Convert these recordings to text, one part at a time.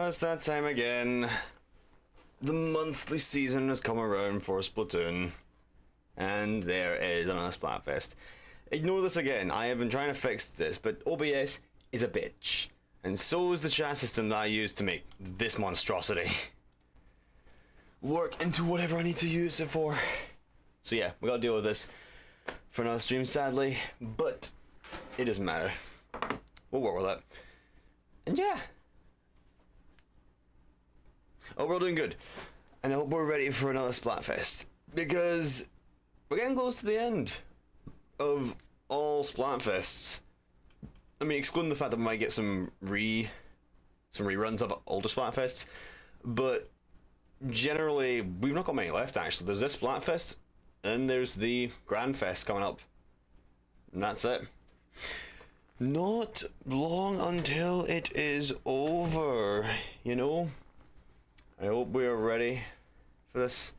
It's that time again. The monthly season has come around for Splatoon. And there is another Splatfest. Ignore this again, I have been trying to fix this, but OBS is a bitch. And so is the chat system that I use to make this monstrosity work into whatever I need to use it for. So yeah, we gotta deal with this for another stream, sadly, but it doesn't matter. We'll work with it. And yeah. Oh, we're all doing good. And I hope we're ready for another Splatfest. Because we're getting close to the end of all Splatfests. I mean, excluding the fact that we might get some reruns of older Splatfests. But generally, we've not got many left, actually. There's this Splatfest, and there's the Grand Fest coming up. And that's it. Not long until it is over, you know? I hope we are ready for this.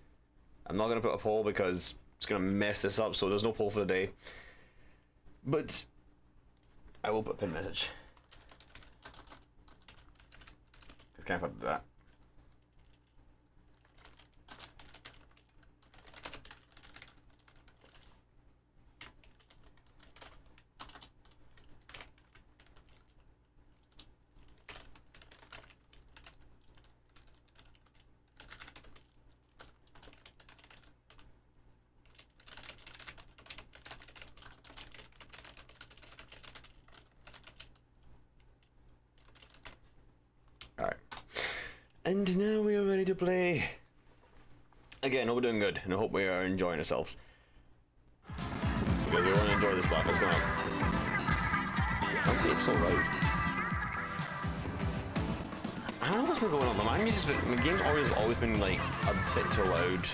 I'm not going to put a poll because it's going to mess this up, so there's no poll for the day. But I will put a pin message. It's kind of fun to do that. And now we are ready to play. Again, hope we're doing good, and I hope we are enjoying ourselves. Because we want to enjoy this block that's going on. That's getting so loud. I don't know what's been going on, but my game's always been like a bit too loud.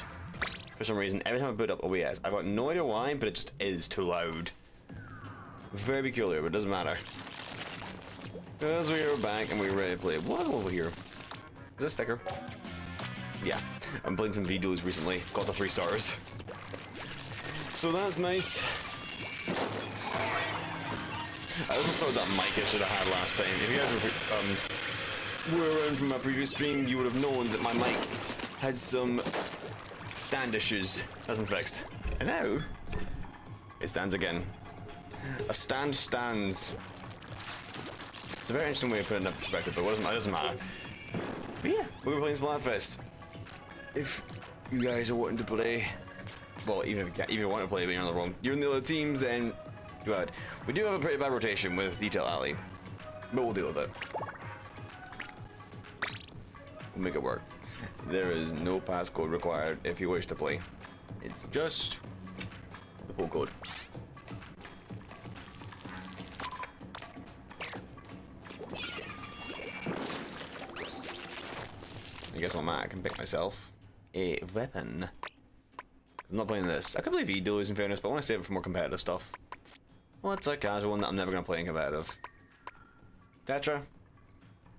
For some reason, every time I boot up OBS, I've got no idea why, but it just is too loud. Very peculiar, but it doesn't matter. Because we are back and we're ready to play. What over here? Is this a sticker? Yeah, I'm playing some videos recently. Got the 3 stars. So that's nice. I also saw that mic I should have had last time. If you guys were around from my previous stream, you would have known that my mic had some stand issues. That's been fixed. And now, it stands again. A stand stands. It's a very interesting way of putting it in perspective, but it doesn't matter. But yeah, we're playing Splatfest. If you guys are wanting to play, well, even if you want to play, but you're on the wrong, you're in the other teams, then go ahead. We do have a pretty bad rotation with Detail Alley, but we'll deal with it. We'll make it work. There is no passcode required if you wish to play. It's just the full code. I guess on that I can pick myself a weapon. I'm not playing this. I could play videos in fairness, but I want to save it for more competitive stuff. Well, it's a casual one that I'm never going to play in competitive. Tetra?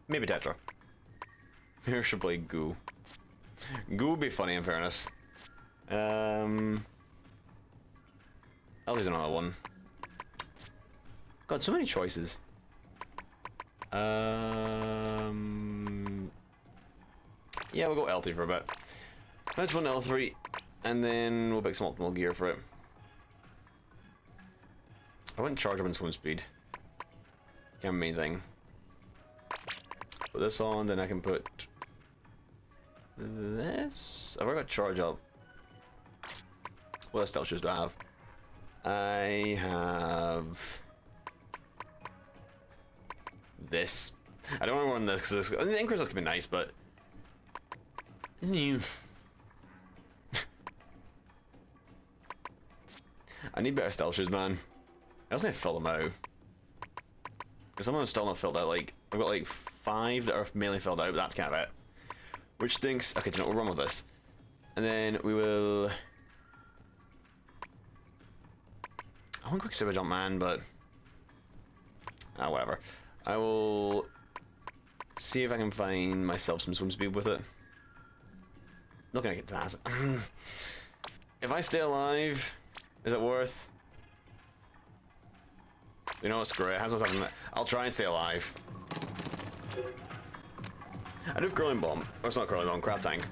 Maybe Tetra. Maybe I should play Goo. Goo would be funny in fairness. I'll use another one. God, so many choices. Yeah, we'll go L3 for a bit. Let's run L3, and then we'll pick some optimal gear for it. I wouldn't charge up in swim speed. Kind of main thing. Put this on, then I can put this. I've already got charge up. What stealth shoes do I have? I have this. I don't want to run this because the increase can be nice, but I need better stealth shoes, man. I also need to fill them out. Because some of them still not filled out. Like, I've got like 5 that are mainly filled out, but that's kind of it. Which stinks. Okay, do you know what, we'll run with this. And then we will... I want quick super jump, man, but... whatever. I will see if I can find myself some swim speed with it. Not gonna get to that. If I stay alive, is it worth? You know what, screw it. I'll try and stay alive. I do have curling bomb. Or it's not curling bomb, crab tank,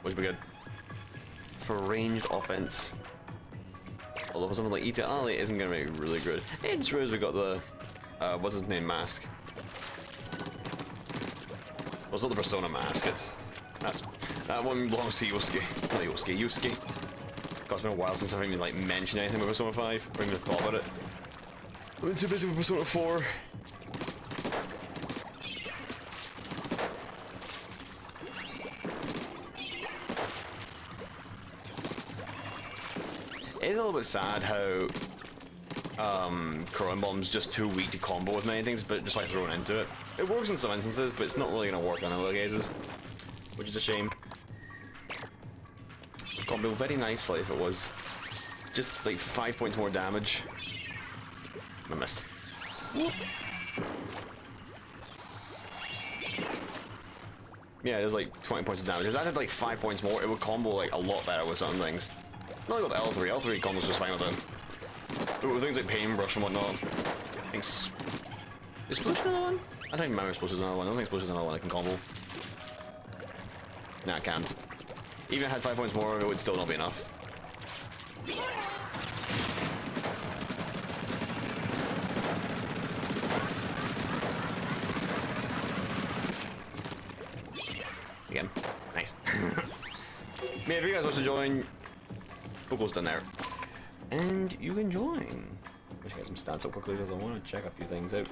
which would be good for ranged offense. Although for something like Eat It Ali isn't going to be really good. Hey, just realized we got the what's his name mask. Well, it's not the Persona mask. That one belongs to Yosuke. Not Yosuke. Yusuke. God, it's been a while since I've even like mentioned anything with Persona 5 or even thought about it. I've been too busy with Persona 4. It is a little bit sad how curling bomb's just too weak to combo with many things, but just by throwing into it. It works in some instances, but it's not really going to work on other cases, which is a shame. Combo very nicely if it was just like 5 points more damage. I missed. Yeah, it is like 20 points of damage. If that had like 5 points more, it would combo like a lot better with some things. Not like with L3. L3 combos just fine with it. But with things like Paintbrush and whatnot, I think is Splatoon another one? I don't even remember if Splatoon's another one. I don't think Splatoon's another one I can combo. Nah, I can't. Even if I had 5 points more, it would still not be enough. Again. Nice. Yeah, if you guys want to join, Google's done there. And you can join. I wish I get some stats up quickly because I want to check a few things out.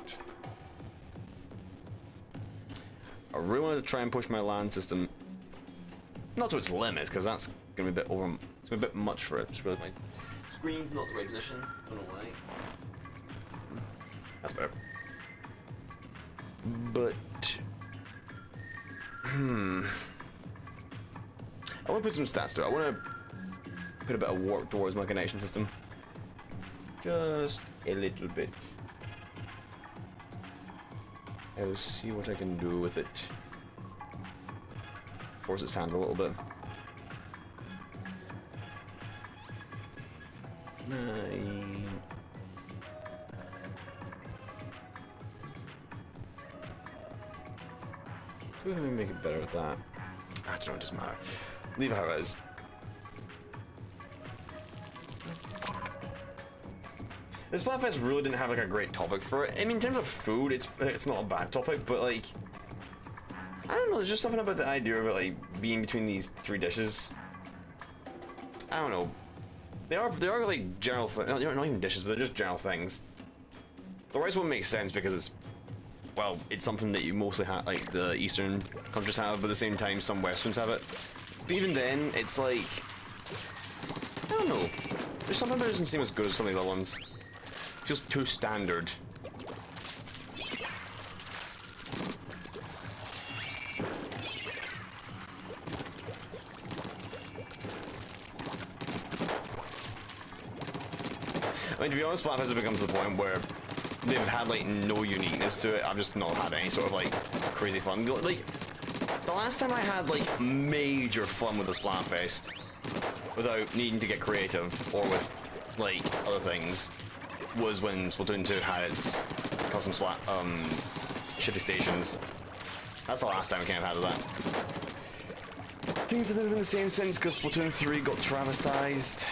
I really want to try and push my LAN system not to its limits, because that's gonna be a bit over. It's gonna be a bit much for it. Just realized my screen's not the right position. I don't know why. That's better. But I want to put some stats to it. I want to put a bit of work towards my connection system. Just a little bit. I'll see what I can do with it. Force its hand a little bit. Could we make it better with that? I don't know, it doesn't matter. Leave it how it is. This Splatfest really didn't have like a great topic for it. I mean, in terms of food, it's not a bad topic, but like, I don't know. There's just something about the idea of it like being between these three dishes. I don't know. They are like general things. Not even dishes, but they're just general things. The rice one makes sense because it's, well, it's something that you mostly have, like the Eastern countries have, but at the same time some Westerns have it. But even then, it's like, I don't know. There's something that doesn't seem as good as some of the other ones. It feels too standard. I mean, to be honest, Splatfest has become to the point where they've had like no uniqueness to it. I've just not had any sort of like crazy fun. Like the last time I had like major fun with the Splatfest without needing to get creative or with like other things was when Splatoon 2 had its custom shipping stations. That's the last time I kind of had that. Things haven't been the same since because Splatoon 3 got travestized.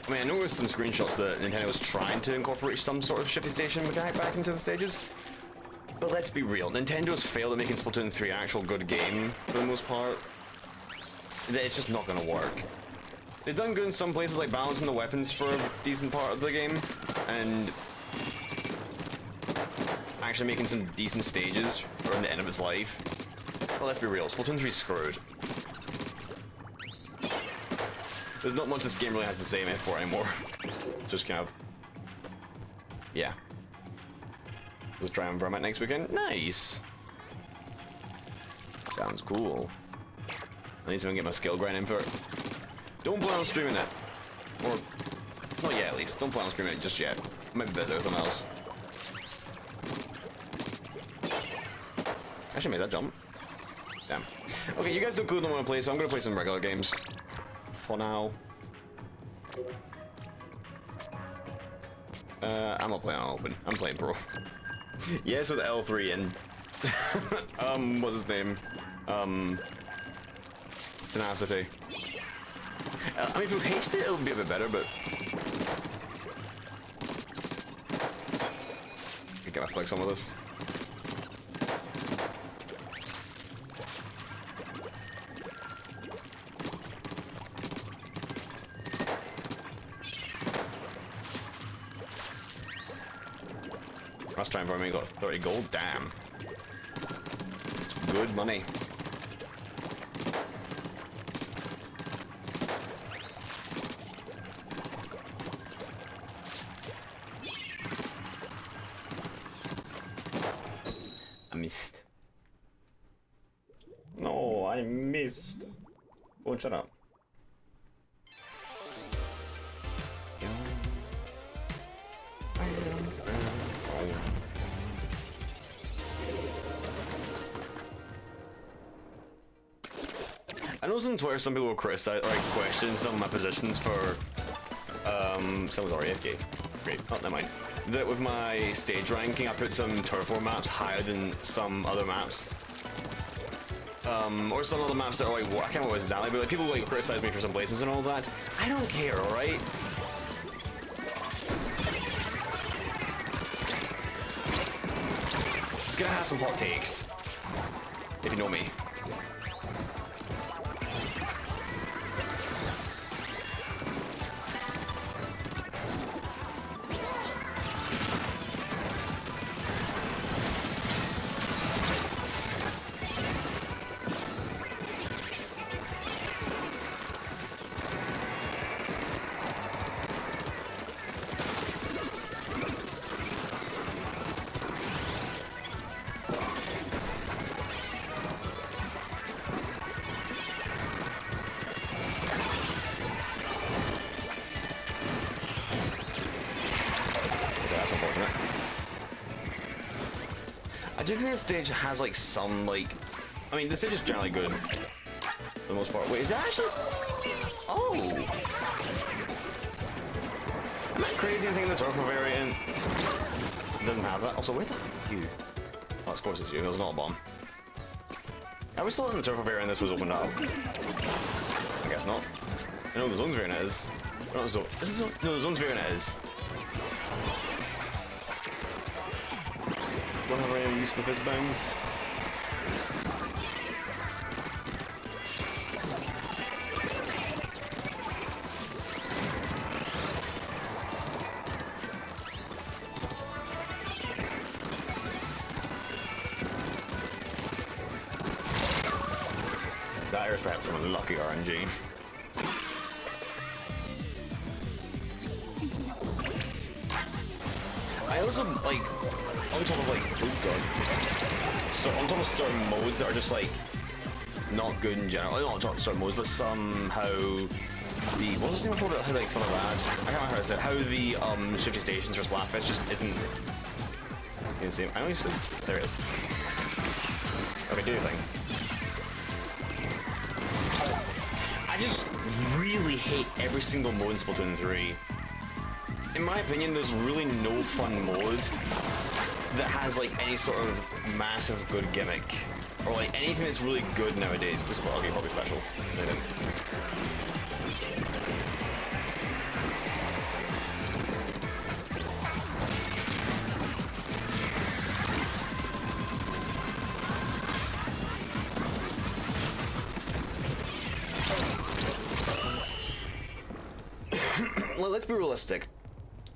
I mean, I noticed some screenshots that Nintendo was trying to incorporate some sort of shipping station mechanic back into the stages. But let's be real, Nintendo's failed at making Splatoon 3 an actual good game for the most part. It's just not gonna work. They've done good in some places, like balancing the weapons for a decent part of the game, and actually making some decent stages around the end of its life. Well, let's be real, Splatoon 3's screwed. There's not much this game really has to say for anymore. Just kind of, yeah. Let's try Environment next weekend. Nice. Sounds cool. At least I can get my skill grind in for it. Don't plan on streaming it. Or, not yet at least. Don't plan on streaming it just yet. I might be busy with something else. I should make that jump. Damn. Okay, you guys don't clearly want to play, so I'm gonna play some regular games. For now. I'm not playing on open. I'm playing pro. Yes, with L3 and What's his name? Tenacity. I mean, if it was hasted, it would be a bit better, but... I get my flex on with this. Last time for me got 30 gold, damn. It's good money. I missed. No, I missed. Oh, shut up. I know on Twitter some people will criticize, like, question some of my positions for, someone's already AFK. Great, oh, never mind. That with my stage ranking, I put some Turf War maps higher than some other maps. Or some other maps that are like, I can't remember what exactly, but like, people like criticize me for some placements and all that. I don't care, alright? It's gonna have some hot takes. If you know me. I do think the stage has like some like, I mean the stage is generally good for the most part. Wait, is that actually? Oh, am I crazy in thinking the turtle variant doesn't have that? Also, where the fuck are you? Oh, of course it's you. It was not a bomb. I was thought in the turtle variant this was opened up. I guess not. I know the zones variant is. No, the zones variant is. Don't have any use of the fizz bangs. That Iris had some lucky RNG. I also like on top of like, oh god, so on top of certain modes that are just like not good in general, not on top of certain modes, but somehow the, what was the name before that had like some of that, I can't remember how I said, how the shifty stations for Splatfest just isn't, you can see, I know you said, there it is. Okay, do your thing. I just really hate every single mode in Splatoon 3. In my opinion, there's really no fun mode that has like any sort of massive good gimmick or like anything that's really good nowadays. Okay, probably special. Let's be realistic.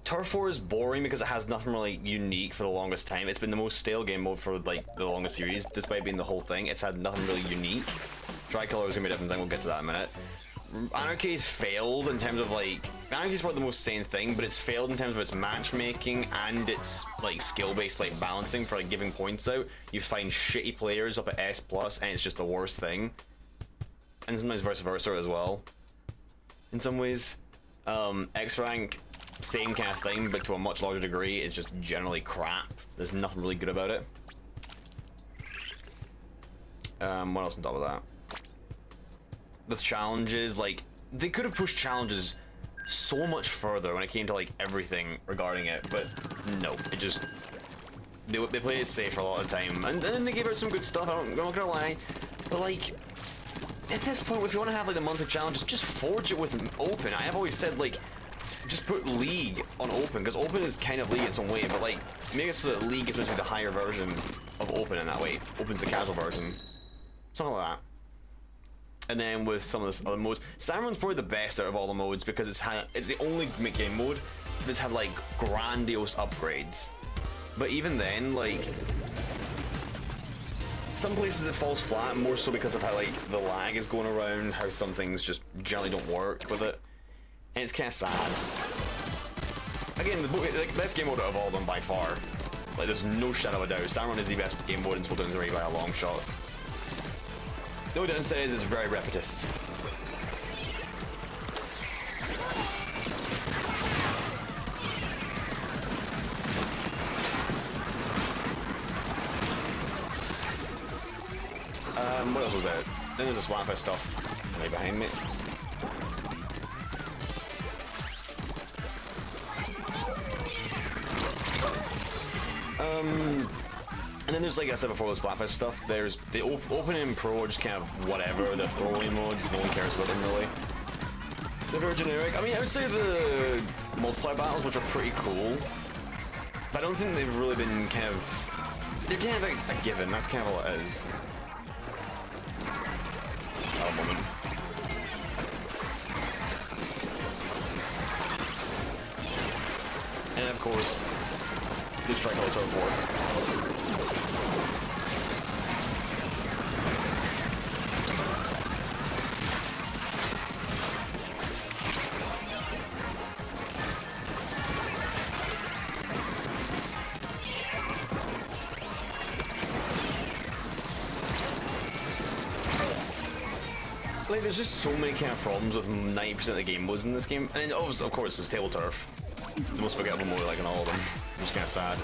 Turf War is boring because it has nothing really unique for the longest time. It's been the most stale game mode for like the longest series, despite being the whole thing. It's had nothing really unique. Tricolor is gonna be a different thing. We'll get to that in a minute. Anarchy's failed in terms of like, Anarchy's probably the most sane thing, but it's failed in terms of its matchmaking and its like skill-based like balancing for like giving points out. You find shitty players up at S+, and it's just the worst thing. And sometimes vice versa as well. In some ways, X rank, same kind of thing, but to a much larger degree, it's just generally crap. There's nothing really good about it. What else on top of that? The challenges, like, they could have pushed challenges so much further when it came to like everything regarding it, but no, it just they play it safe for a lot of the time, and then they gave out some good stuff. I'm not gonna lie, but like at this point, if you want to have like the monthly challenges, just forge it with open. I've always said like just put League on open, because open is kind of League in its own way, but like make it so that League is meant to be the higher version of open in that way. Open's the casual version, something like that. And then with some of the other modes, Siren's probably the best out of all the modes because it's the only game mode that's had like grandiose upgrades. But even then, like some places it falls flat, more so because of how like the lag is going around, how some things just generally don't work with it, and it's kind of sad. Again, the best game mode out of all of them by far. Like there's no shadow of a doubt, Siren is the best game mode in Splatoon 3 by a long shot. The only downside is it's very repetitious. What else was there? Then there's the Splatfest stuff right behind me. And then there's, like I said before, the Splatfest stuff. There's the open and pro are just kind of whatever. The throwaway modes, no one cares about them really. They're very generic. I mean, I would say the multiplayer battles, which are pretty cool, but I don't think they've really been kind of... They're kind of a given. That's kind of all it is. Oh, moment. And of course, the Strike Out Turn 4. Like, there's just so many kind of problems with 90% of the game modes in this game, and of course, it's table turf, the most forgettable mode, like in all of them. Which is kind of sad.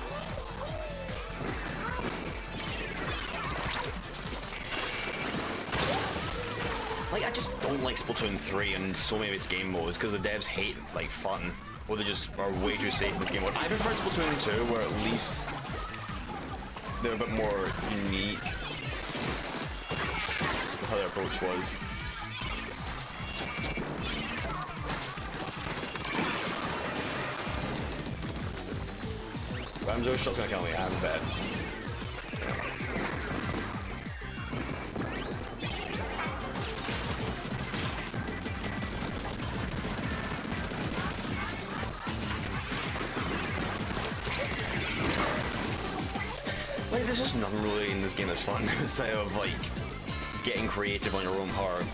Like, I just don't like Splatoon 3 and so many of its game modes because the devs hate like fun, or they just are way too safe in this game mode. I prefer Splatoon 2, where at least they're a bit more unique with how their approach was. Ramzo's shot's gonna kill me, I'm bad. Like, there's just nothing really in this game that's fun outside of like getting creative on your own part.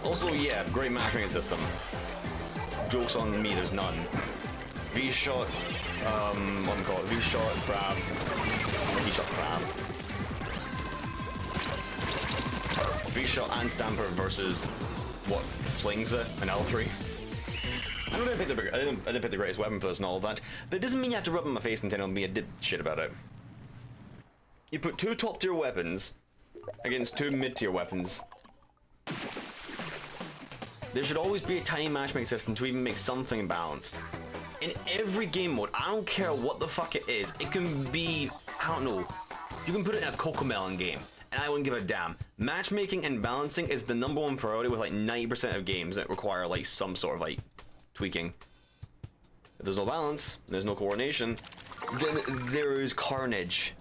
Also, yeah, great matchmaking system. Joke's on me, there's none. V-shot, what do you call it? V-shot, grab, V-shot, grab. V-shot and Stamper versus, what, flings it, an L3? I didn't pick the greatest weapon for this and all of that, but it doesn't mean you have to rub it in my face and tell me be a dipshit about it. You put two top-tier weapons against two mid-tier weapons. There should always be a tiny matchmaking system to even make something balanced. In every game mode, I don't care what the fuck it is, it can be, I don't know, you can put it in a Cocomelon game, and I wouldn't give a damn. Matchmaking and balancing is the #1 priority with like 90% of games that require like some sort of like tweaking. If there's no balance, there's no coordination, then there is carnage.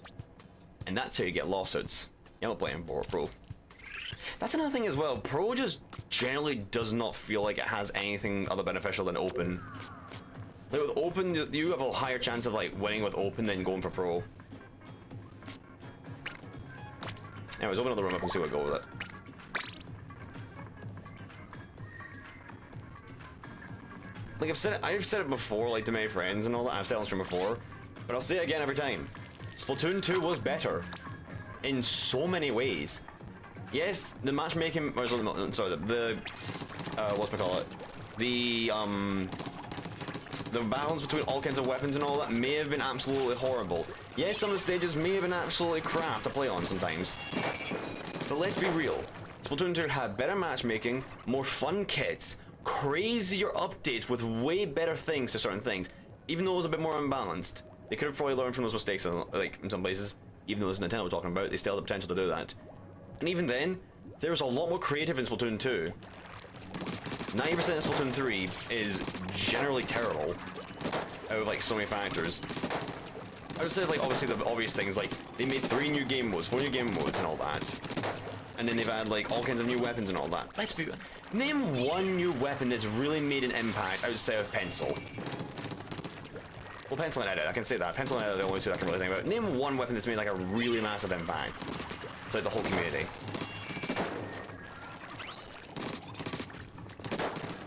And that's how you get lawsuits. You're not playing Pro. That's another thing as well, Pro just generally does not feel like it has anything other beneficial than Open. Like with Open, you have a higher chance of like winning with Open than going for Pro. Anyways, open another room up and see what go with it. Like I've said it before, like to my friends and all that. I've said it on stream before, but I'll say it again every time. Splatoon 2 was better in so many ways. Yes, the matchmaking, or sorry, the what's we call it? The The balance between all kinds of weapons and all that may have been absolutely horrible. Yes, some of the stages may have been absolutely crap to play on sometimes. But let's be real. Splatoon 2 had better matchmaking, more fun kits, crazier updates with way better things to certain things, even though it was a bit more unbalanced. They could have probably learned from those mistakes, like in some places, even though it's Nintendo we're talking about, they still had the potential to do that. And even then, there was a lot more creative in Splatoon 2. 90% of Splatoon 3 is generally terrible, out of like so many factors. I would say like obviously the obvious things, like they made 3 new game modes, 4 new game modes and all that. And then they've had like all kinds of new weapons and all that. Let's be... Name one new weapon that's really made an impact outside of pencil. Well, pencil and edit, I can say that. Pencil and edit are the only two I can really think about. Name one weapon that's made like a really massive impact. It's like the whole community.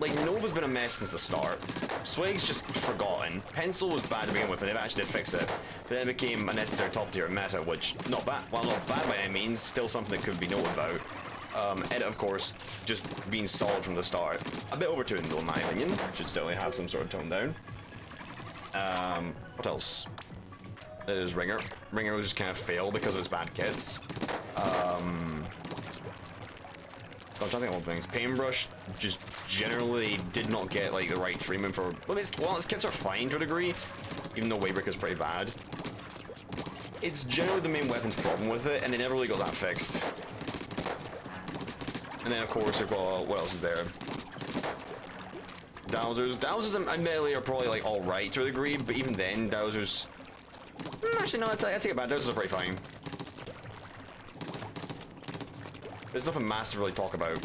Like, Nova's been a mess since the start. Swag's just forgotten. Pencil was bad to begin with, but they actually did fix it. But then it became a necessary top tier meta, which, not bad, well, not bad by any means, still something that could be noted about. Edit, of course, just being solid from the start. A bit overtuned, though, in my opinion. Should still have some sort of tone down. What else? There's Ringer. Ringer was just kind of failed because of its bad kits. I'm trying to think of all things. Paintbrush just generally did not get like the right treatment for. Well, its kits are fine to a degree, even though Waybreaker's pretty bad. It's generally the main weapon's problem with it, and they never really got that fixed. And then of course they've got, what else is there? Dowsers. Dowsers admittedly are probably like alright to a degree, but even then, Dowsers. Actually, no, I take it back. Dowsers are pretty fine. There's nothing massive to really talk about.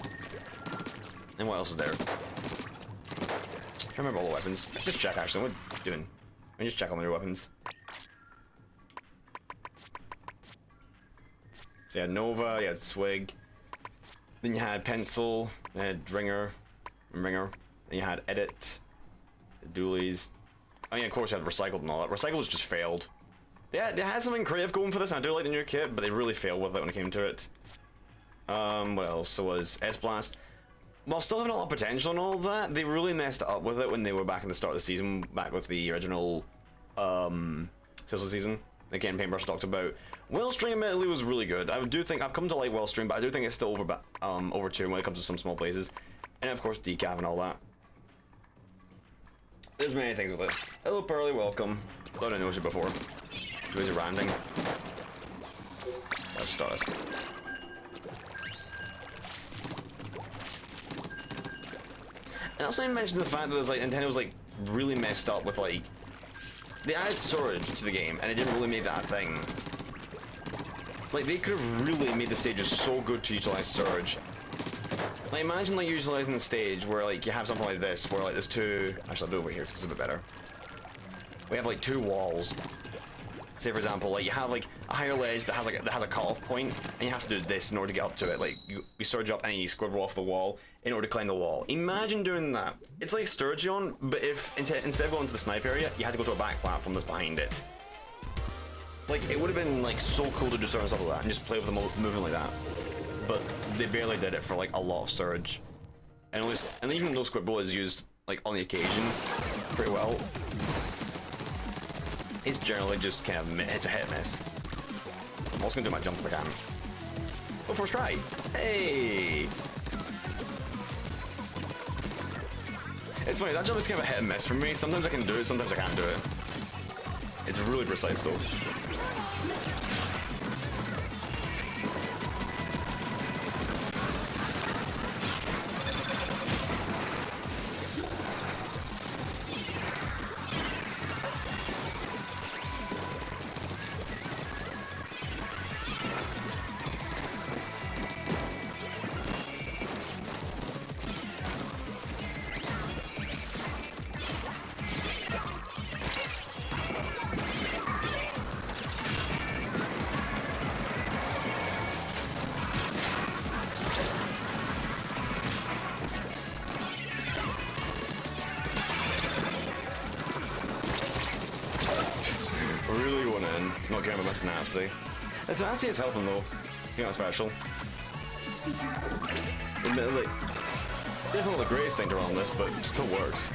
And what else is there? I can't remember all the weapons. Just check actually. What are you doing? Let me just check on your weapons. So you had Nova, you had Swig. Then you had Pencil, you had Ringer. Then you had Edit. The Dualies. Oh yeah, of course you had Recycled and all that. Recycled just failed. They had something creative going for this, and I do like the new kit, but they really failed with it when it came to it. What else? So was S-Blast. While still having a lot of potential and all that, they really messed up with it when they were back in the start of the season, back with the original, Sizzle season. Again, Paintbrush talked about. Wellstream admittedly was really good. I do think, I've come to like Wellstream, but I do think it's still overtuned when it comes to some small places. And of course, Decaf and all that. There's many things with it. Hello, Pearly, welcome. Thought I noticed you before. Who's ranting? Let's start this. And I also didn't mention the fact that there's like Nintendo was like really messed up with like they added Surge to the game and it didn't really make that a thing. Like they could have really made the stages so good to utilize Surge. Like imagine like utilizing the stage where like you have something like this where like there's two. Actually, I'll do it over here because it's a bit better. We have like 2 walls. Say for example, like you have like a higher ledge that has like a cutoff point, and you have to do this in order to get up to it. Like you surge up and you scribble off the wall in order to climb the wall. Imagine doing that. It's like Sturgeon, but if instead of going to the snipe area, you had to go to a back platform that's behind it. Like it would have been like so cool to do certain stuff like that and just play with them moving like that. But they barely did it for like a lot of Surge, and even though Squibble is used like on the occasion pretty well. It's generally just kind of, it's a hit and miss. I'm also gonna do my jump if I can. Go first try. Hey! It's funny, that jump is kind of a hit and miss for me. Sometimes I can do it, sometimes I can't do it. It's really precise though. Not caring about tenacity. The tenacity is helping though. You're not special. Admittedly, definitely not the greatest thing to run this, but it still works.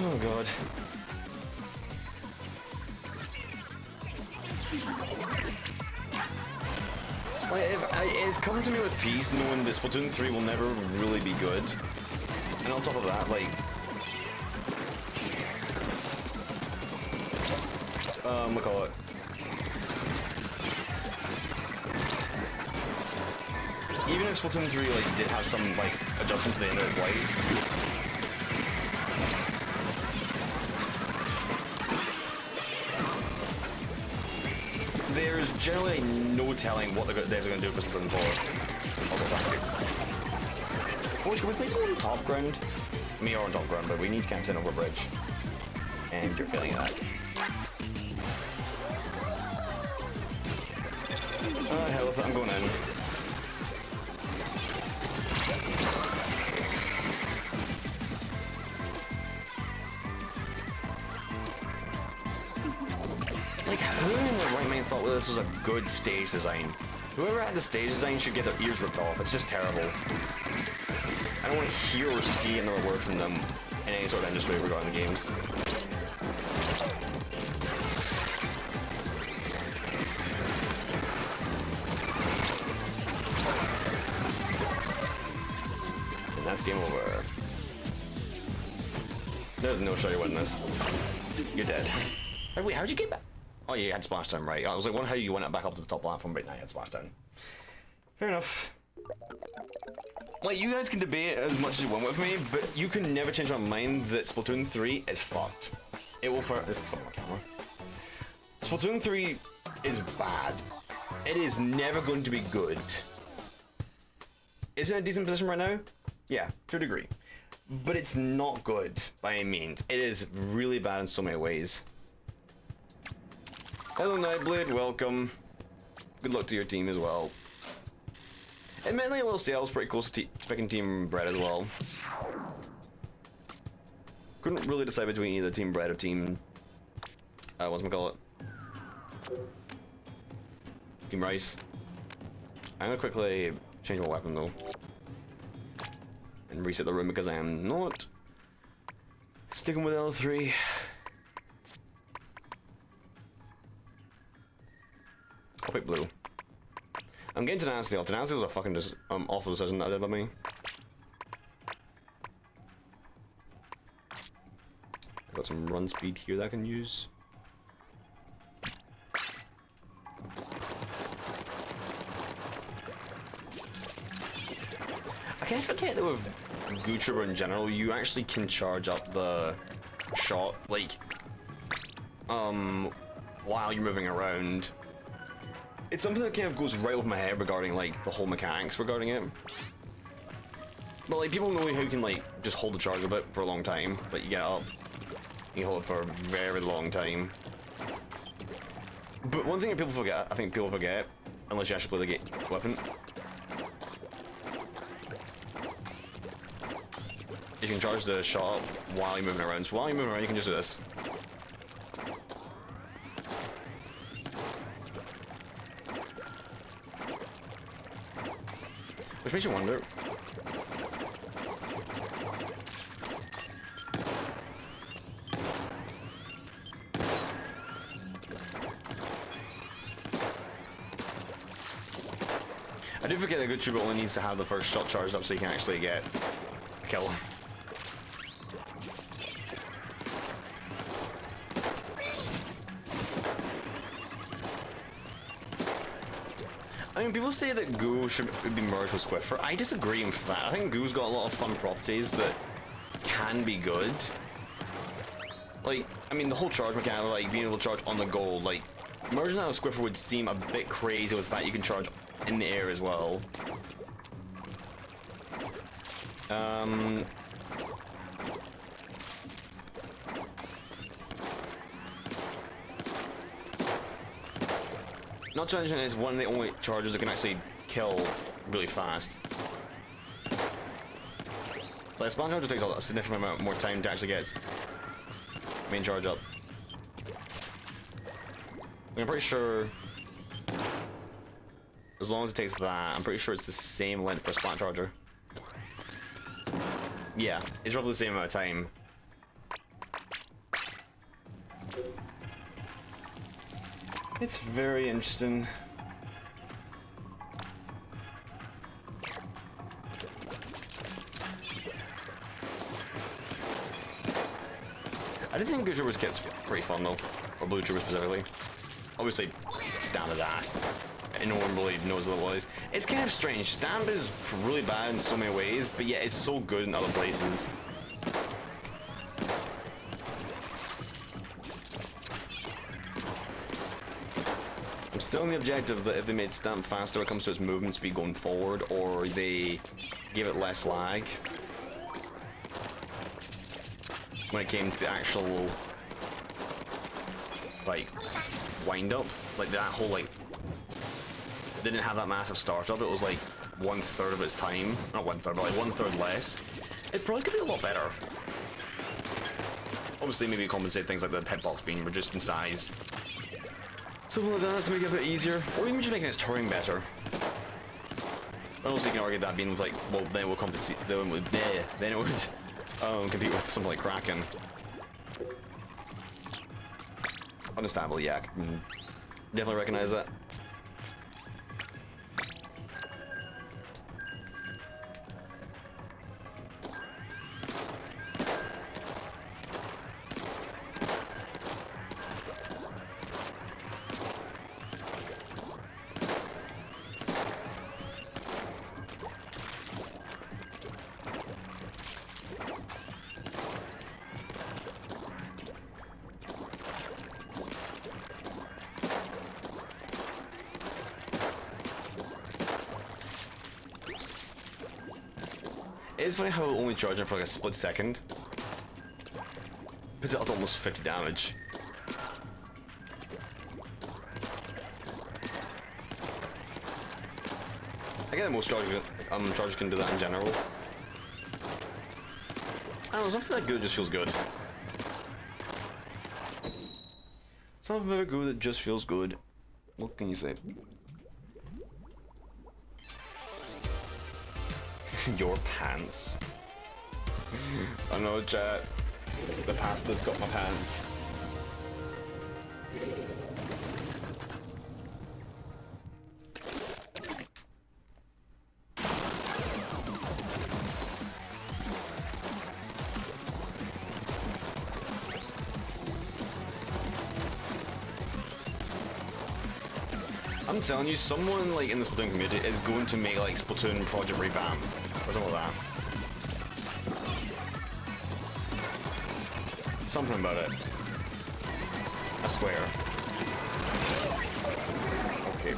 Oh god. Like, it's come to me with peace knowing that Splatoon 3 will never really be good. And on top of that, like... we call it... Even if Splatoon 3 like did have some like adjustments at the end of its life, there's generally no telling what they're going to do for Splatoon 4. Boys, can we play someone on top ground? Me or on top ground, but we need Captain over bridge. And you're failing at that. Hell with it, I'm going in. Like, who in their right mind thought this was a good stage design? Whoever had the stage design should get their ears ripped off. It's just terrible. I don't want to hear or see another word from them in any sort of industry regarding the games. And that's game over. There's no shot you're winning this. You're dead. Wait, how'd you get back? Oh, yeah, you had Splashdown, right. I was like, wondering how you went back up to the top platform, but now you had Splashdown. Fair enough. Like, you guys can debate as much as you want with me, but you can never change my mind that Splatoon 3 is fucked. It will this is something on camera. Splatoon 3 is bad. It is never going to be good. Is it in a decent position right now? Yeah, to a degree. But it's not good by any means. It is really bad in so many ways. Hello Nightblade, welcome. Good luck to your team as well. Admittedly, I will say I was pretty close to picking Team Bread as well. Couldn't really decide between either Team Bread or Team... whatchamacallit? Team Rice. I'm gonna quickly change my weapon though. And reset the room because I am not sticking with L3. I'll pick blue. I'm getting Tenacity. Tenacity was a fucking just awful decision that I did by me. I've got some run speed here that I can use. I can't forget that with Goo Trooper in general, you actually can charge up the shot, like, while you're moving around. It's something that kind of goes right over my head regarding, like, the whole mechanics regarding it. But, like, people know how you can, like, just hold the charge of it for a long time. Like, you get up, you hold it for a very long time. But one thing that people forget, I think people forget, unless you actually play the weapon, you can charge the shot up while you're moving around. So while you're moving around, you can just do this. Which makes you wonder. I do forget that Good Trooper only needs to have the first shot charged up so you can actually get a kill. I mean, people say that Goo should be merged with Squiffer. I disagree with that. I think Goo's got a lot of fun properties that can be good. Like, I mean, the whole charge mechanic, like being able to charge on the go, like, merging that with Squiffer would seem a bit crazy with the fact you can charge in the air as well. Not to mention it's one of the only chargers that can actually kill really fast. Like, spawn charger takes a significant amount more time to actually get main charge up. I'm pretty sure, as long as it takes that, I'm pretty sure it's the same length for a spawn charger. Yeah, it's roughly the same amount of time. It's very interesting. I didn't think Blue Troopers gets pretty fun though, or Blue Troopers specifically. Obviously, Stamp is ass, and no one really knows what it was. It's kind of strange. Stamp is really bad in so many ways, but yet it's so good in other places. I'm still on the objective that if they made Stamp faster when it comes to its movement speed going forward, or they give it less lag when it came to the actual like wind up, like that whole like it didn't have that massive startup. It was like 1/3 of its time, not 1/3, but like 1/3 less. It probably could be a lot better. Obviously, maybe compensate things like the hitbox being reduced in size, something like that to make it a bit easier, or even just making its turning better. But also, you can argue that being like, well, then it would compensate. Then it would compete with something like Kraken. Understandable, yeah. I can definitely recognize that. It's funny how only charging for like a split second puts it up to almost 50 damage. I get that most chargers can do that in general. I don't know, something that good just feels good. Something very good that just feels good. What can you say? Your pants. I know, chat. The pasta's got my pants. I'm telling you, someone like in the Splatoon community is going to make like Splatoon Project Revamp or something like that. Something about it. I swear. Okay.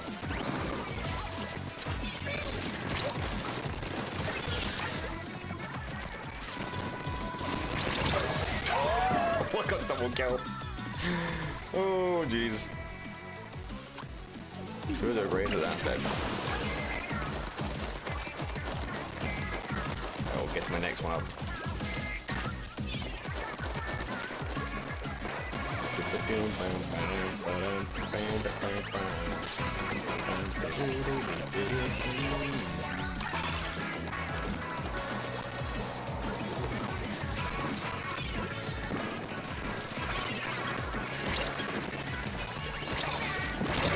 Oh, I got double kill. Oh, jeez. Through their great assets. I'll get to my next one up.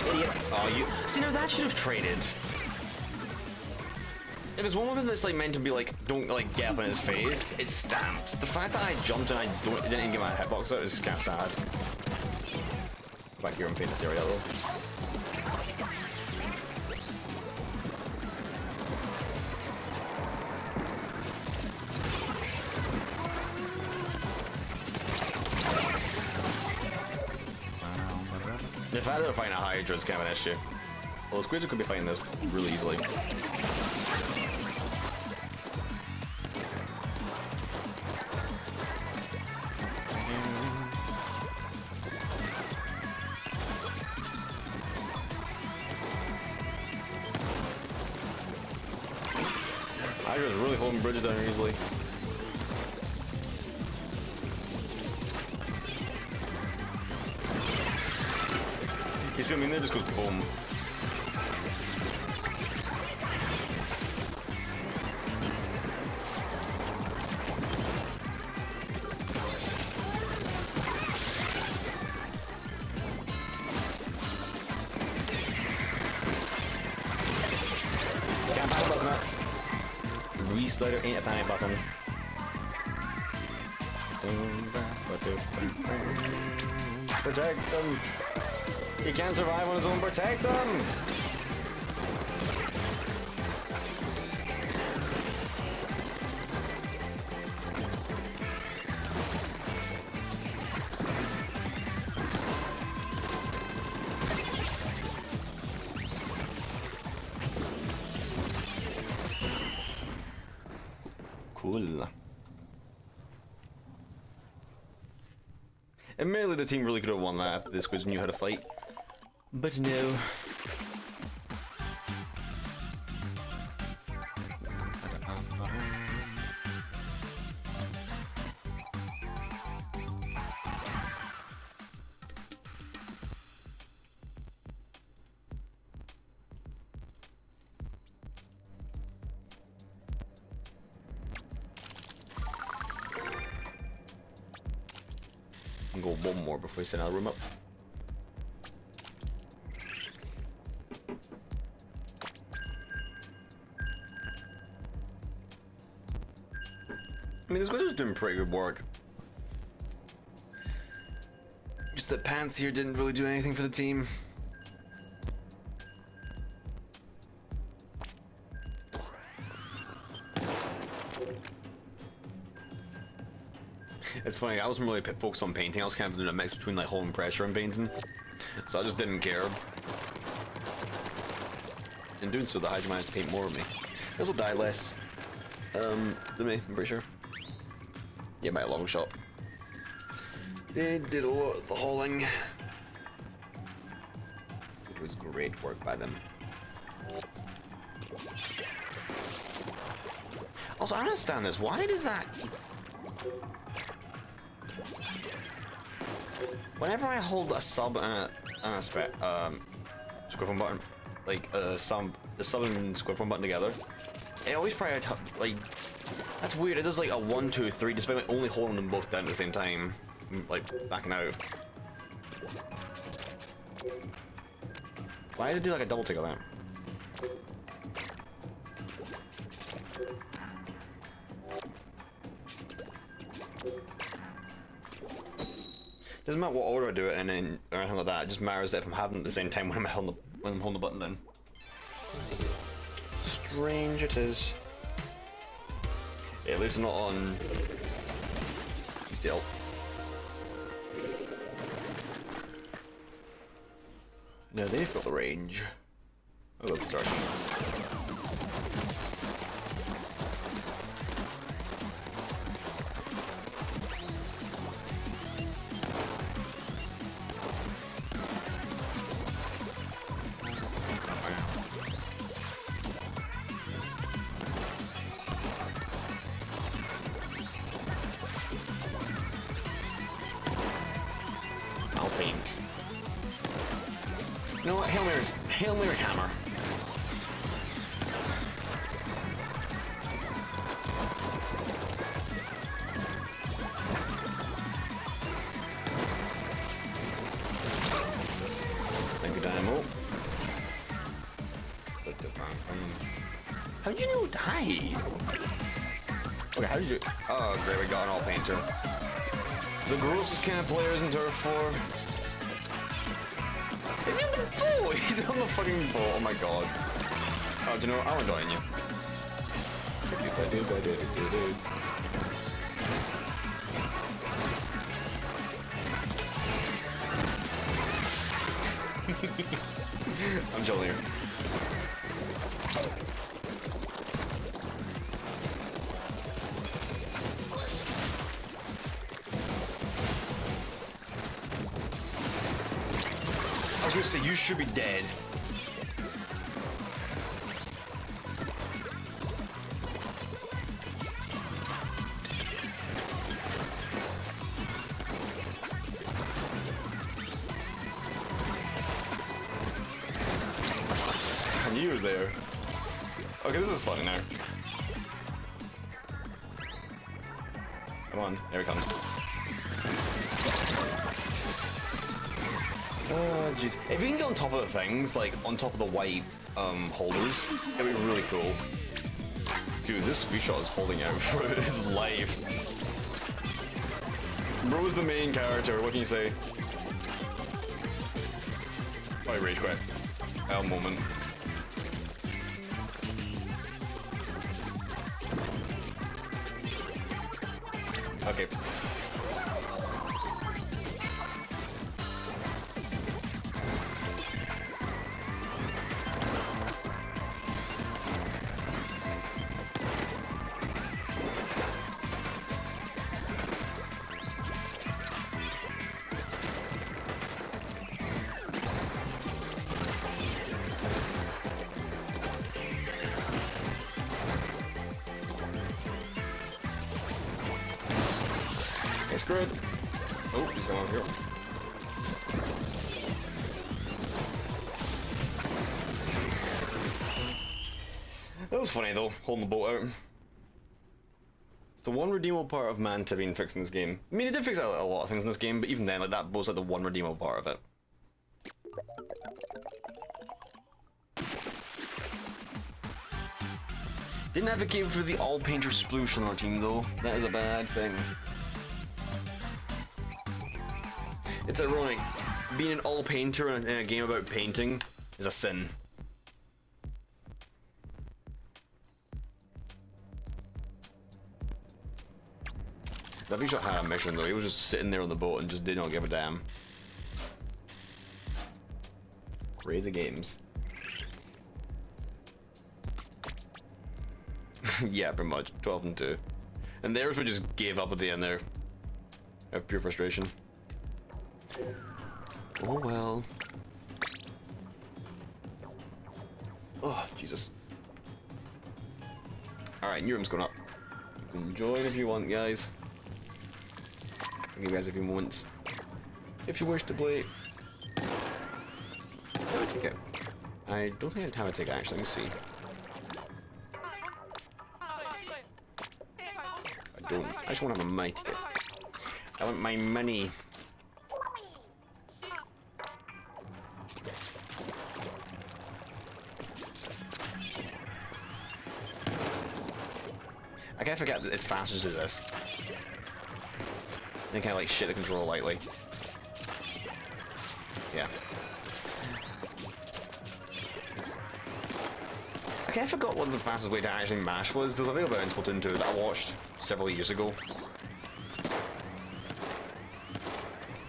Idiot. Oh, you. See, now that should have traded. If there's one weapon that's like meant to be like, don't like get up in his face, it stamps. The fact that I jumped and I didn't even get my hitbox out is just kind of sad. Back here and paint this area though. The fact that they're fighting a Hydra is kind of an issue. Well, the Squeezer could be fighting this really easily. Hydra's really holding bridges down here easily. You see what I mean? There just goes boom. slider ain't a panic button. Protect them! He can't survive on his own, protect them! Cool. Admittedly, the team really could have won that after this quiz knew how to fight. But no. I'll go one more before we send another room up. I mean, this guy was doing pretty good work. Just that Pants here didn't really do anything for the team. It's funny, I wasn't really focused on painting, I was kind of doing a mix between like holding pressure and painting. So I just didn't care. In doing so, the Hydra managed to paint more of me. He also died less than me, I'm pretty sure. Yeah, by a long shot. They did a lot of the hauling. It was great work by them. Also, I don't understand this. Why does that... Whenever I hold a sub and a squiffle button, like the sub and squiffle button together, it always probably like that's weird. It does like a 1, 2, 3, despite me only holding them both down at the same time, like backing out. Why did it do like a double take of that? Doesn't matter what order I do it in or anything like that. It just matters that if I'm having it at the same time when I'm holding the button down. Strange it is. Yeah, at least not on deal. No, they've got the range. Oh, sorry. Paint. You know what? Hail Mary hammer. Thank you, Dynamo. How did you know die? Okay, how did you? Oh, great, we got an all painter. The grossest kind of players in Turf 4. Is he on the boat? He's on the fucking boat. Oh my god. Oh, do you know what? I want to join you. I'm chilling here. I was gonna say, you should be dead. I knew he was there. Okay, this is funny now. Come on, there he comes. Oh, jeez. If you can get on top of the things, like on top of the white holders, it'd be really cool. Dude, this V-Shot is holding out for his life. Bro's the main character, what can you say? Oh, rage quit. L moment. Okay. Okay, screw it. Oh, he's going over here. That was funny though, holding the boat out. It's the one redeemable part of Manta being fixed in this game. I mean, they did fix a lot of things in this game, but even then, like that was like the one redeemable part of it. Didn't advocate for the all-painter sploosh on our team though. That is a bad thing. It's ironic. Being an all-painter in a game about painting is a sin. That V-Shot had a mission though. He was just sitting there on the boat and just did not give a damn. Raise the games. Yeah, pretty much. 12 and 2. And theirs we just gave up at the end there. Out of pure frustration. Oh well. Oh, Jesus. Alright, new room's going up. You can join if you want, guys. I'll give you guys a few moments. If you wish to play. Okay. I don't think I have a ticket actually, let me see. I don't. I just want to have my ticket. I want my money. I can't forget that it's faster to do this. Then kind of like shit the controller lightly. Yeah. Okay, I forgot what the fastest way to actually mash was. There's a video about it in Splatoon 2 that I watched several years ago.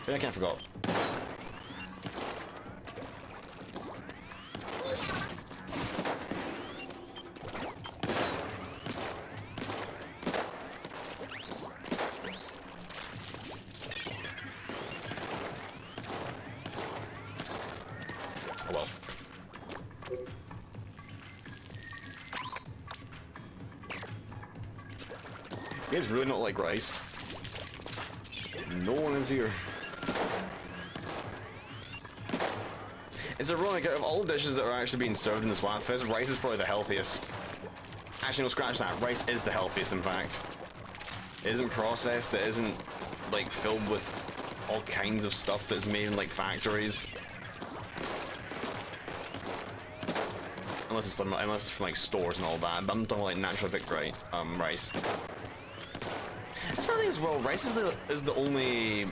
But I can't forget. Oh well. You guys really not like rice? No one is here. It's ironic, out of all the dishes that are actually being served in the Splatfest, rice is probably the healthiest. Actually, no, scratch that. Rice is the healthiest, in fact. It isn't processed, it isn't, like, filled with all kinds of stuff that's made in, like, factories. Unless it's from, like, stores and all that, but I'm talking, like, naturally picked rice. That's another thing as well, rice is the only,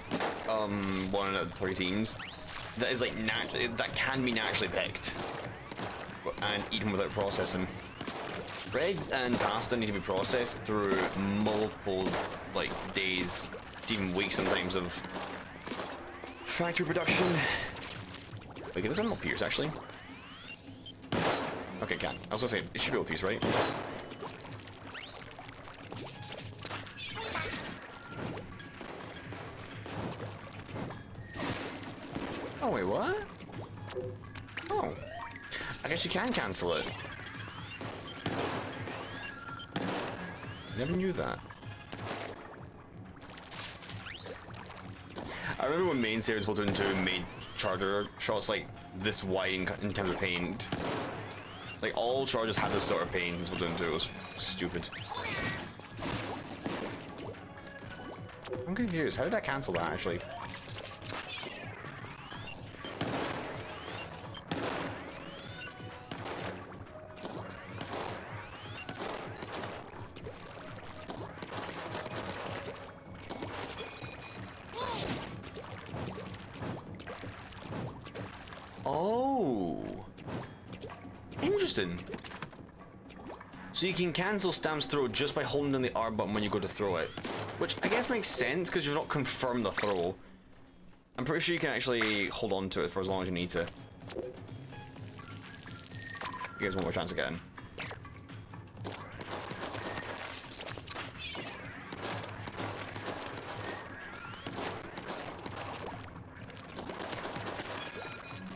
one out of the 3 teams that is like that can be naturally picked and eaten without processing. Bread and pasta need to be processed through multiple like days, even weeks sometimes of factory production. Wait, can this one pierce actually? Okay, can. I was gonna say it should be able to pierce, right? Oh wait, what? Oh. I guess you can cancel it. Never knew that. I remember when main series Splatoon 2 made charger shots like this wide in terms of paint. Like all chargers had this sort of paint in Splatoon 2, it was stupid. I'm confused, how did I cancel that actually? interesting. So you can cancel Stamp's throw just by holding down the R button when you go to throw it. Which I guess makes sense, because you've not confirmed the throw. I'm pretty sure you can actually hold on to it for as long as you need to. You guys want more chance of getting.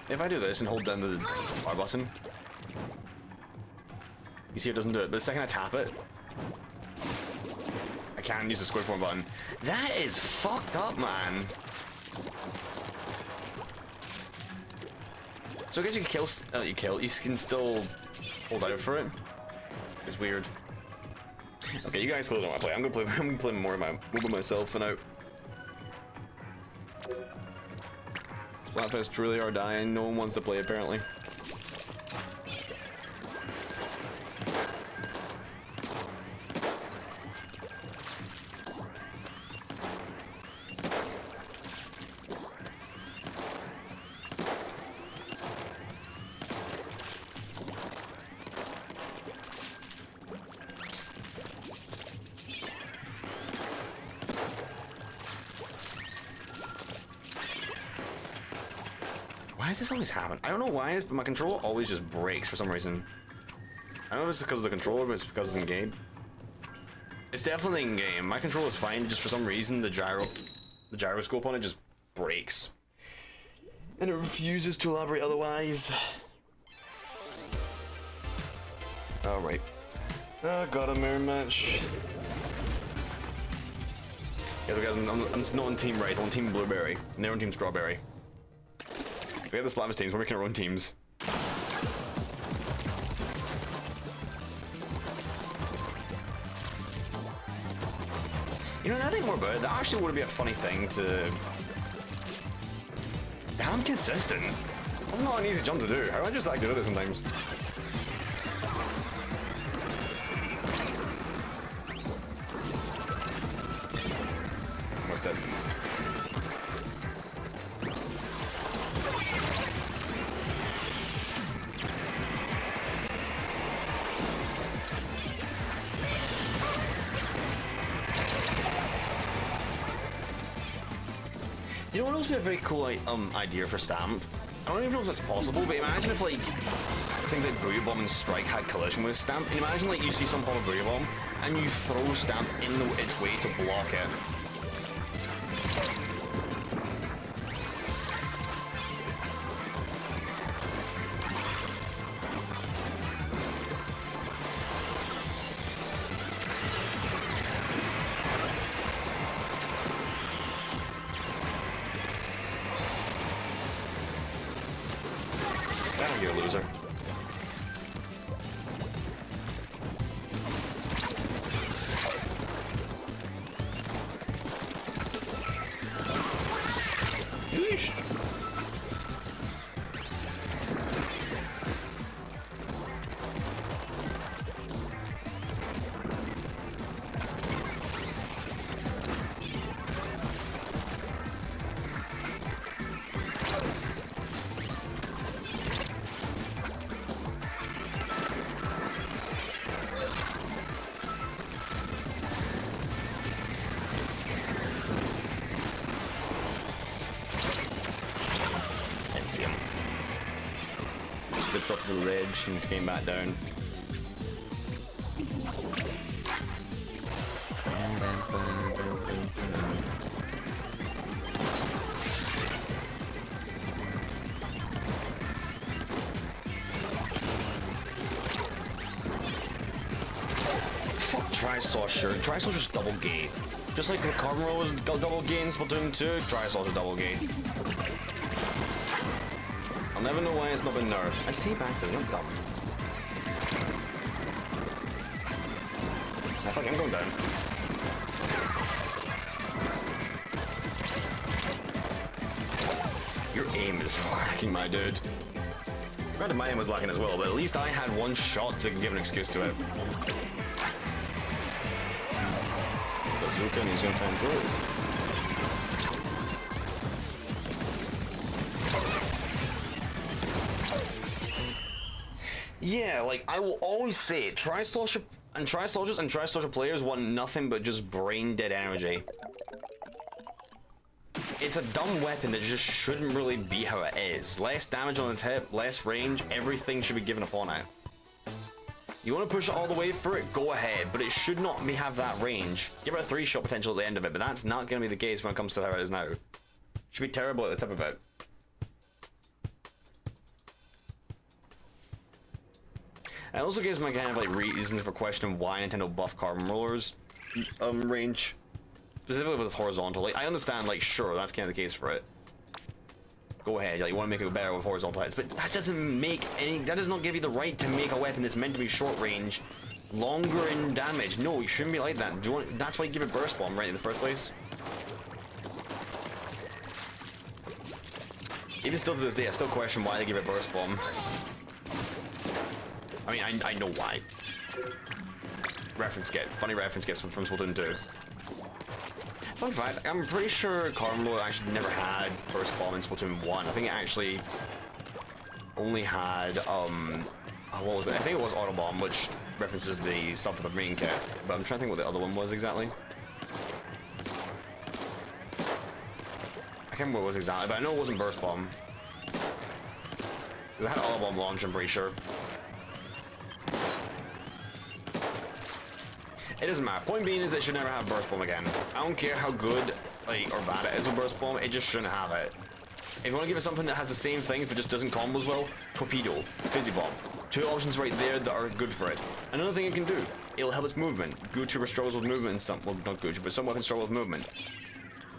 If I do this and hold down the R button, you see it doesn't do it, but the second I tap it, I can use the square form button. That is fucked up, man. So I guess you can you can still hold out for it. It's weird. Okay, you guys still don't want to play. I'm gonna play more by myself for now. Splatfest truly are dying. No one wants to play apparently. Why does this always happen? I don't know why, but my controller always just breaks for some reason. I don't know if it's because of the controller, but it's because it's in game. It's definitely in game. My controller is fine, just for some reason the gyroscope on it just breaks. And it refuses to elaborate otherwise. Alright. Got a mirror match. Yeah, look guys, I'm not on Team Rice, I'm on Team Blueberry. And they're on Team Strawberry. We have the Splatfest teams, we're making our own teams. You know, now I think more about it, that actually would be a funny thing to... Damn consistent. That's not an easy jump to do. How am I just that good at it sometimes? What's that? You know what else would be a very cool idea for Stamp? I don't even know if that's possible, but imagine if like things like Booyah Bomb and Strike had collision with Stamp. And imagine like you see some form of Booyah Bomb and you throw Stamp in its way to block it. You're a loser. Yeesh. See him. Slipped off the ledge and came back down. Fuck Tri-Sauce shirt. Tri-Sauce is double gay. Just like the carbon roll was double gay in Splatoon 2, Tri-Sauce is double gay. I'll never know why it's not been nerfed. I see back there, you're dumb. I fuck, I'm going down. Your aim is lacking, my dude. Granted, my aim was lacking as well, but at least I had one shot to give an excuse to it. Bazooka and he's gonna try and throw it. Yeah, like, I will always say, Tri-Soldier and Tri-Soldier players want nothing but just brain-dead energy. It's a dumb weapon that just shouldn't really be how it is. Less damage on the tip, less range, everything should be given upon it. You want to push it all the way through it, go ahead, but it should not have that range. Give it a 3-shot potential at the end of it, but that's not going to be the case when it comes to how it is now. It should be terrible at the tip of it. It also gives my kind of like reasons for questioning why Nintendo buffed Carbon Roller's range. Specifically with its horizontal. Like, I understand, like, sure, that's kind of the case for it. Go ahead, like, you want to make it better with horizontal hits, but that doesn't make any... That does not give you the right to make a weapon that's meant to be short range longer in damage. No, you shouldn't be like that. Do you want... That's why you give it Burst Bomb, right, in the first place. Even still to this day, I still question why they give it Burst Bomb. I mean, I know why. Reference get. Funny reference gets from Splatoon 2. Fun fact, I'm pretty sure Carbon Roller actually never had Burst Bomb in Splatoon 1. I think it actually only had, what was it? I think it was Auto Bomb, which references the stuff for the main kit. But I'm trying to think what the other one was exactly. I can't remember what it was exactly, but I know it wasn't Burst Bomb. Because it had Auto Bomb launch, I'm pretty sure. It doesn't matter. Point being is it should never have Burst Bomb again. I don't care how good like or bad it is with Burst Bomb, it just shouldn't have it. If you want to give it something that has the same things but just doesn't combo as well, Torpedo, Fizzy Bomb. Two options right there that are good for it. Another thing it can do, it'll help its movement. Good Trooper struggles with movement and some, well not good, but some weapons struggle with movement.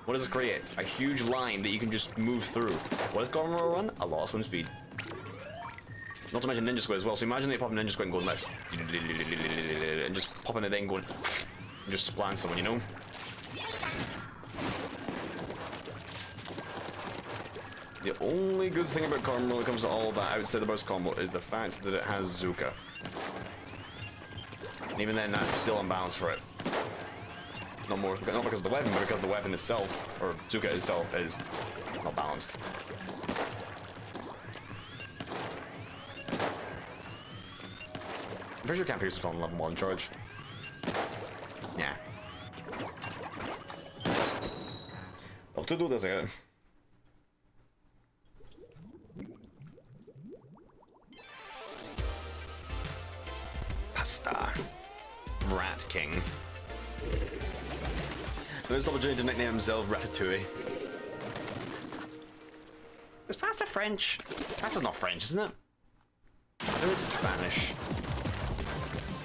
What does this create? A huge line that you can just move through. What does Carbon Roller run? A lot of swim speed. Not to mention Ninja Squid as well, so imagine they pop a Ninja Squid and going this. And just popping it in going and just splan someone, you know? The only good thing about Carbon when it comes to all that outside the burst combo is the fact that it has Zuka. And even then, that's still unbalanced for it. Not because of the weapon, but because the weapon itself, or Zuka itself, is not balanced. I'm pretty sure Camp Pierce is on level 1 charge. Yeah. Level 2 do this again. Pasta. Rat King. There's the opportunity to nickname himself Ratatouille. Is pasta French? Pasta's not French, isn't it? I think it's Spanish.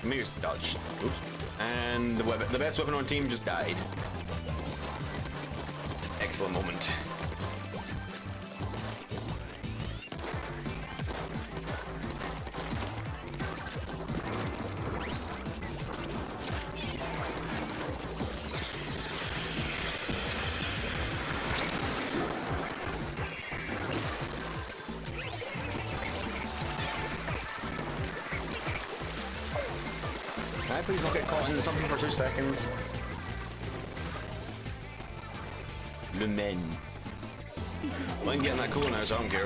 Maybe it's Dutch. Oops. And the best weapon on team just died. Excellent moment. Can I please not get caught into something for 2 seconds? Le men. Well, I'm getting that cool now, so I don't care.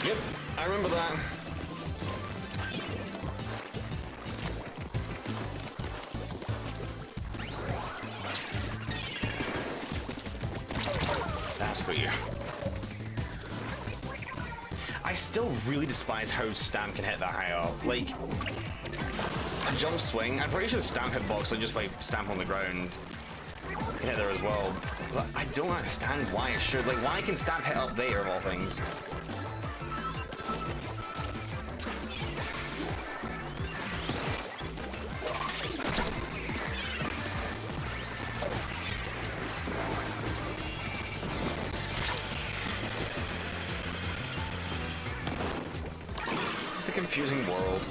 Yep, I remember that. That's for you. I still really despise how Stamp can hit that high up. Like, a jump swing, I'm pretty sure the Stamp hitbox, so just by Stamp on the ground, can hit there as well. But I don't understand why it should. Like, why can Stamp hit up there of all things? confusing world.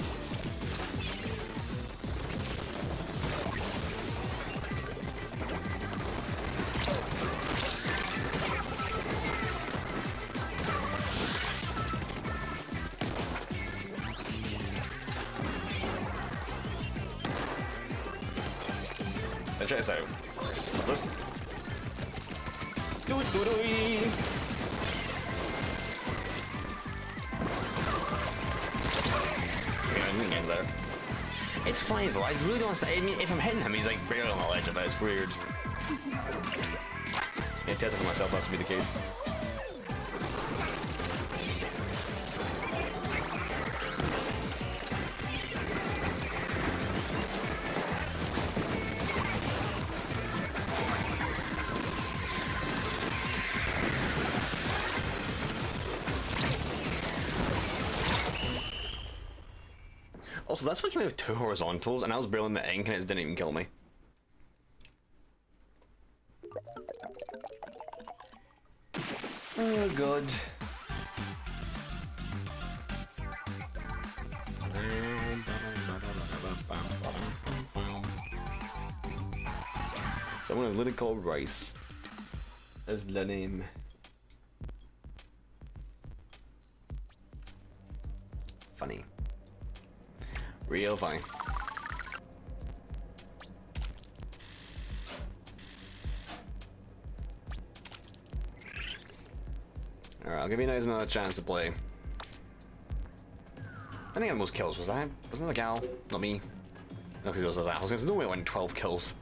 Now check this out. This. There. It's funny though, I really don't understand. I mean, if I'm hitting him, he's like barely on the ledge of it. It's weird. Yeah, test it for myself, that's to be the case. Also, that's what you have 2 horizontals, and I was barely in the ink, and it didn't even kill me. Oh god. Someone is literally called Rice. That's the name. Funny. Real funny. Alright, I'll give you guys another chance to play. I think I had the most kills. Wasn't that the gal? Not me. No, because it was that. I was gonna say, no way I went 12 kills.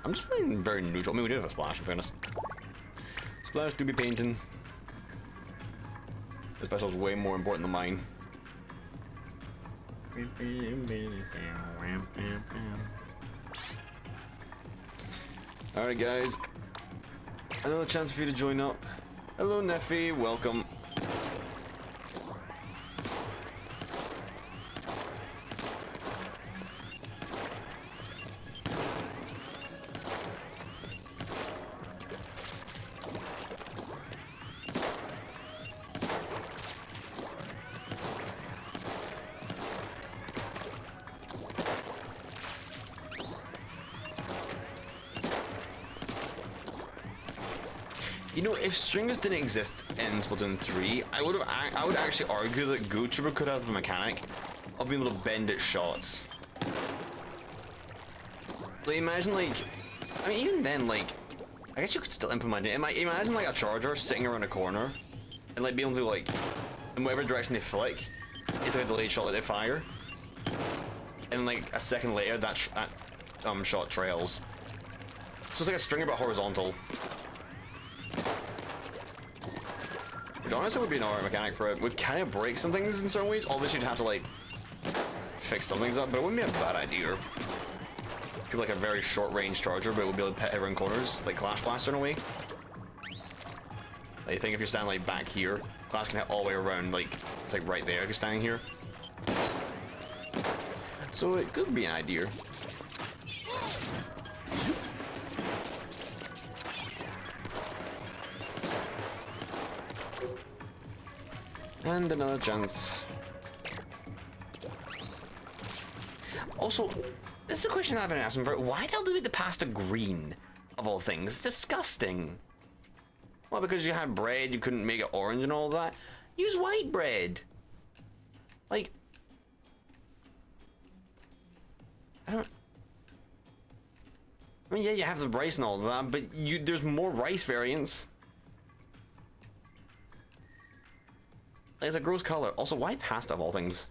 I'm just playing very neutral. I mean, we did have a splash, in fairness. Splash do be painting. The special's way more important than mine. Alright guys, another chance for you to join up. Hello Neffy, welcome. You know, if stringers didn't exist in Splatoon 3, I would actually argue that Gootrooper could have the mechanic of being able to bend its shots. Like, imagine, like, I mean, even then, like, I guess you could still implement it. Imagine, like, a charger sitting around a corner and, like, being able to, like, in whatever direction they flick, it's like a delayed shot that they fire. And, like, a second later, that shot trails. So it's like a stringer but horizontal. Which honestly would be an alright mechanic for it. Would kind of break some things in certain ways. Obviously, you'd have to, like, fix some things up, but it wouldn't be a bad idea. Could be like a very short-range charger, but it would be able to pet everyone corners, like Clash Blaster in a way. Like, you think if you're standing, like, back here, Clash can hit all the way around, like, it's like right there if you're standing here. So it could be an idea. And another chance. Also, this is a question I've been asking for. Why the hell do they make the pasta green, of all things? It's disgusting. Well, because you had bread, you couldn't make it orange and all that. Use white bread. Like, I mean, yeah, you have the rice and all that, but there's more rice variants. It's a gross color. Also, why pasta of all things?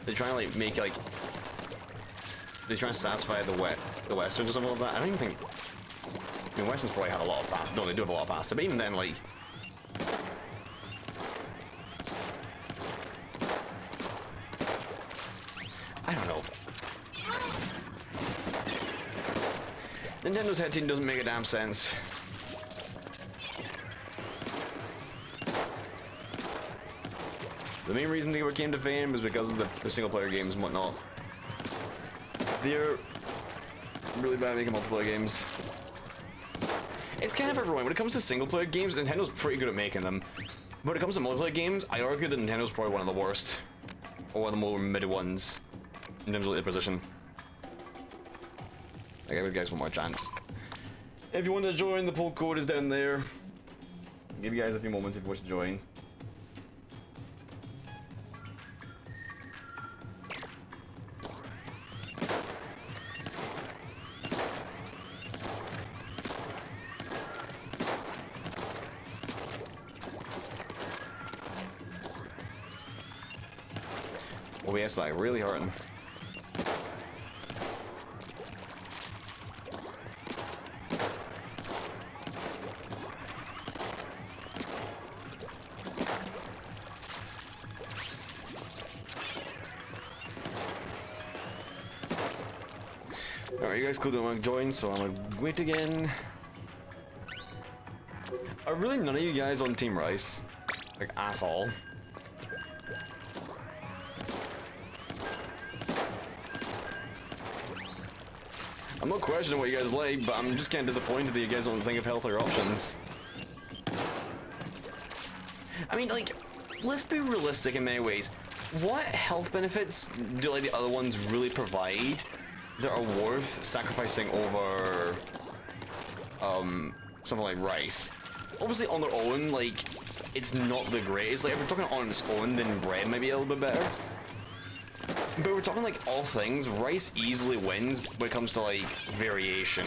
They try to like make like they try to satisfy the Westerns or something like that. I don't even think. I mean, Westerns probably have a lot of pasta. No, they do have a lot of pasta, but even then, like. I don't know. Nintendo's head team doesn't make a damn sense. The main reason they came to fame is because of the single-player games and whatnot. They're really bad at making multiplayer games. It's kind of everyone. When it comes to single-player games, Nintendo's pretty good at making them. But when it comes to multiplayer games, I argue that Nintendo's probably one of the worst. Or one of the more mid ones. In terms of the position. I give you guys one more chance. If you want to join, the poll code is down there. I'll give you guys a few moments if you wish to join. Oh yes, like really hurting. Alright, you guys clearly don't want to join, so I'm gonna wait again. Are really none of you guys on Team Rice? Like, at all? I'm not questioning what you guys like, but I'm just kind of disappointed that you guys don't think of healthier options. I mean, like, let's be realistic in many ways. What health benefits do like the other ones really provide that are worth sacrificing over something like rice? Obviously on their own, like, it's not the greatest. Like, if we're talking on its own, then bread might be a little bit better. But we're talking like all things, rice easily wins when it comes to like variation.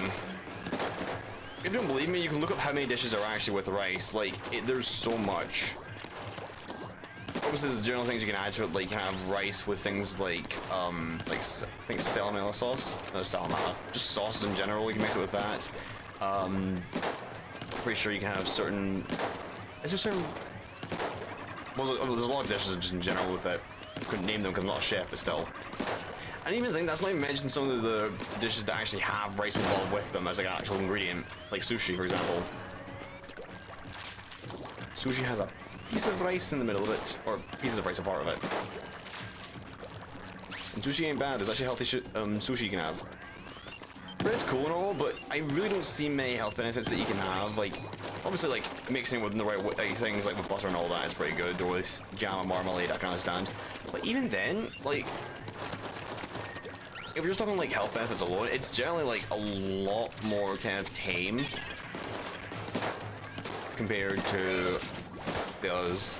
If you don't believe me, you can look up how many dishes are actually with rice. Like, there's so much. Obviously, there's general things you can add to it, like you can have rice with things like I think salmonella sauce. No, salmonella. Just sauces in general. You can mix it with that. Pretty sure you can have certain. Is there certain? Well, there's a lot of dishes just in general with it. Couldn't name them because I'm not a chef, but still. I didn't even think that's not even mentioned some of the dishes that actually have rice involved with them as like an actual ingredient, like sushi, for example. Sushi has a piece of rice in the middle of it, or pieces of rice a part of it. And sushi ain't bad. There's actually healthy sushi you can have. Bread's cool and all, but I really don't see many health benefits that you can have. Like, obviously, like mixing it with the right things, like with butter and all that, is pretty good, or with jam and marmalade, I can understand. But even then, like, if you're just talking like health benefits alone, it's generally like a lot more kind of tame compared to the others.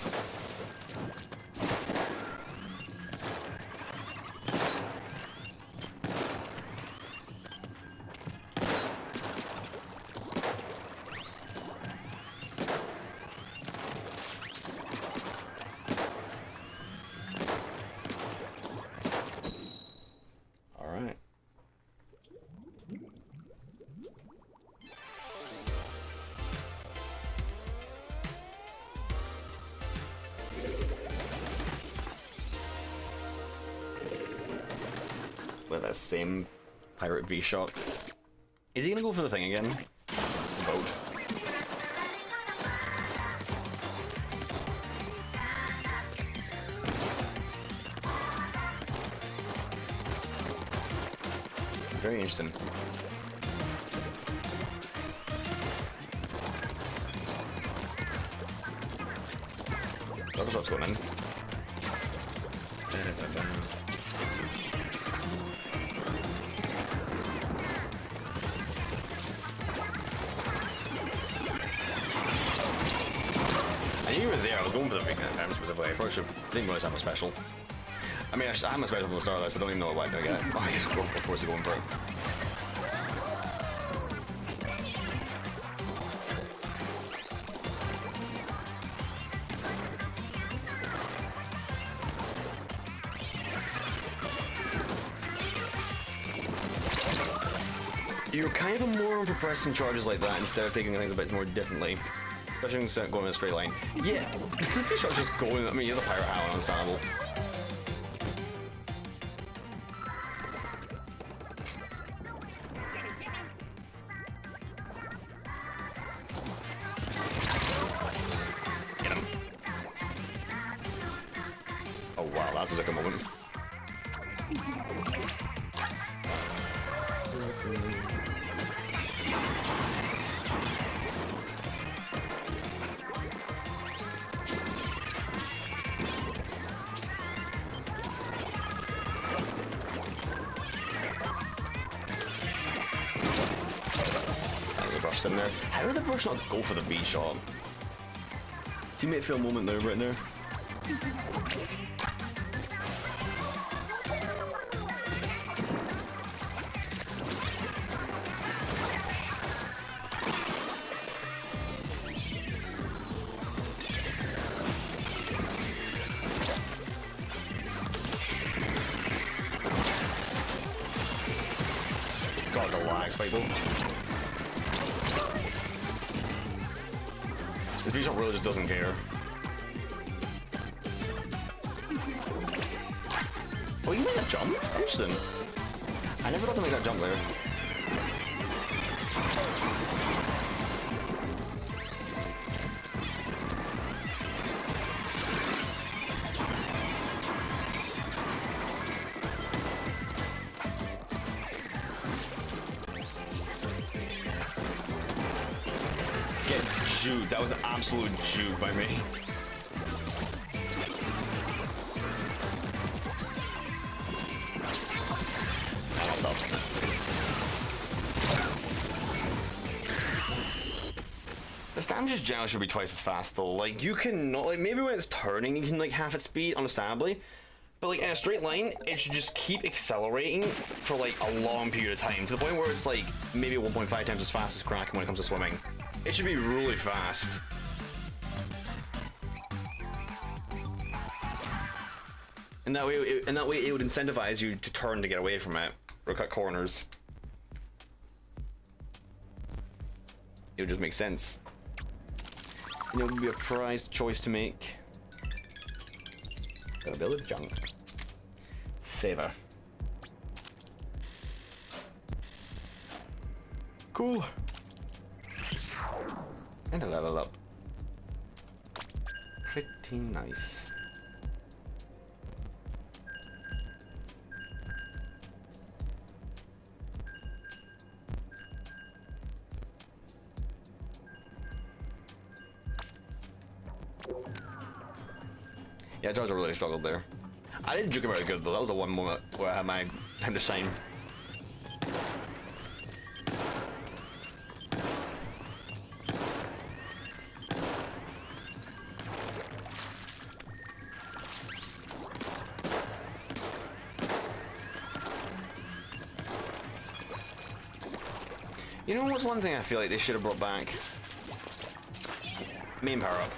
With that same pirate V-Shock. Is he gonna go for the thing again? Vote. Very interesting. Double shot's going in. You were there, I was going for the big time specifically. I probably didn't realize I was special. I mean, I had my special from the start of this, so I don't even know why I didn't get it. I just go, of course, going for it. You're kind of more on for pressing charges like that instead of taking things a bit more differently. Especially instead of going in a straight line. Yeah, the fish shot's just going. I mean, he's a pirate hound, understandable. Get him. Oh wow, that's a second moment. brush sitting there. How did the brush not go for the V shot? Teammate fail moment there, right there. God, the lags, people. This V-Shot really just doesn't care. Oh, you made a jump? Interesting. I never thought to make that jump there. Get juked. That was an absolute juke by me. I myself. The stamina just generally should be twice as fast though. Like you can not like maybe when it's turning you can like half its speed, understandably. But like in a straight line, it should just keep accelerating for like a long period of time to the point where it's like maybe 1.5 times as fast as Kraken when it comes to swimming. It should be really fast. And that way it would incentivize you to turn to get away from it or cut corners. It would just make sense. And it would be a prized choice to make. Got a bit of junk. Savor. Cool. And a level up. Pretty nice. Yeah, Georgia really struggled there. I didn't juke him very good though. That was the one moment where I had my time to shine. You know what's one thing I feel like they should have brought back? Main power up.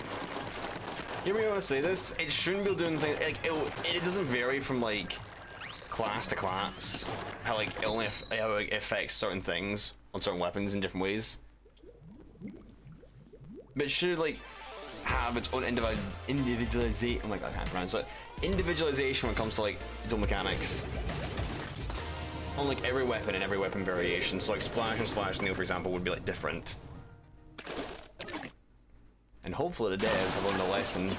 You hear me when I say this? It shouldn't be doing things like it doesn't vary from like class to class. How like it only how it affects certain things on certain weapons in different ways. But it should like have its own individualization. Oh my god, I can't pronounce it. Individualization when it comes to like its own mechanics. On like every weapon and every weapon variation. So like Splash and Splash Neil, for example, would be like different. And hopefully the devs have learned a lesson.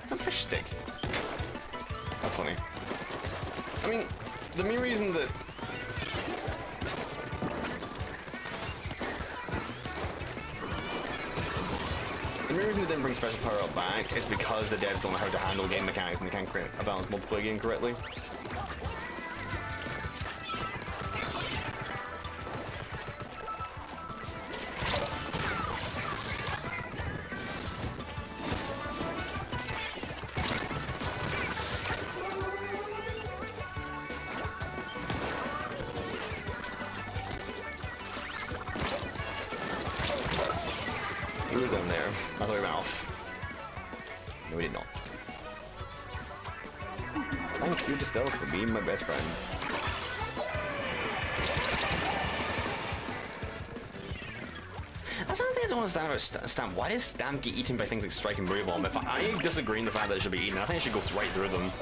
It's a fish stick. That's funny. I mean, the main reason that they didn't bring special power up back is because the devs don't know how to handle game mechanics and they can't create a balanced multiplayer game correctly. He was down there. I thought he went off. No, he did not. Thank you to Stealth for being my best friend. That's another thing I don't understand about Stamp. Why does Stamp get eaten by things like Strike and Brave Bomb? If I disagree in the fact that it should be eaten, I think it should go right through them.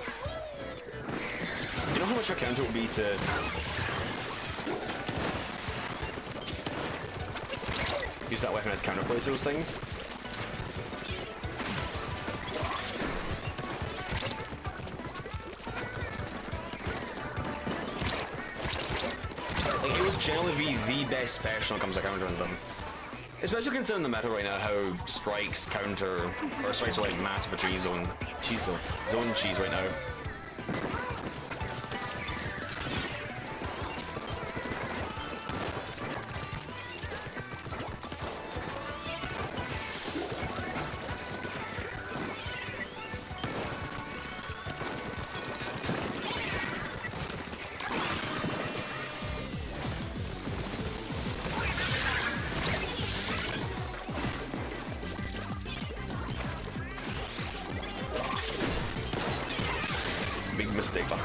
You know how much of a counter it would be to use that weapon as counterplay to those things? Like, it would generally be the best special when it comes to countering them. Especially considering the meta right now, how strikes counter, or strikes are like massive for zone cheese right now. Big mistake, Bucko.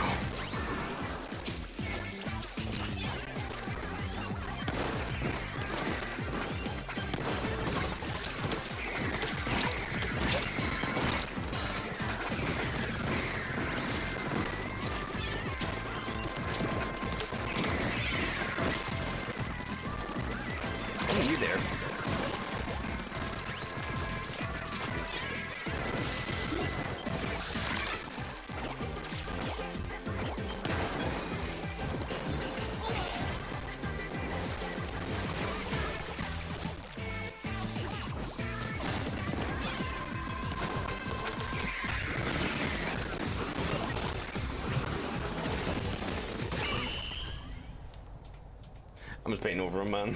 Oh, you there? I'm just painting over him, man.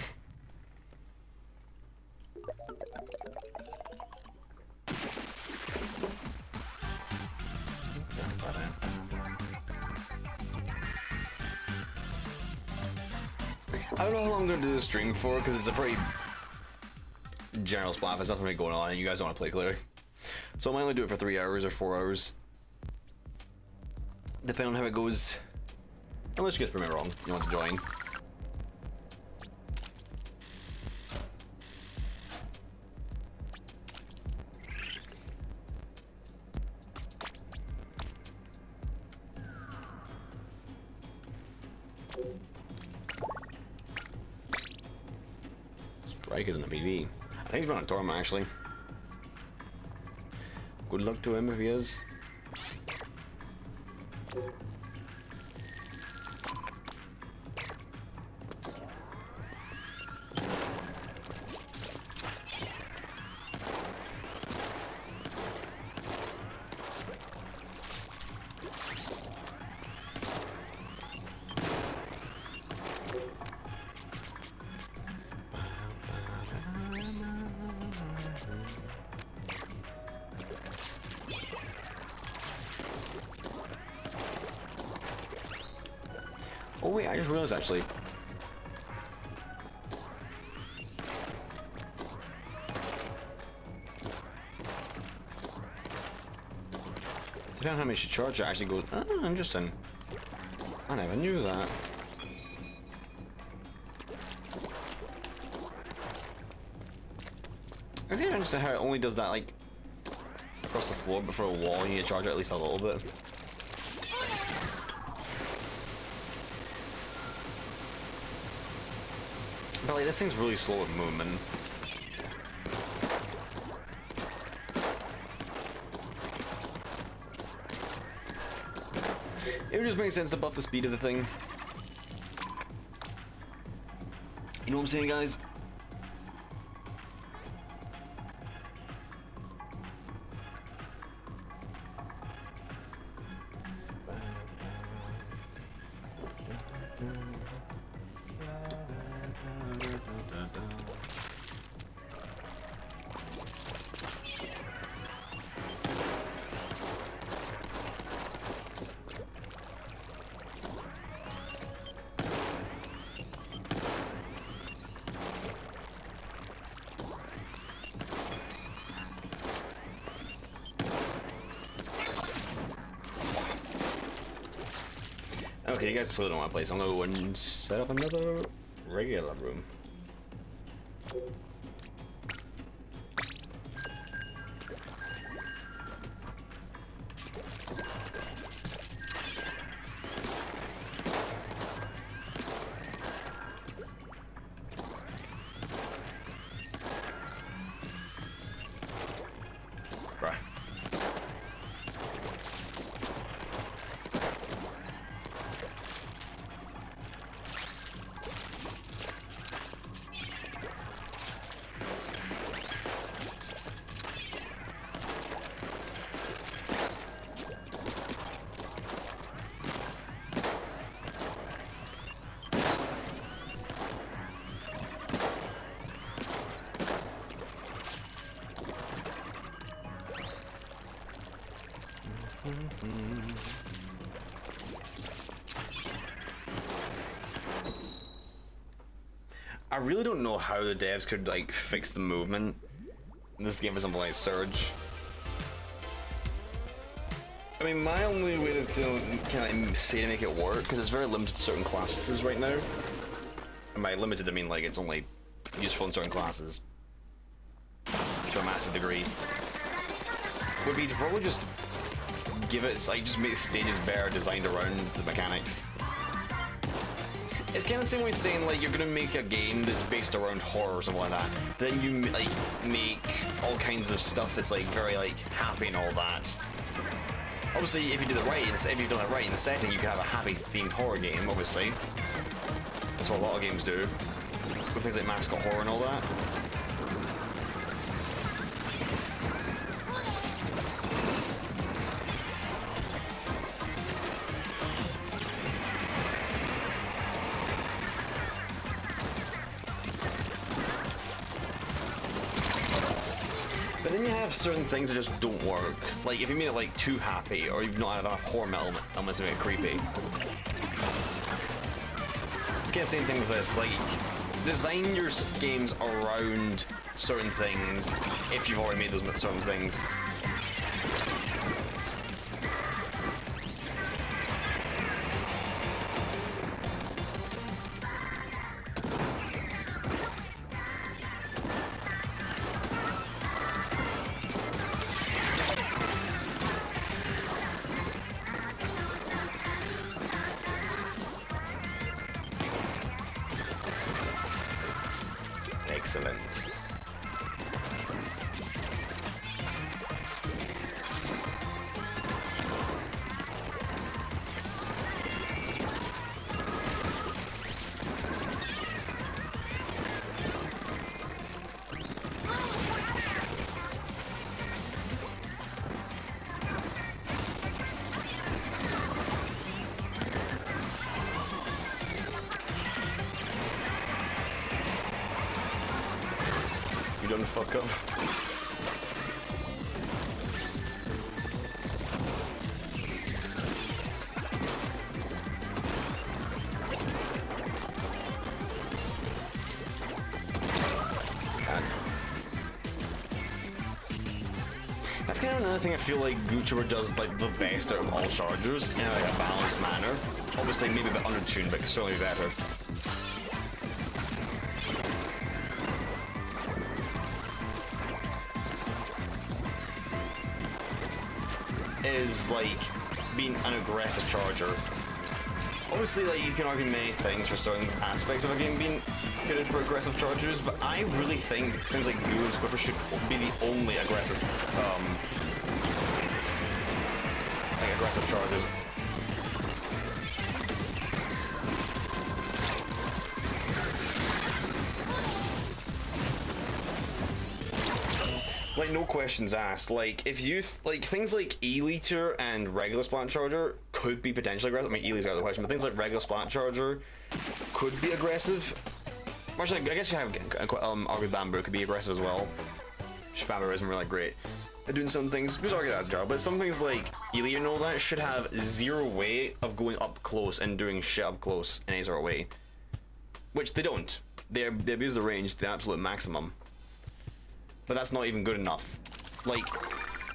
I don't know how long I'm going to do this stream for, because it's a pretty general splat. There's nothing really going on, and you guys don't want to play clearly. So I might only do it for 3 hours or 4 hours. Depending on how it goes. Unless you guys prove me wrong, you want to join. Strike isn't a PV. I think he's running a tournament actually. Good luck to him if he is. Oh wait, I just realized actually. Depending on how much you charge, it actually goes. Ah, interesting. I never knew that. I think I understand how it only does that like across the floor, but for a wall you need to charge it at least a little bit. But like, this thing's really slow at movement. It would just make sense to buff the speed of the thing. You know what I'm saying, guys? Okay, you guys clearly don't want to play, so I'm gonna go and set up another regular room. Bruh. I really don't know how the devs could like fix the movement in this game for something like Surge. I mean, my only way to kind of say to make it work, because it's very limited to certain classes right now. And by limited, I mean like it's only useful in certain classes to a massive degree. Would be to probably just give it, like, just make the stages better designed around the mechanics. It's kind of the same way saying like you're gonna make a game that's based around horror or something like that. Then you like make all kinds of stuff that's like very like happy and all that. Obviously, if you do it right, if you've done it right in the setting, you can have a happy themed horror game. Obviously, that's what a lot of games do with things like mascot horror and all that. But then you have certain things that just don't work. Like if you made it like too happy, or you've not had enough horror elements to make it creepy. It's kind of the same thing with this. Like, design your games around certain things if you've already made those certain things. Excellent. You don't fuck up. That's kind of another thing I feel like Gucci does like the best out of all chargers in like a balanced manner. Obviously maybe a bit undertuned, but certainly better. Is like being an aggressive charger. Obviously, like, you can argue many things for certain aspects of a game being fitted for aggressive chargers, but I really think things like Goo and Squiffer should be the only aggressive chargers. Like, no questions asked. Like, if you like things like E-liter and regular Splat Charger could be potentially aggressive. I mean, E-liter's out of the question, but things like regular Splat Charger could be aggressive. Actually, I guess you have Argue Bamboo could be aggressive as well. Bamboo isn't really great at doing some things. Just argue that job, but some things like E-liter and all that should have zero way of going up close and doing shit up close in any sort of way, which they don't. They abuse the range to the absolute maximum. But that's not even good enough. Like,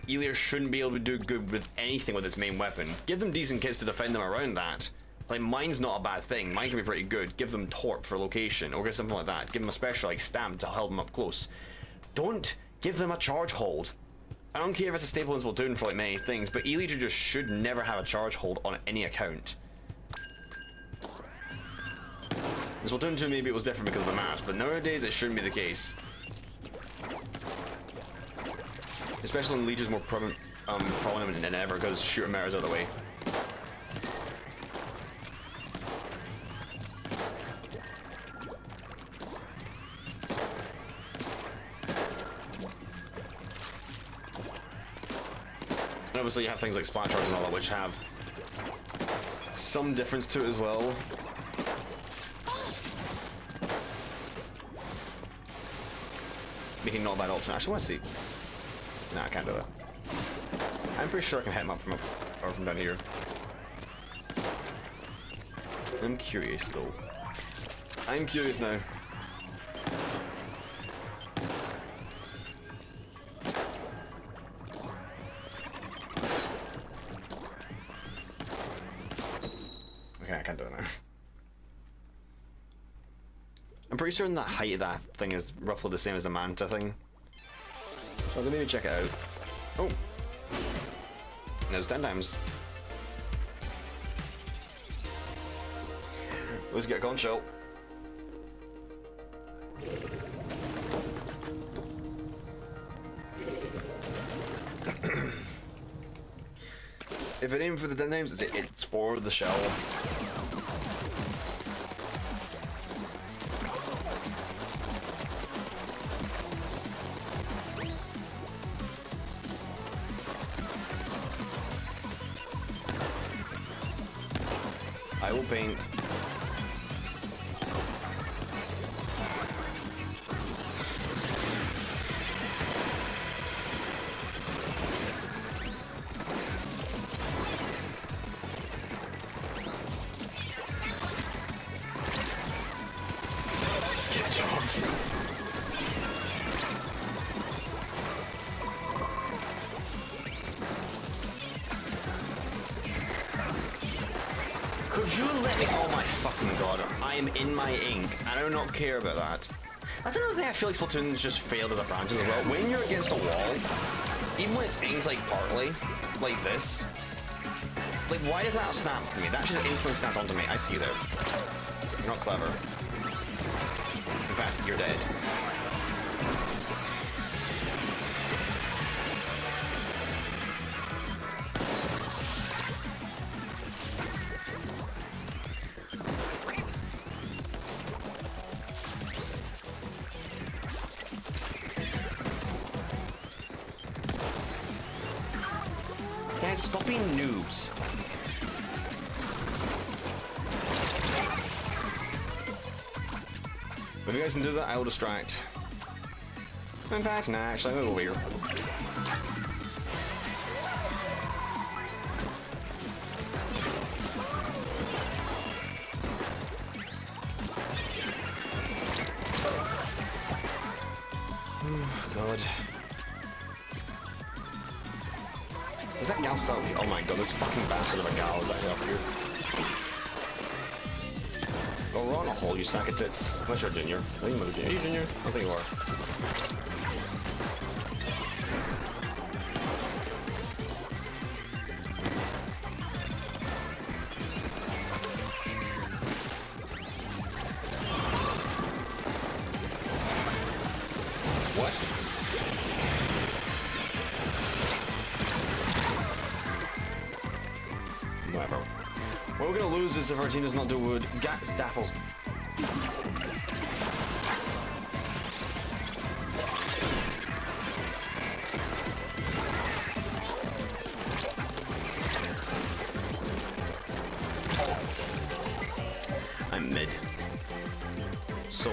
Elia shouldn't be able to do good with anything with its main weapon. Give them decent kits to defend them around that. Like, mine's not a bad thing. Mine can be pretty good. Give them torp for location, or something like that. Give them a special, like, stamp to help them up close. Don't give them a charge hold. I don't care if it's a staple in Splatoon for, like, many things, but Elia just should never have a charge hold on any account. In Splatoon 2, maybe it was different because of the maps, but nowadays it shouldn't be the case. Especially when Leech is more prominent than ever because shooter matters out of the way. And obviously you have things like Splat Charge and all that, which have some difference to it as well. Making not a bad option. Actually, I want to see. Nah, I can't do that. I'm pretty sure I can hit him up from up or from down here. I'm curious though. I'm curious now. Okay, I can't do it now. I'm pretty certain that height of that thing is roughly the same as the manta thing. So I'm gonna maybe check it out. Oh! That was 10 times. Let's get a conch shell. If it aimed for the 10 times, it's for the shell. I will paint. Get dropped. Could you let me? Oh my fucking god! I am in my ink, and I do not care about that. That's another thing I feel like Splatoon's just failed as a franchise as well. When you're against a wall, even when it's inked like partly, like this, like why did that snap to me? That should have instantly snapped onto me. I see you there. You're not clever. In fact, you're dead. Guys, stop being noobs. If you guys can do that, I will distract. In fact, nah, actually, I'm gonna go over here. Oh, God. Is that gal still? Oh my god, this fucking bastard of a gal is actually up here. Oh, we're on a hole, you sack of tits. Unless you're a junior. I think you're a junior. Are you junior? I think you are. What? Whatever. What we're gonna lose is if our team does not do wood. Dapples. I'm mid. So.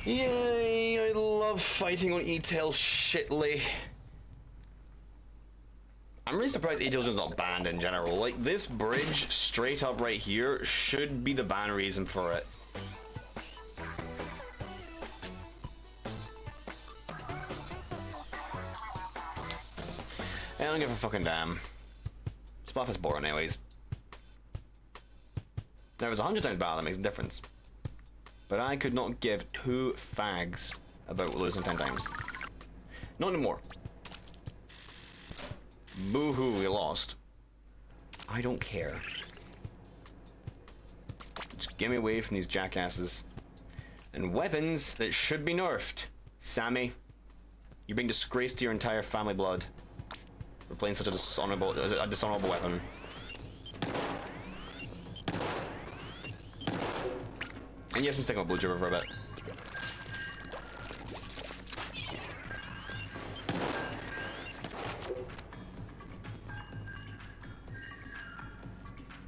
Yay, I love fighting on E-Tail shitly. I'm really surprised E-Tail's just not banned in general. Like, this bridge straight up right here should be the ban reason for it. I don't give a fucking damn. Splatfest boring anyways. Now, if it's 100 times better, that makes a difference. But I could not give two fags about losing 10 times. Not anymore. Boo-hoo, we lost. I don't care. Just get me away from these jackasses. And weapons that should be nerfed. Sammy, you're being disgraced to your entire family blood. For playing such a dishonorable weapon. And yes, I'm sticking with Blue Jibber for a bit.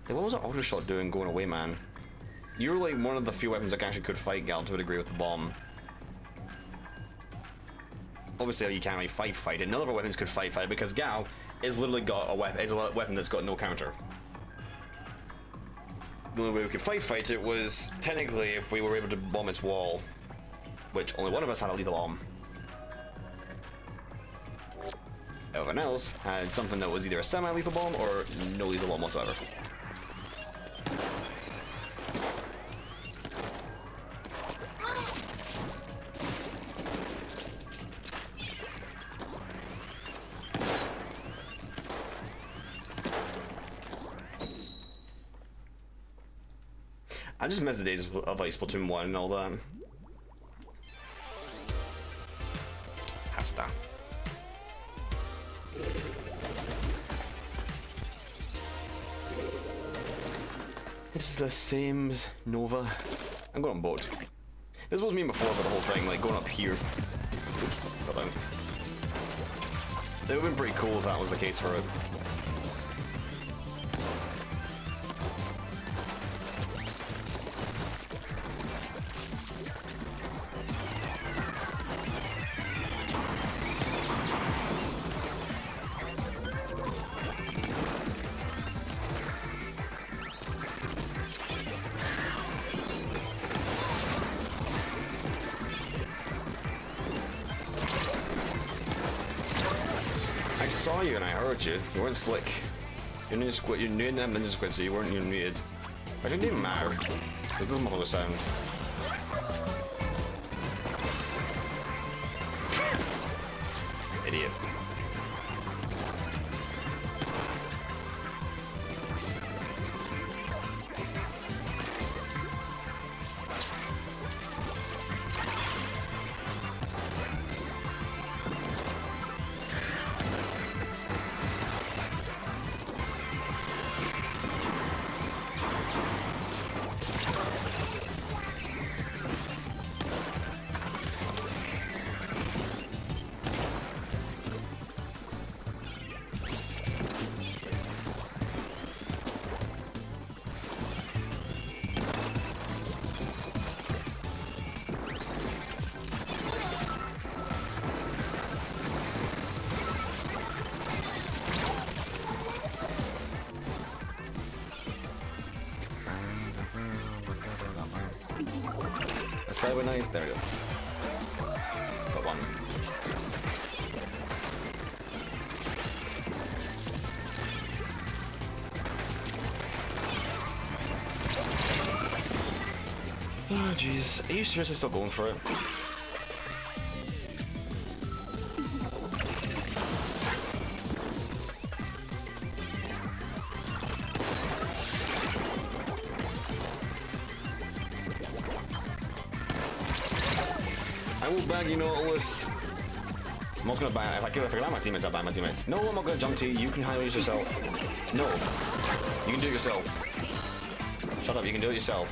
Like, what was that auto shot doing going away, man? You were like one of the few weapons that actually could fight Gal to a degree with the bomb. Obviously, you can't really fight it. None of our weapons could fight it because Gal is literally got a weapon. Is a weapon that's got no counter. The only way we could fight it was technically if we were able to bomb its wall, which only one of us had a lethal bomb. Everyone else had something that was either a semi-lethal bomb or no lethal bomb whatsoever. I just miss the days of like Splatoon 1 and all that. Hasta. It's the same as Nova. I'm going on boat. This was me before, but the whole thing, like going up here. Oops, got down. It would have been pretty cool if that was the case for it. I saw you and I heard you. You weren't slick. You didn't squid. You didn't have ninja squid, so you weren't even muted. But it didn't even matter. Because it doesn't muffle the sound. Idiot. Slightly nice, there we go. Got one. Oh jeez, are you seriously still going for it? I will bag you Nautilus. I'm not gonna ban. If I can ban my teammates, I'll ban my teammates. No, I'm not gonna jump to you. You can handle it yourself. No, you can do it yourself. Shut up. You can do it yourself.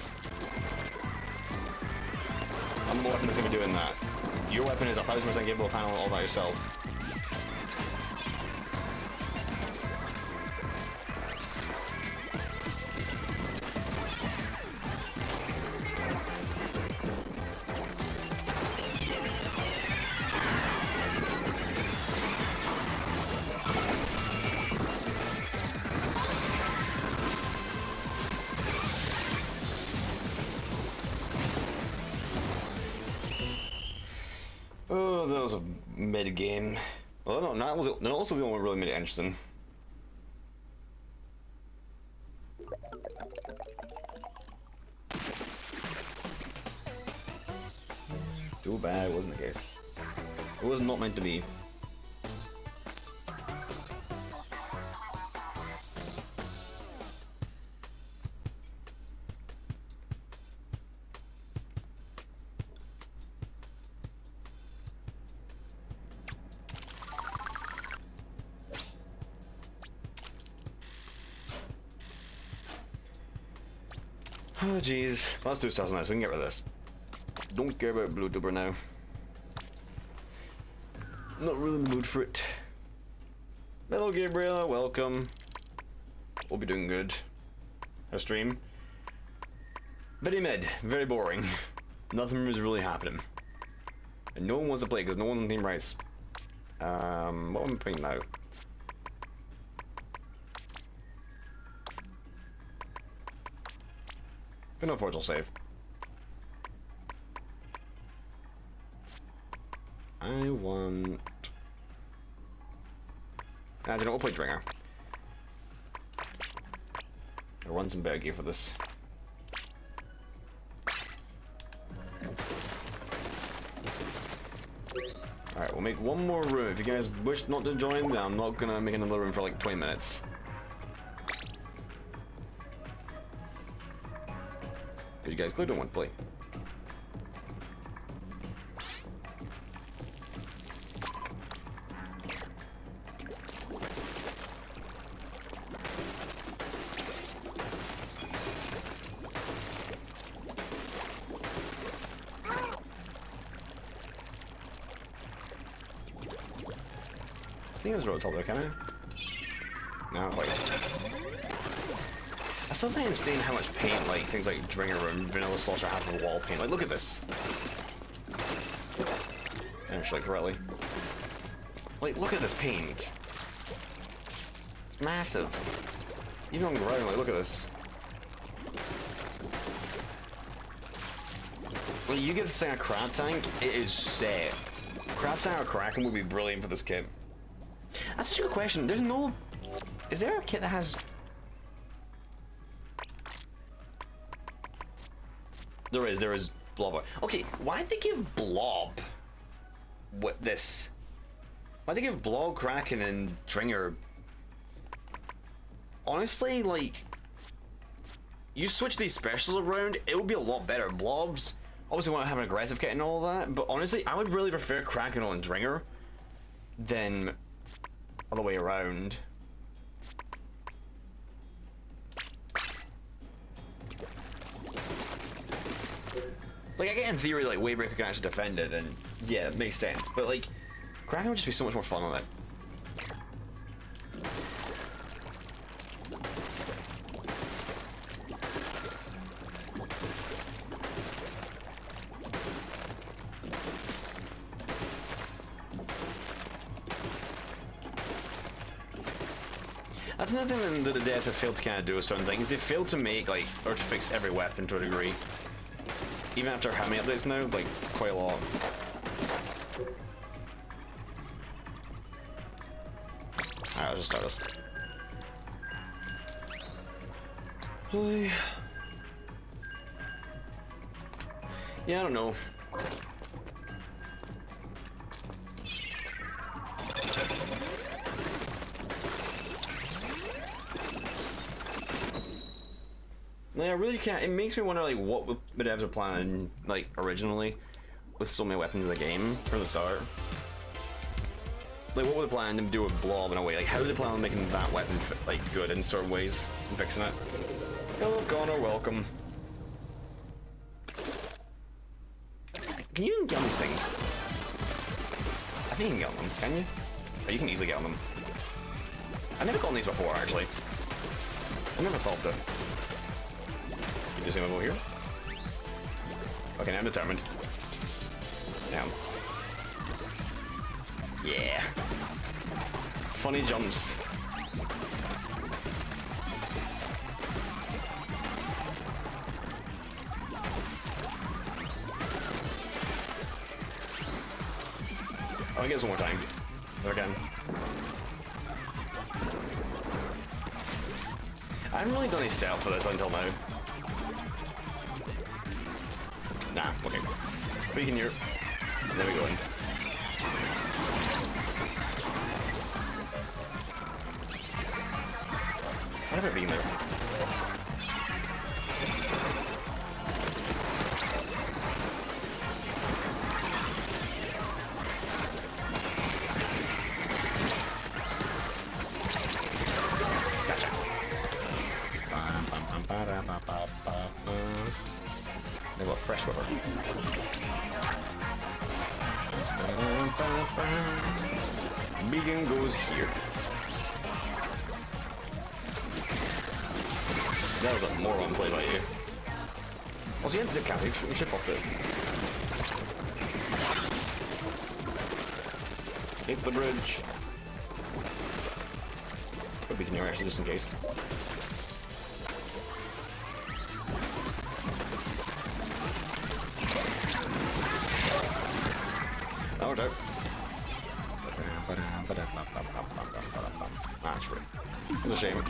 I'm more weapon that's gonna be doing that. Your weapon is 1000% capable of handling all that yourself. Oh, that was a mid game. Well, no, that was also the only one that really made it interesting. Too bad it wasn't the case. It was not meant to be. Oh jeez, let's do stuff nice. We can get rid of this. Don't care about Blue Duber now. Not really in the mood for it. Hello Gabriela, welcome. We'll be doing good. her stream. Very mid, very boring. Nothing was really happening. And no one wants to play because no one's on Team Rice. What am I playing now? But no forge will save. I want... I don't know, we'll play Dringer. I'll run some bear gear for this. Alright, we'll make one more room. If you guys wish not to join, then I'm not gonna make another room for like 20 minutes. Because you guys clearly don't want to play. I think it was road top there, can I? No, not quite. I still find insane how much paint, like, things like Dringer and Vanilla Slosher have for wall paint. Like, look at this. Actually, correctly. Like, look at this paint. It's massive. Even on the ground, like, look at this. Well, you give this thing a crab tank, it is set. Crab tank or Kraken would be brilliant for this kit. That's such a good question. There's no... Is there a kit that has... There is Blob. Okay, why'd they give Blob what this? Why'd they give Blob, Kraken, and Dringer? Honestly, like, you switch these specials around, it would be a lot better. Blobs obviously want to have an aggressive kit and all that, but honestly, I would really prefer Kraken on Dringer than other way around. Like, I get in theory, like, Waybreaker can actually defend it, and yeah, it makes sense. But, like, Kraken would just be so much more fun on it. That's another thing that the devs have failed to kind of do with certain things. They've failed to make, like, or to fix every weapon to a degree. Even after how many updates now? Like, quite a lot. Alright, let's just start this. Yeah, I don't know. Yeah, I really can't. It makes me wonder, like, what the devs are planning, like, originally, with so many weapons in the game from the start. Like, what were they planning to do with Blob in a way? Like, how do they plan on making that weapon, like, good in certain ways and fixing it? Hello, Connor, welcome. Can you even get on these things? I think you can get on them, can you? Oh, you can easily get on them. I've never gotten these before, actually. I never thought to. You see my vote here? Okay, now I'm determined. Damn. Yeah. Funny jumps. I'll get this one more time. If I can. I haven't really done any setup for this until now. Nah, okay. Peek in here. And then we go in. I've never been there. Gotcha. They got fresh water. Beacon goes here. That was a moron play by you. Also, he had zip cap. We should have popped it. Hit the bridge. Could be near actually, just in case. That worked out. That's true. It's a shame.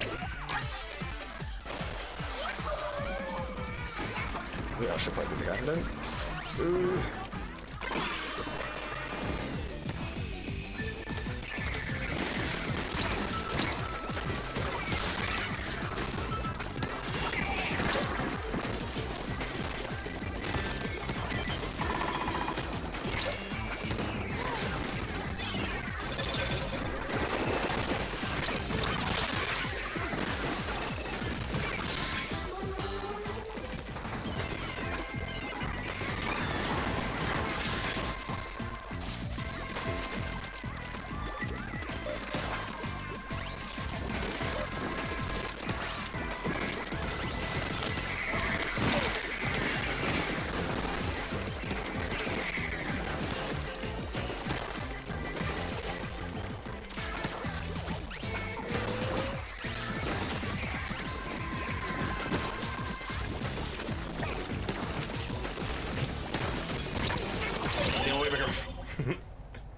Yeah, I should probably be accident. Ooh.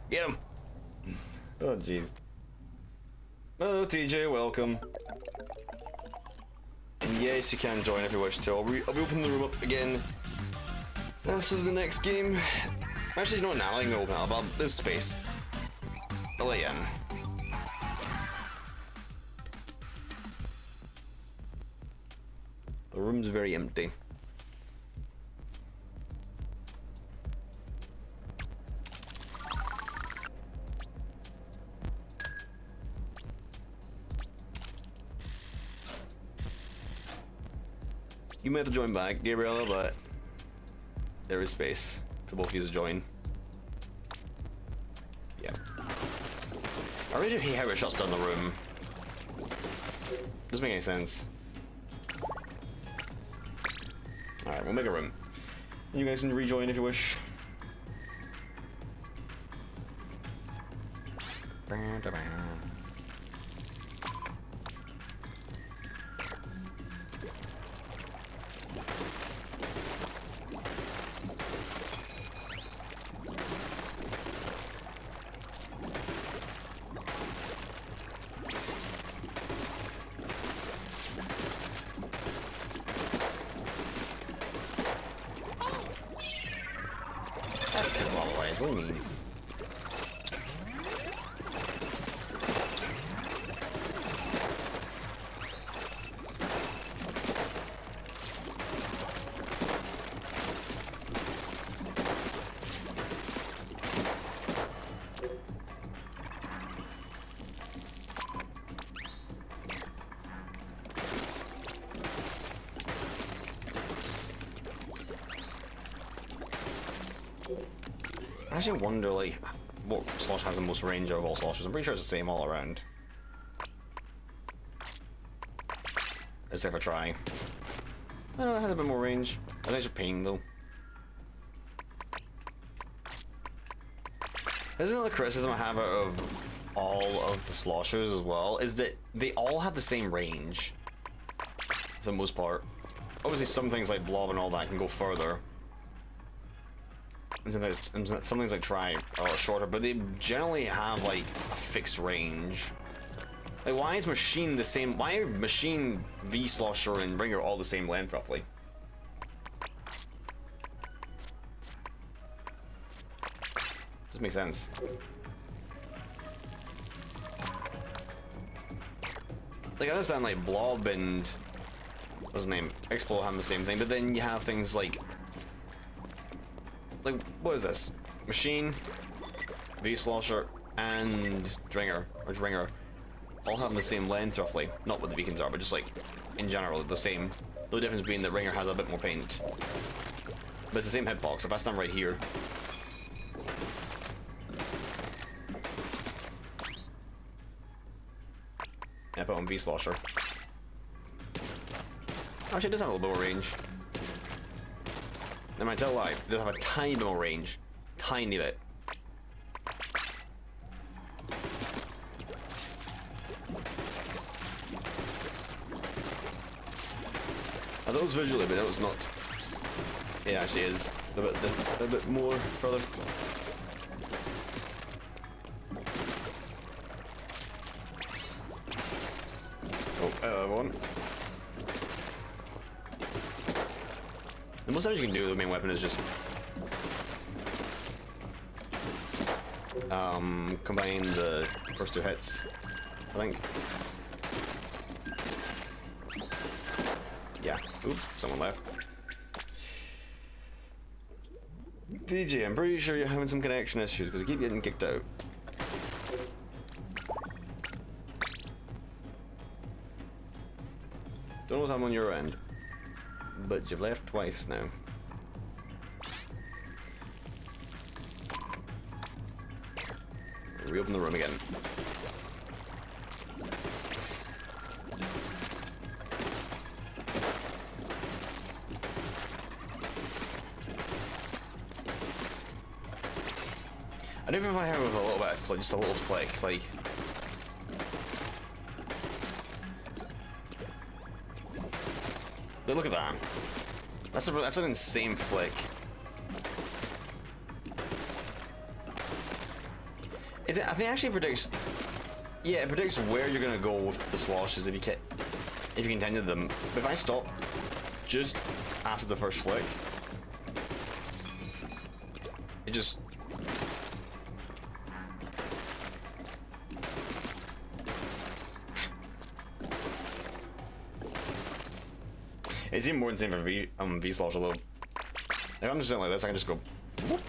Get him! Oh, jeez. Hello, TJ, welcome. And yes, you can join if you wish to. I'll be opening the room up again after the next game. Actually, not now, I can open it up. There's space. I'll let you in. The room's very empty. You may have to join back, Gabriella, but there is space for both of you to join. Yeah. I really do hate how it shuts down the room. Doesn't make any sense. Alright, we'll make a room. You guys can rejoin if you wish. That's kind of all the way. What do you mean? I actually wonder, like, what slosh has the most range of all sloshes. I'm pretty sure it's the same all around. Except for trying. I don't know, it has a bit more range. A nicer ping, though. There's another criticism I have out of all of the sloshers as well, is that they all have the same range. For the most part. Obviously some things like Blob and all that can go further. And some things like Try are a lot shorter, but they generally have like a fixed range. Like, why is Machine the same? Why are Machine, V-Slosher, and Ringer all the same length roughly? Doesn't make sense. Like, I understand like Blob and what's his name? Expo have the same thing, but then you have things like what is this? Machine, V-Slosher, and Dringer, or Dringer, all having the same length roughly. Not what the beacons are, but just like in general, the same. The only difference being that Ringer has a bit more paint. But it's the same hitbox. If I stand right here, and I put on V-Slosher, Actually, it does have a little bit more range. Never mind, tell a lie. It does have a tiny bit more range. Tiny bit. I thought it was visually, but it was not. It actually is a bit more further. Oh, one. The most damage you can do with the main weapon is just combine the first two hits, I think. Yeah. Oops, someone left. DJ, I'm pretty sure you're having some connection issues because you keep getting kicked out. Don't know what's happening on your end, but you've left twice now. Reopen the room again. I don't even find her with a little bit of flick, just a little flick, like. But look at that. That's an insane flick. I think it actually predicts. Yeah, it predicts where you're gonna go with the sloshes if you continue them. But if I stop just after the first flick, it just. It's even more insane for V-Slosh, although if I'm just doing like this, I can just go whoop.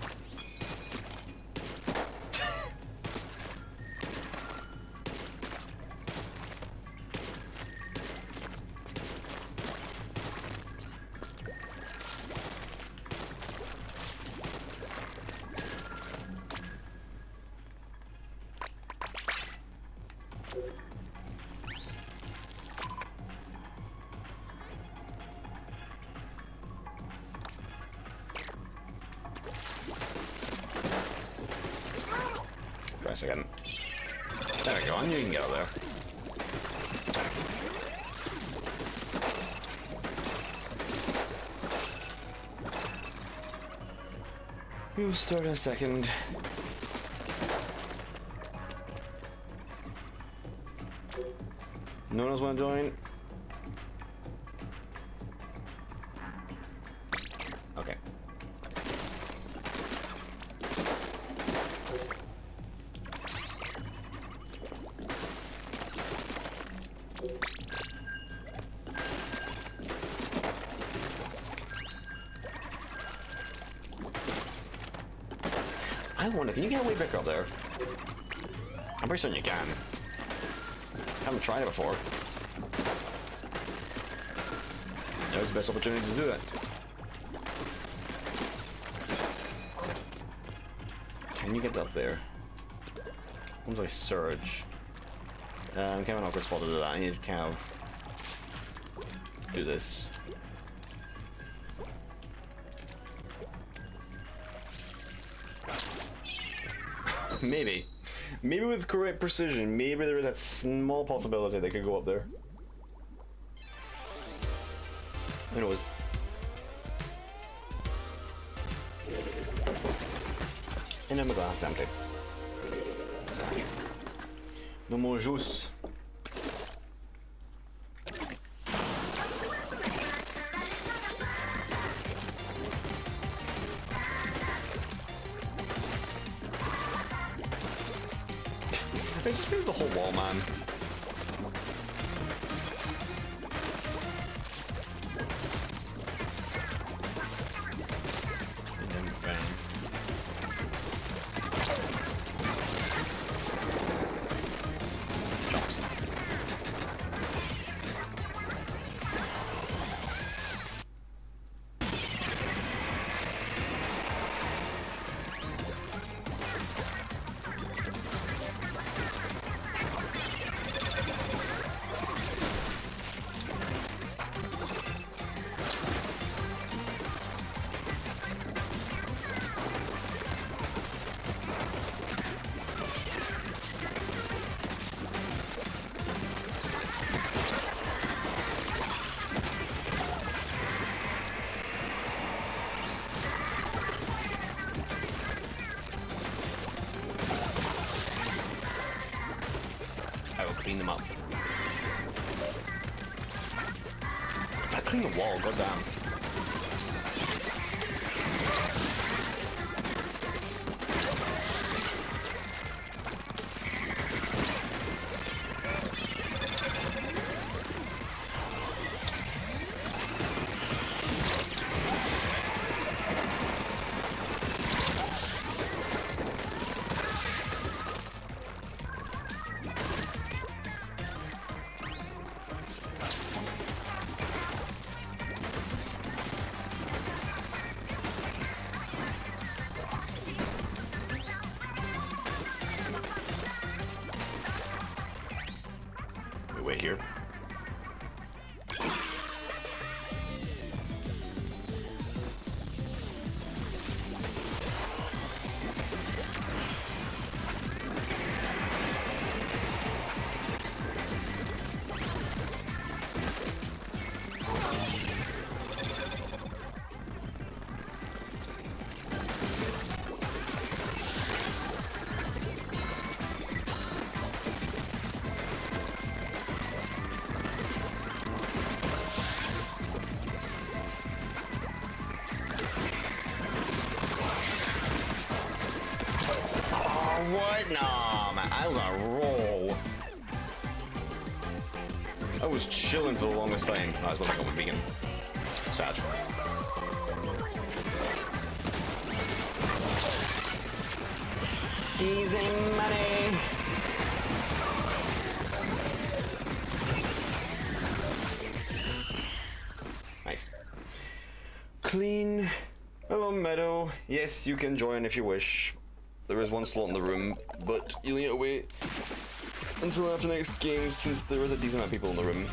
Press again. There we go, and you can get out there. We'll start in a second. No one else want to join? Okay. I wonder, can you get a way quicker up there? I'm pretty certain you can. Haven't tried it before. Now's the best opportunity to do it. Can you get up there? Once I surge. Kind of an awkward spot to do that. I need to kind of do this. Maybe. Maybe with correct precision, maybe there is that small possibility they could go up there. Who knows? And then the glass is empty. Sad. No more juice. I just made the whole wall, man. And then bang. Jumps. clean them up. I clean the wall, goddamn. Wait here. What? Nah, man, I was on a roll. I was chilling for the longest time. I was going to become a vegan. Sad. Easy money. Nice. Clean. Hello, Meadow. Yes, you can join if you wish. There is one slot in the room, but you'll need to wait until after the next game since there is a decent amount of people in the room.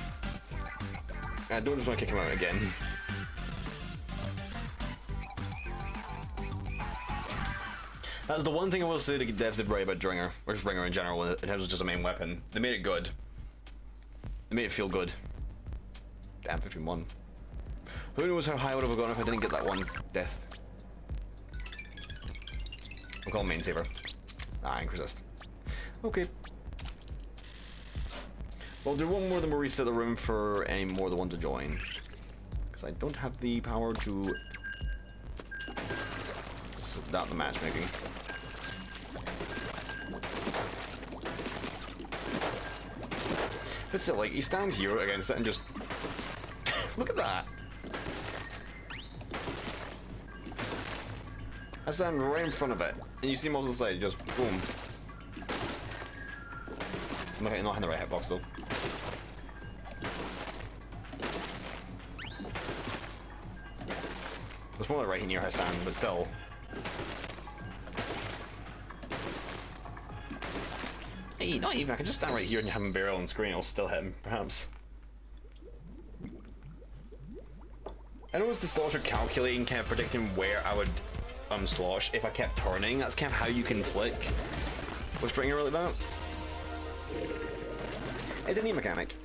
I don't just want to kick him out again. That's the one thing I will say the devs did right about Dringer, or just Ringer in general, in terms of just a main weapon. They made it good. They made it feel good. Damn, 51. Who knows how high I would have gone if I didn't get that one death. We'll call him main saver. Ah, ink resist. Okay. Well, do one more, then we'll reset the room for any more that want to join. Because I don't have the power to stop the matchmaking. But still, like, you stand here against it and just... Look at that! I stand right in front of it, and you see him off to the side, just boom. I'm not in the right hitbox though. It's more like right near her stand, but still. Hey, not even, I can just stand right here and have him barrel and screen, it'll still hit him, perhaps. I know it's the slosher calculating, kind of predicting where I would slosh if I kept turning. That's kind of how you can flick with Stringer really about. It's a neat mechanic.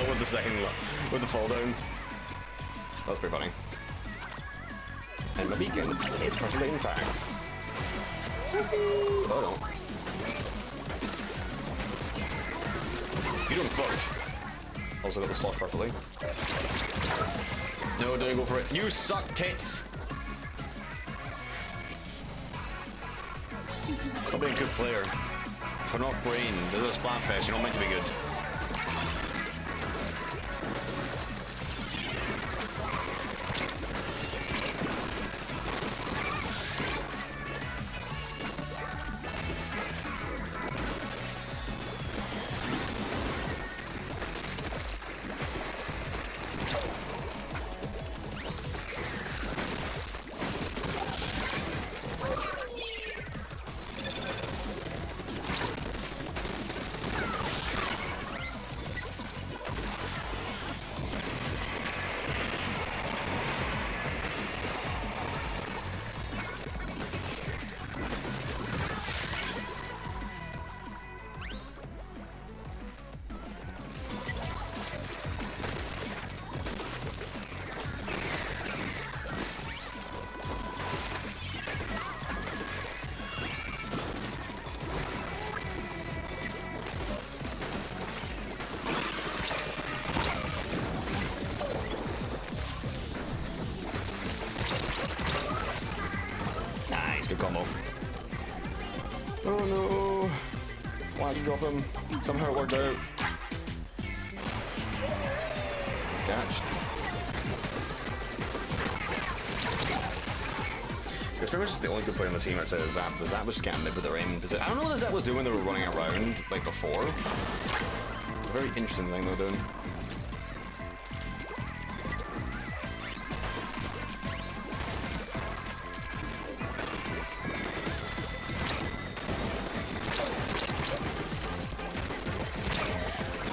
With the second with the fall down. That was pretty funny. And my beacon is perfectly intact. Oh no. You doing fucked. Also got the slot perfectly. No, don't go for it. You suck, tits! Stop being a good player. For not brain, this is a Splatfest, you're not meant to be good. combo. Oh no! Why'd you drop him? Somehow it worked out. Catched. It's pretty much just the only good player on the team outside of Zap. The Zap was just getting mid with their aim. I don't know what the Zap was doing when they were running around, like before. Very interesting thing they're doing.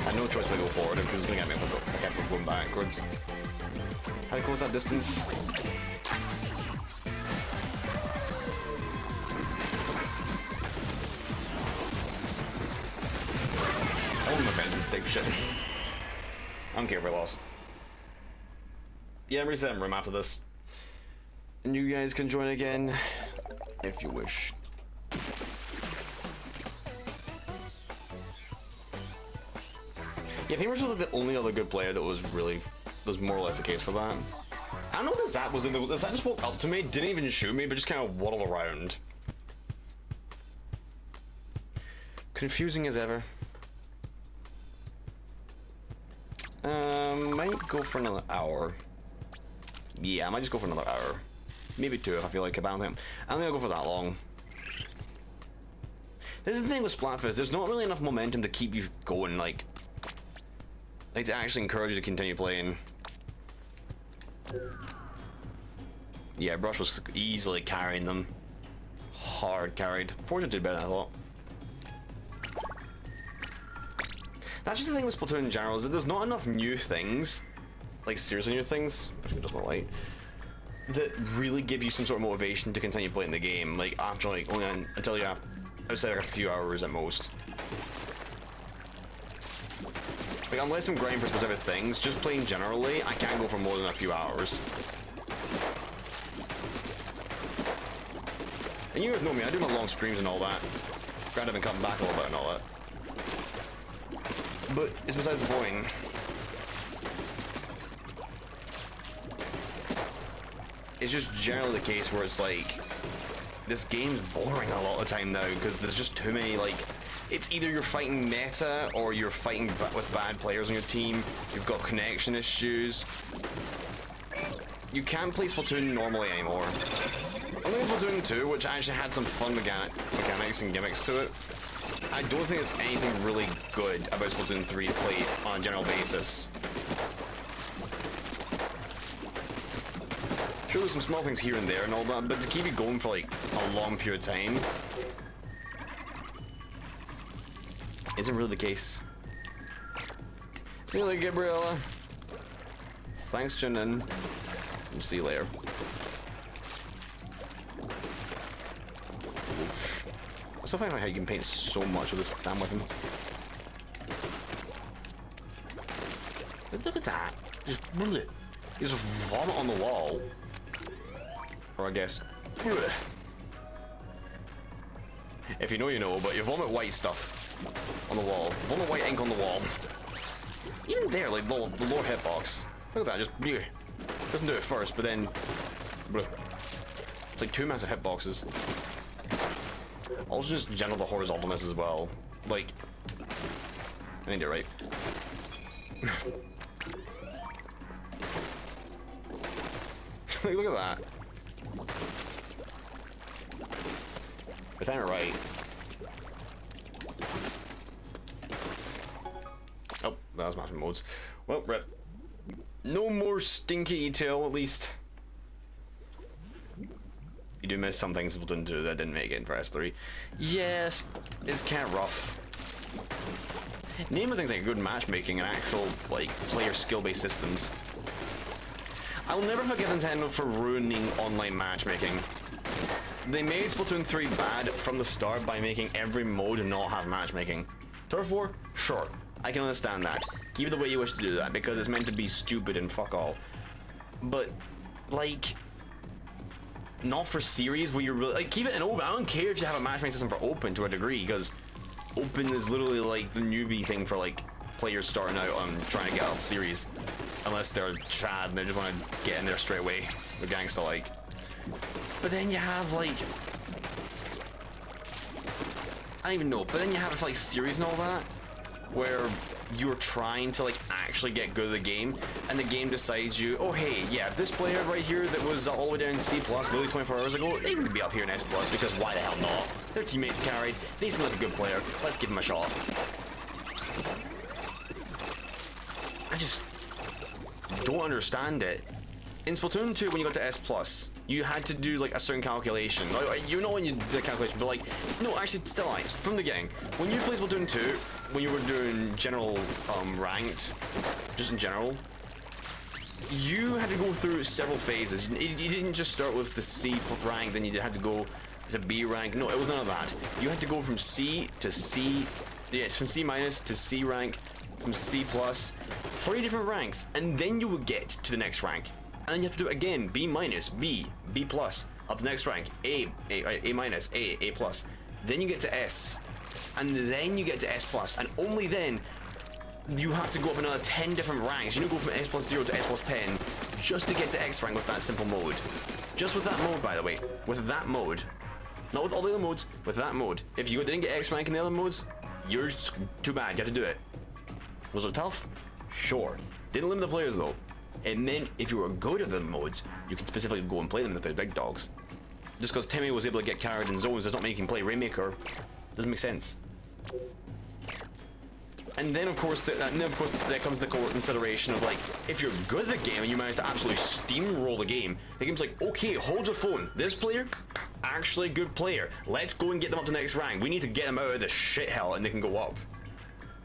I had no choice but to go forward because it's going to get me if I kept going backwards. How to close that distance? I want my vengeance type shit. I don't care if I lost. Yeah, I'm resetting room after this. And you guys can join again if you wish. Yeah, Paper was the only other good player that was more or less the case for that. I don't know what the Zap was doing. The Zap just walked up to me, didn't even shoot me, but just kind of waddled around. Confusing as ever. Might go for another hour. Yeah, I might just go for another hour. Maybe 2 if I feel like it. I don't think I'll go for that long. This is the thing with Splatfest. There's not really enough momentum to keep you going, like to actually encourage you to continue playing. Yeah, Brush was easily carrying them. Hard carried. Fortune did better than I thought. That's just the thing with Splatoon in general, is that there's not enough new things, like seriously new things, which is just more light, that really give you some sort of motivation to continue playing the game. Like after like only until you have, I would say like a few hours at most. Like unless I'm grinding for specific things, just playing generally, I can't go for more than a few hours. And you guys know me, I do my long streams and all that. Granted, I've been cutting back a little bit and all that. But it's besides the point. It's just generally the case where it's like, this game's boring a lot of the time now because there's just too many, like, it's either you're fighting meta or you're fighting with bad players on your team. You've got connection issues. You can't play Splatoon normally anymore. Unless Splatoon 2, which actually had some fun mechanics and gimmicks to it. I don't think there's anything really good about Splatoon 3 to play on a general basis. Sure, there's some small things here and there and all that, but to keep it going for like a long period of time isn't really the case. See you later, Gabriella. Thanks, Junin. We'll see you later. I still find out how you can paint so much with this damn weapon. Look at that. Just vomit on the wall. Or I guess. If you know, you know, but you vomit white stuff on the wall. Vomit white ink on the wall. Even there, like the lower hitbox. Look at that, just doesn't do it first, but then it's like 2 massive hitboxes. Also just general the horizontalness as well. Like, I need it right. Like, look at that. I time it right. Oh, that was master modes. Well, rip. No more stinky tail, at least. You do miss some things Splatoon 2 that didn't make it in PS3. Yes, it's kind of rough. Name of things like good matchmaking and actual, like, player skill-based systems. I'll never forgive Nintendo for ruining online matchmaking. They made Splatoon 3 bad from the start by making every mode not have matchmaking. Turf War? Sure. I can understand that. Keep it the way you wish to do that, because it's meant to be stupid and fuck all. But, like, not for series where you're really, like, keep it in open. I don't care if you have a matchmaking system for open to a degree, because open is literally like the newbie thing for like players starting out on trying to get up series. Unless they're Chad and they just want to get in there straight away. They're gangsta like. But then you have like don't even know. But then you have it for like series and all that, where you're trying to like actually get good at the game, and the game decides you, oh hey, yeah, this player right here that was all the way down in C plus literally 24 hours ago, they would be up here in S plus because why the hell not? Their teammates carried. They seem like a good player. Let's give them a shot. I just don't understand it. In Splatoon 2, when you got to S+, you had to do like a certain calculation. You know when you did the calculation, but like, no, actually, still, from the beginning. When you played Splatoon 2, when you were doing general ranked, just in general, you had to go through several phases. You didn't just start with the C rank, then you had to go to B rank. No, it was none of that. You had to go from C to C, yeah, it's from C minus to C rank, from C plus, 3 different ranks, and then you would get to the next rank. And then you have to do it again, B minus, B plus, up to the next rank, A minus, A plus. Then you get to S, and then you get to S plus, and only then you have to go up another 10 different ranks. You know, go from S plus 0 to S plus 10, just to get to X rank with that simple mode. Just with that mode, by the way, with that mode. Not with all the other modes, with that mode. If you didn't get X rank in the other modes, you're too bad, you have to do it. Was it tough? Sure. Didn't limit the players though. It meant if you were good at the modes, you could specifically go and play them with the big dogs. Just because Timmy was able to get carried in zones does not make him play Rainmaker. Doesn't make sense. And then of course, there comes the consideration of like, if you're good at the game and you manage to absolutely steamroll the game game's like, okay, hold your phone. This player, actually a good player. Let's go and get them up to the next rank. We need to get them out of this shit hell and they can go up.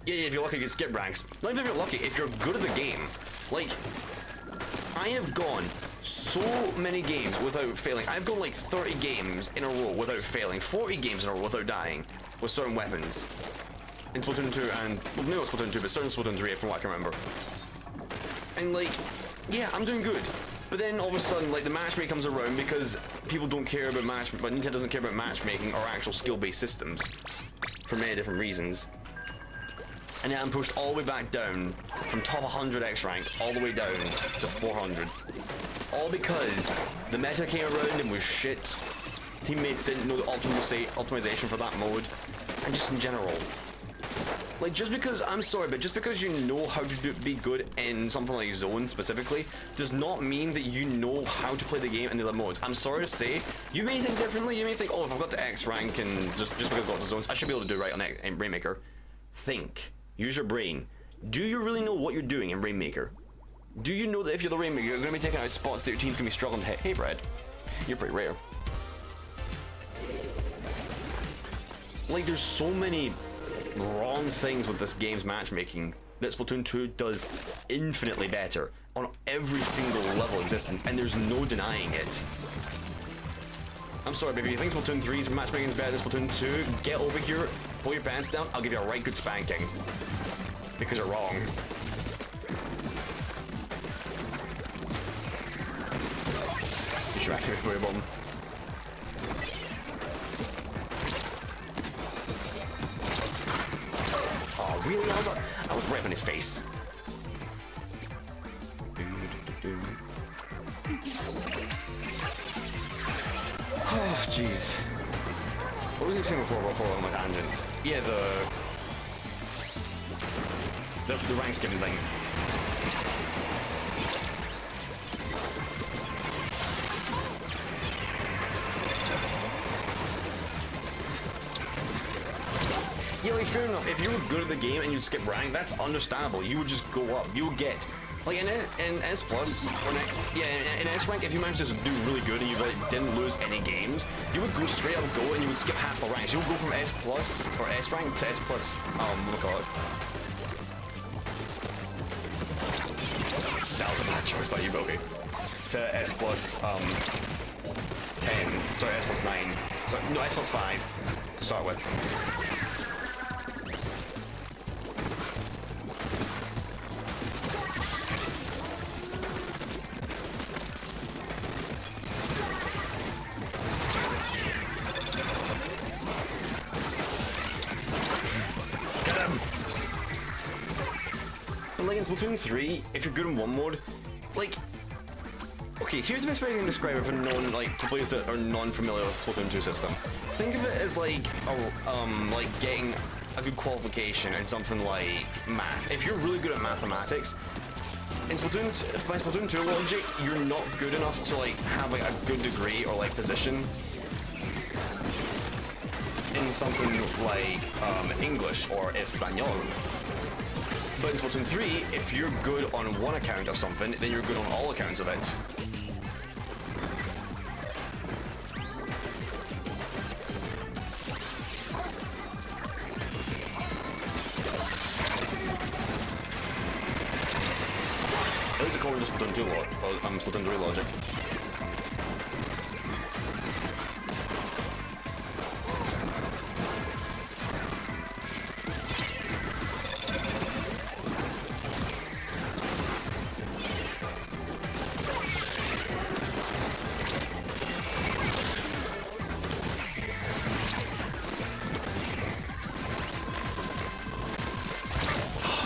Yeah, if you're lucky, you can skip ranks. Not even if you're lucky, if you're good at the game. Like, I have gone so many games without failing. I've gone like 30 games in a row without failing, 40 games in a row without dying with certain weapons. In Splatoon 2 and, well, maybe not Splatoon 2, but certain Splatoon 3 from what I can remember. And like, yeah, I'm doing good. But then all of a sudden, like, the matchmaking comes around because people don't care about but Nintendo doesn't care about matchmaking or actual skill-based systems for many different reasons. And then I'm pushed all the way back down from top 100 X rank all the way down to 400. All because the meta came around and was shit. Teammates didn't know the optimization for that mode, and just in general. Like, just because, I'm sorry, but just because you know how to be good in something like Zone specifically, does not mean that you know how to play the game in the other modes. I'm sorry to say, you may think differently. You may think, oh, if I've got to X rank and just because I've got the zones, I should be able to do it right on Rainmaker. Think. Use your brain. Do you really know what you're doing in Rainmaker? Do you know that if you're the Rainmaker, you're going to be taking out spots that your team's going to be struggling to hit? Hey, Brad. You're pretty rare. Like, there's so many wrong things with this game's matchmaking that Splatoon 2 does infinitely better on every single level existence, and there's no denying it. I'm sorry, baby. You think Splatoon 3's matchmaking is better than Splatoon 2? Get over here, pull your pants down, I'll give you a right good spanking. Because you're wrong. You should activate the bomb. Oh, really? I was right in his face. Oh, jeez. What was he saying before on my tangent? Yeah, the rank skipping thing. Yeah, like, fair enough. If you were good at the game and you'd skip rank, that's understandable. You would just go up. You would get, like, in S plus, in S rank, if you managed to do really good and you like, didn't lose any games, you would go straight up go and you would skip half the ranks. You would go from S plus or S rank to S plus. What do I call it? That was a bad choice by you, Bobby. To S plus 10. Sorry, S plus 9. Sorry, no, S plus 5 to start with. Like in Splatoon 3, if you're good in one mode, like, Okay, here's the best way I can describe it for players that are non-familiar with Splatoon 2 system. Think of it as like getting a good qualification in something like math. If you're really good at mathematics, in by Splatoon 2 logic, you're not good enough to like have like a good degree or like position in something like English or Espanol. But in Splatoon 3, if you're good on one account of something, then you're good on all accounts of it. At least according to Splatoon 2 Splatoon 3 logic.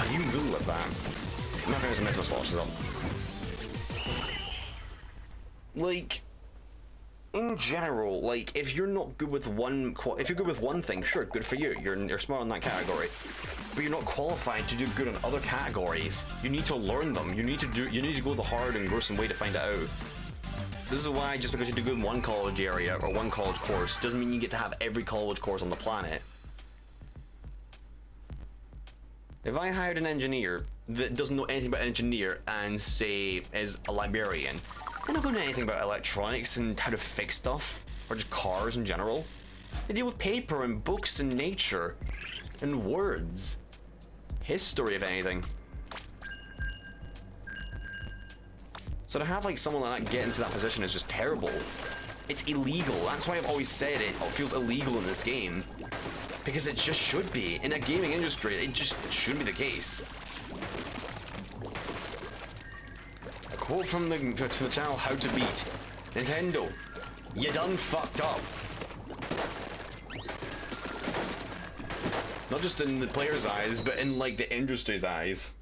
You really love that. I'm not going to mess my sloshes up. Like, in general, like, if you're not good with if you're good with one thing, sure, good for you. You're smart in that category. But you're not qualified to do good in other categories. You need to learn them. You need to go the hard and gruesome way to find it out. This is why just because you do good in one college area or one college course doesn't mean you get to have every college course on the planet. If I hired an engineer that doesn't know anything about engineer and say is a librarian, they're not going to know anything about electronics and how to fix stuff, or just cars in general. They deal with paper and books and nature, and words. History, if anything. So to have like someone like that get into that position is just terrible. It's illegal. That's why I've always said it feels illegal in this game. Because it just should be. In a gaming industry, it shouldn't be the case. A quote from the channel How to Beat. Nintendo, you done fucked up. Not just in the player's eyes, but in like the industry's eyes.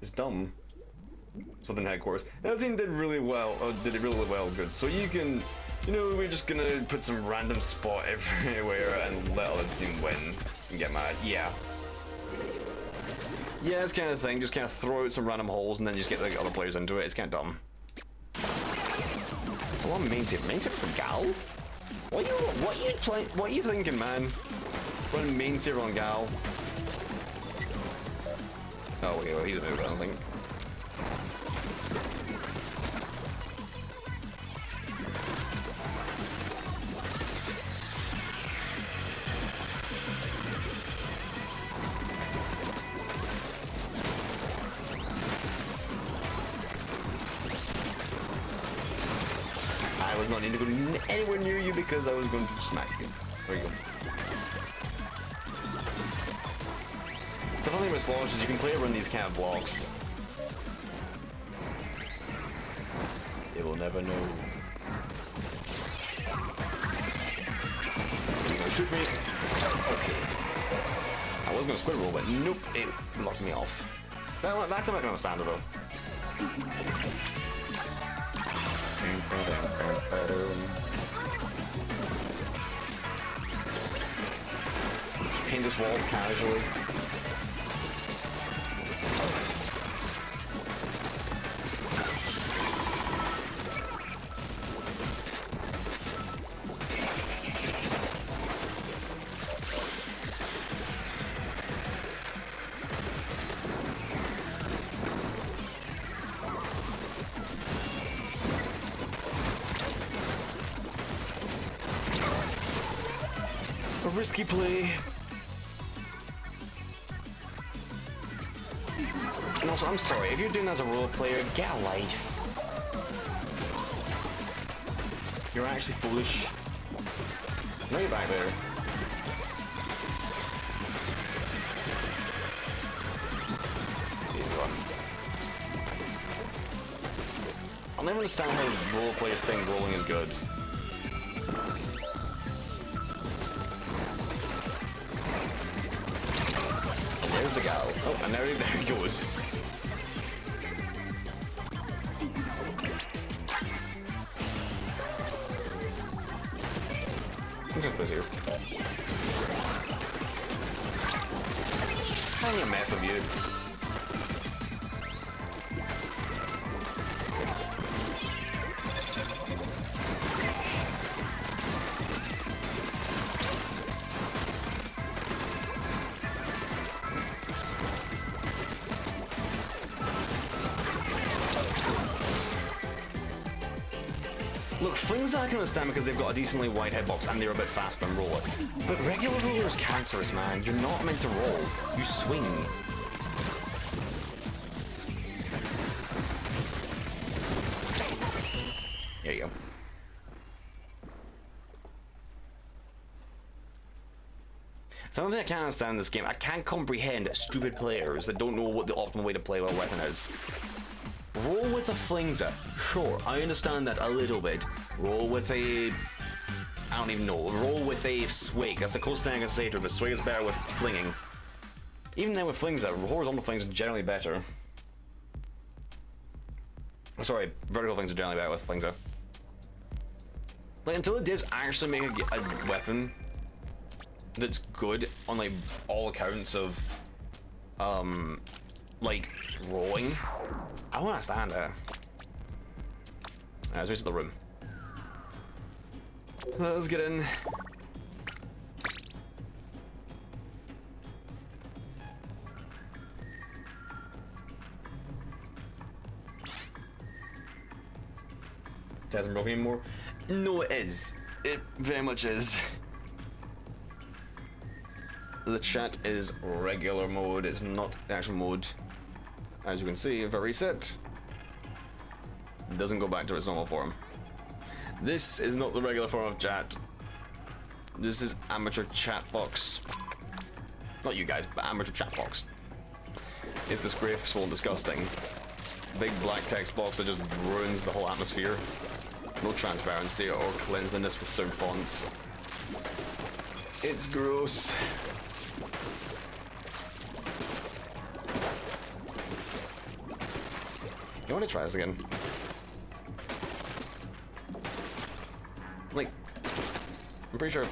It's dumb. Splatoon headquarters. That team did really well, did it really well good. So you can, you know, we're just gonna put some random spot everywhere and let other team win and get mad. Yeah. Yeah, it's kind of thing. Just kind of throw out some random holes and then just get the other players into it. It's kind of dumb. It's a lot of main tip. Main tip for Gal? What you thinking, man? Running main tier on Gal. Oh, okay, well he's a move, I don't think. I was not need to go anywhere near you because I was going to smack you. There you go. So the thing with Slosh is you can play around these kind of blocks. They will never know. You're gonna shoot me? Okay. I was gonna squid roll, but nope, it blocked me off. That's I'm not gonna stand it though. Just paint this wall casually. A risky play. And also, I'm sorry, if you're doing that as a role player, get a life. You're actually foolish. Now you're back there. I'll never understand how role players think rolling is good. There's the gal. Oh, and there he goes. I'm just busy here. Hang a mess of you. Look, flings I can understand because they've got a decently wide hitbox and they're a bit faster than roller. But regular roller is cancerous, man. You're not meant to roll. You swing. There you go. Something I can't understand in this game. I can't comprehend stupid players that don't know what the optimal way to play with a weapon is. Roll with a flingza. Sure, I understand that a little bit. Roll with a... I don't even know. Roll with a swig. That's the closest thing I can say to it, but swig is better with flinging. Even then with flingza, horizontal flings are generally better. Sorry, vertical flings are generally better with flingza. Like, until the devs actually make a weapon that's good on, like, all accounts of, like, rolling, I won't understand that. Let's reach the room. Let's get in. It hasn't broken anymore. No, it is. It very much is. The chat is regular mode. It's not actual mode. As you can see, if I reset, it doesn't go back to its normal form. This is not the regular form of chat. This is amateur chat box. Not you guys, but amateur chat box. It's disgraceful and disgusting. Big black text box that just ruins the whole atmosphere. No transparency or cleanliness with certain fonts. It's gross. You want to try this again? Like, I'm pretty sure.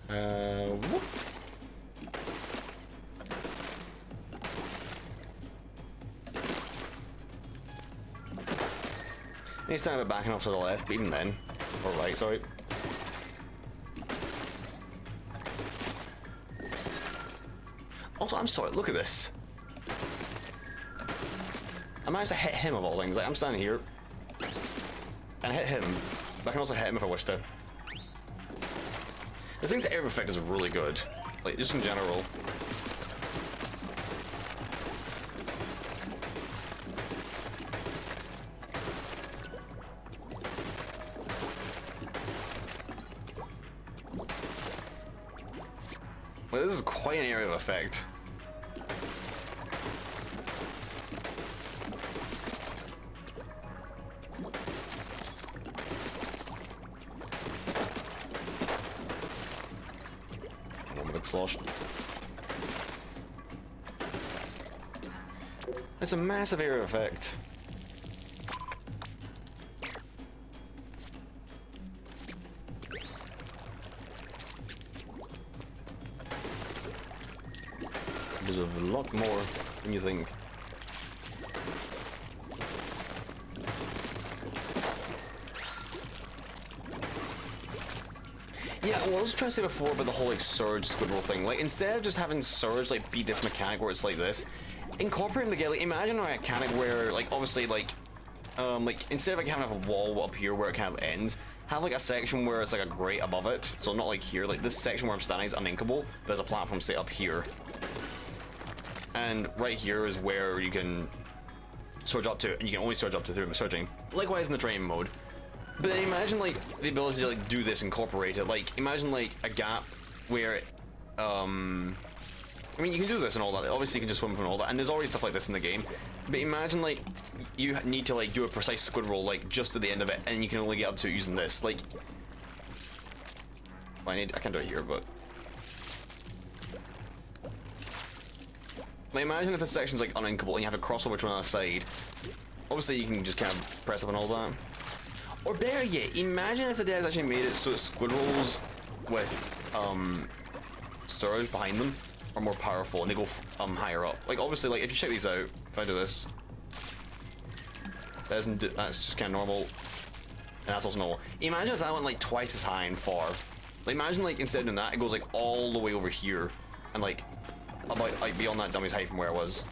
Whoop. Next time we're backing off to the left, but even then, or right, sorry. Also, I'm sorry, look at this. I managed to hit him of all things. Like, I'm standing here, and I hit him, but I can also hit him if I wish to. This thing's air effect is really good, like, just in general. Well, this is quite an area of effect. I'm a bit sloshed. It's a massive area of effect. There's a lot more than you think. Yeah, well, I was trying to say before about the whole like surge squid roll thing. Like, instead of just having surge like be this mechanic where it's like this, incorporate them together. Like, imagine a mechanic where like obviously like instead of like having a wall up here where it kind of ends, have like a section where it's like a grate above it. So not like here. Like this section where I'm standing is uninkable. But there's a platform say up here. And right here is where you can surge up to, and you can only surge up to through surging. Likewise in the training mode. But then imagine like the ability to like do this, incorporate it. Like imagine like a gap where, I mean you can do this and all that. Obviously you can just swim and all that, and there's already stuff like this in the game. But imagine like you need to like do a precise squid roll like just at the end of it, and you can only get up to it using this. Like, well, I can't do it here, but. Like, imagine if this section's like uninkable and you have a crossover to another side. Obviously you can just kind of press up and all that. Or better yet, imagine if the devs actually made it so that squirrels with surge behind them are more powerful and they go higher up. Like obviously, like if you check these out, if I do this, that's just kind of normal, and that's also normal. Imagine if that went like twice as high and far. Like imagine like instead of doing that, it goes like all the way over here and like about like beyond that dummy's height from where I was.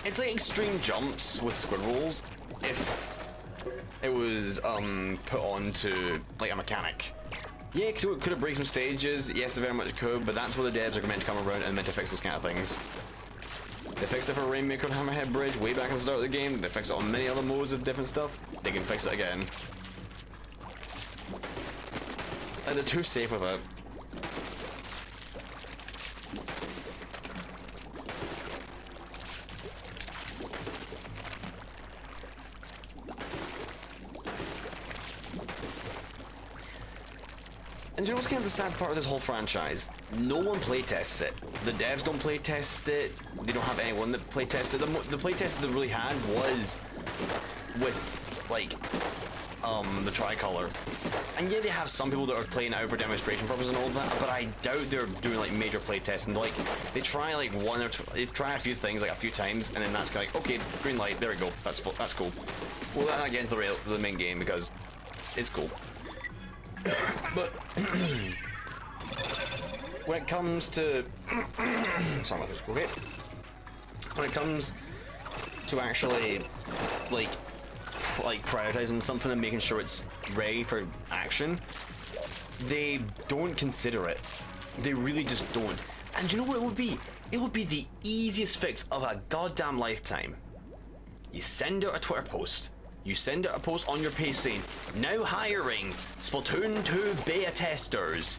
It's like extreme jumps with squirrels if it was put onto like a mechanic. Yeah, it could have break some stages. Yes, it very much could, but that's where the devs are meant to come around and meant to fix those kind of things. They fixed it for Rainmaker and Hammerhead Bridge way back at the start of the game. They fixed it on many other modes of different stuff. They can fix it again. And they're too safe with it. And you know what's kind of the sad part of this whole franchise? No one playtests it. The devs don't playtest it. They don't have anyone that playtests it. The playtest that they really had was with, like, the Tricolor. And yeah, they have some people that are playing it out for demonstration purposes and all that, but I doubt they're doing, like, major playtesting. Like, they try, like, they try a few things, like, a few times, and then that's kind of like, okay, green light, there we go, that's cool. Well, that again is the main game, because it's cool. But when it comes to sorry about this, okay? When it comes to actually like prioritizing something and making sure it's ready for action, they don't consider it. They really just don't. And you know what it would be? It would be the easiest fix of a goddamn lifetime. You send out a Twitter post. You send out a post on your page saying, now hiring Splatoon 2 beta testers.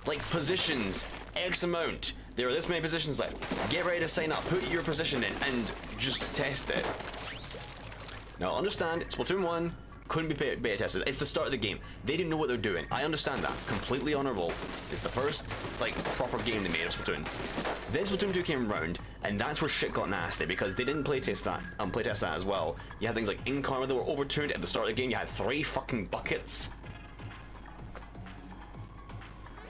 Like positions, X amount. There are this many positions left. Get ready to sign up, put your position in, and just test it. Now understand, Splatoon 1 couldn't be beta tested. It's the start of the game. They didn't know what they're doing. I understand that. Completely honorable. It's the first, like, proper game they made of Splatoon. Then Splatoon 2 came around, and that's where shit got nasty, because they didn't playtest that as well. You had things like in-car that were overturned at the start of the game. You had 3 fucking buckets.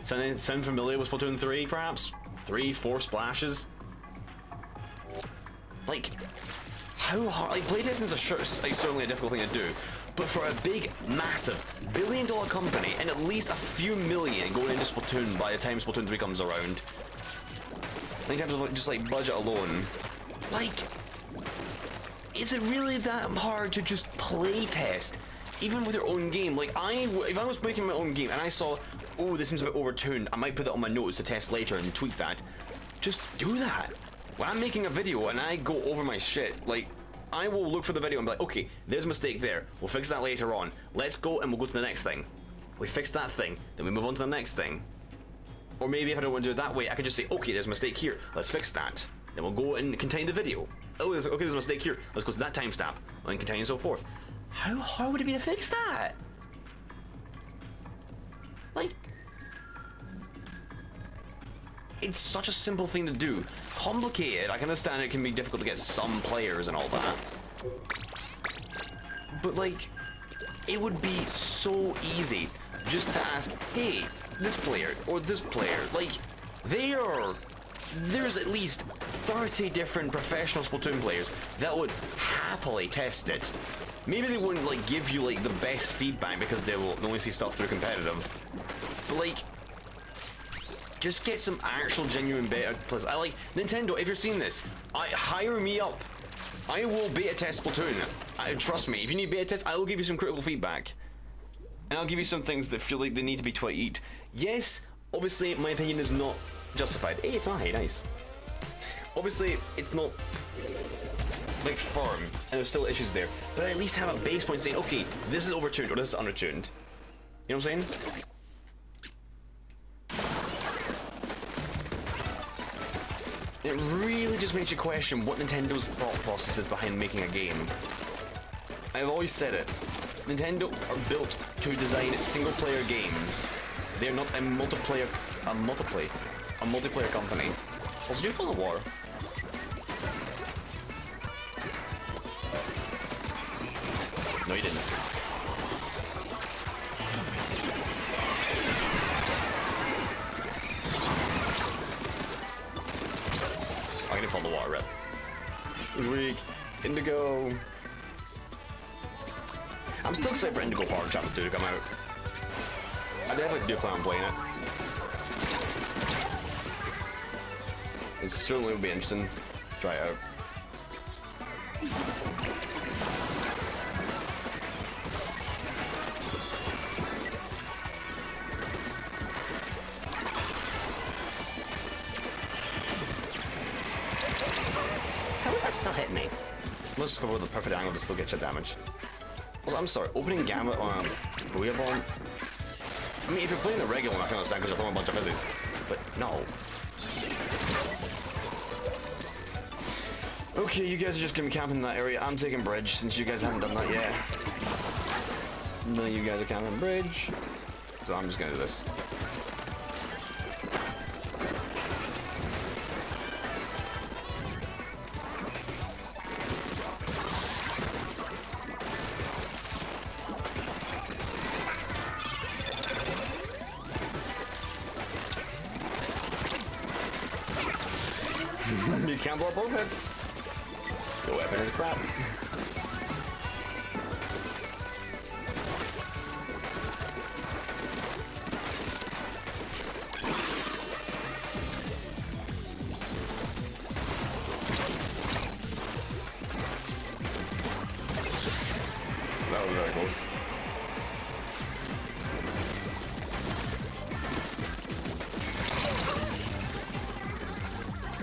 Sound familiar with Splatoon 3, perhaps? 3, 4 splashes? Like, how hard? Like, playtesting is certainly a difficult thing to do. But for a big, massive, billion-dollar company, and at least a few million going into Splatoon by the time Splatoon 3 comes around, in terms of just like budget alone, like, is it really that hard to just play test, even with your own game? Like, if I was making my own game and I saw, oh, this seems a bit overtuned, I might put that on my notes to test later and tweak that. Just do that. When I'm making a video and I go over my shit, like, I will look for the video and be like, okay, there's a mistake there. We'll fix that later on. Let's go and we'll go to the next thing. We fix that thing, then we move on to the next thing. Or maybe if I don't want to do it that way, I can just say, okay, there's a mistake here. Let's fix that. Then we'll go and continue the video. Oh, there's a mistake here. Let's go to that timestamp and continue and so forth. How hard would it be to fix that? Like, it's such a simple thing to do. Complicated, I can understand it can be difficult to get some players and all that. But like, it would be so easy just to ask, hey, this player or this player, like, there's at least 30 different professional Splatoon players that would happily test it. Maybe they wouldn't like give you like the best feedback because they will only see stuff through competitive. But like, just get some actual genuine beta players. I like Nintendo, if you're seeing this, hire me up. I will beta test Splatoon. Trust me, if you need beta tests, I will give you some critical feedback. And I'll give you some things that feel like they need to be tweaked. Yes, obviously my opinion is not justified. Hey, it's Mahi, nice. Obviously, it's not like firm, and there's still issues there. But I at least have a base point saying, okay, this is overtuned or this is undertuned. You know what I'm saying? It really just makes you question what Nintendo's thought process is behind making a game. I've always said it. Nintendo are built to design single-player games. They're not a multiplayer company. Also, do you follow the water? No, you didn't. I can fall in the water, rip. He's weak. Indigo. I'm still excited for Indigo Park Chapter 2 to come out. I definitely do plan on playing it. It certainly would be interesting to try it out. How is that still hitting me? Let's go with the perfect angle to still get your damage. Also, I'm sorry, opening Gambit on a Booyah Bomb? I mean, if you're playing the regular one, I can understand because you're throwing a bunch of fizzies. But no. Okay, you guys are just gonna be camping in that area. I'm taking bridge since you guys haven't done that yet. None of you guys are camping bridge. So I'm just gonna do this. You can't blow up both hits. Your weapon is crap. That was very close.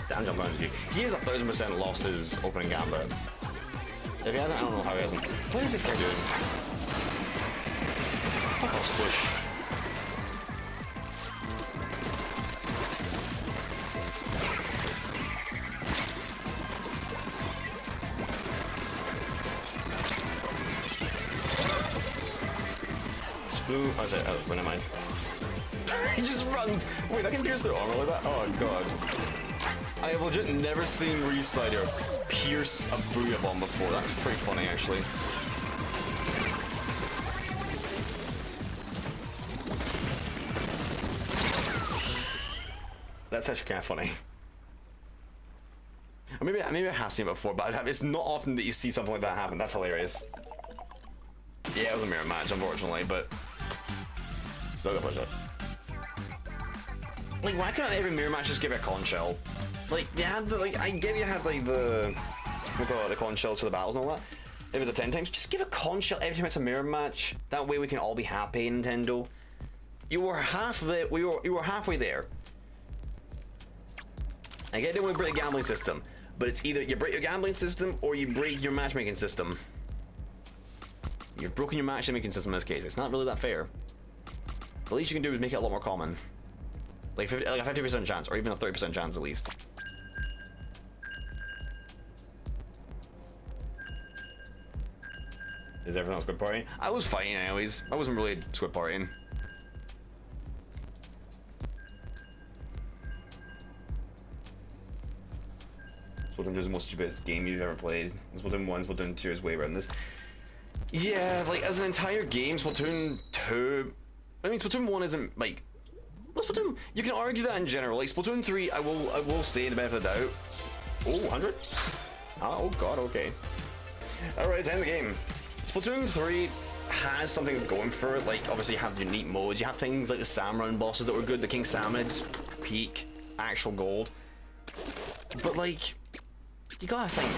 Damn jump on you. He has 1,000% lost his opening Gambit. If he hasn't, I don't know how he hasn't. What is this guy doing? Fuck off, Squish. Spoon. Oh, sorry, I was running mine. He just runs. Wait, I can pierce their armor like that? Oh, God. I have legit never seen Resider pierce a Booyah Bomb before. That's pretty funny, actually. That's actually kind of funny. Or maybe I have seen it before, but it's not often that you see something like that happen. That's hilarious. Yeah, it was a mirror match, unfortunately, but still got push it. Like, why can't every mirror match just give it a con shell? Like, you had the, like, I get you had, like, the con shells for the battles and all that. If it's a 10 times, just give a con shell every time it's a mirror match. That way we can all be happy, Nintendo. You were halfway there. I get it when we break the gambling system, but it's either you break your gambling system or you break your matchmaking system. You've broken your matchmaking system in this case. It's not really that fair. The least you can do is make it a lot more common. Like a 50% chance, or even a 30% chance at least. Is everyone else good partying? I was fighting anyways. I wasn't really squid partying. Splatoon 2 is the most stupidest game you've ever played. Splatoon 1, Splatoon 2 is way better than this. Yeah, like as an entire game, Splatoon 2... I mean, Splatoon 1 isn't like... Well, Splatoon... You can argue that in general. Like, Splatoon 3, I will say in the benefit of the doubt... Oh, 100? Oh god, okay. Alright, it's the end of the game. Splatoon 3 has something going for it. Like, obviously you have unique modes. You have things like the Samurai bosses that were good. The King Samids, peak, actual gold. But like... You gotta think...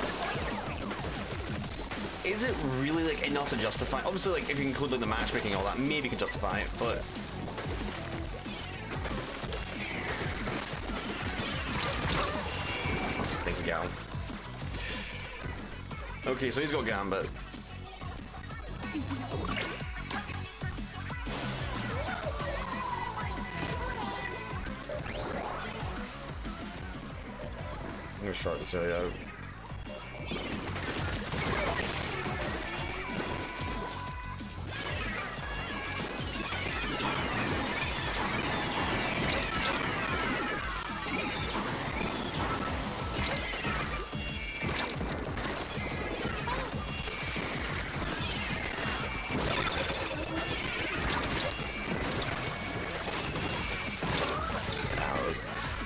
Is it really like enough to justify? Obviously, like if you include like the matchmaking and all that, maybe you can justify it, but stinky gal. Okay, so he's got Gambit. I'm gonna short this area out.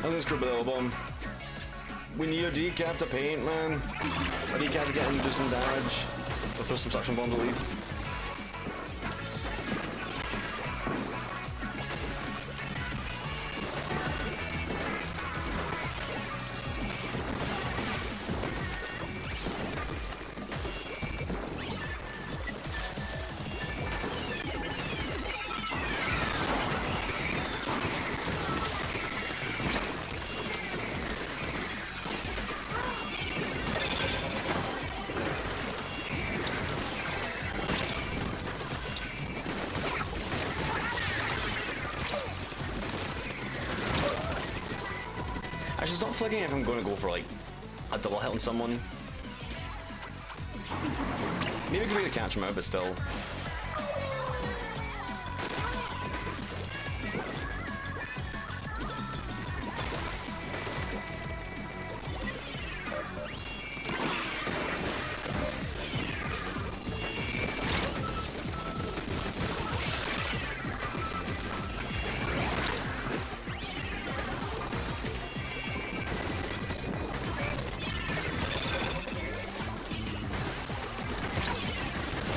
I'm gonna screw with the little bomb. We need a decap to paint, man. A decap to get him to do some damage. We'll throw some suction bombs at least. Actually, it's not flicking if I'm going to go for like a double hit on someone. Maybe I could really catch him out, but still.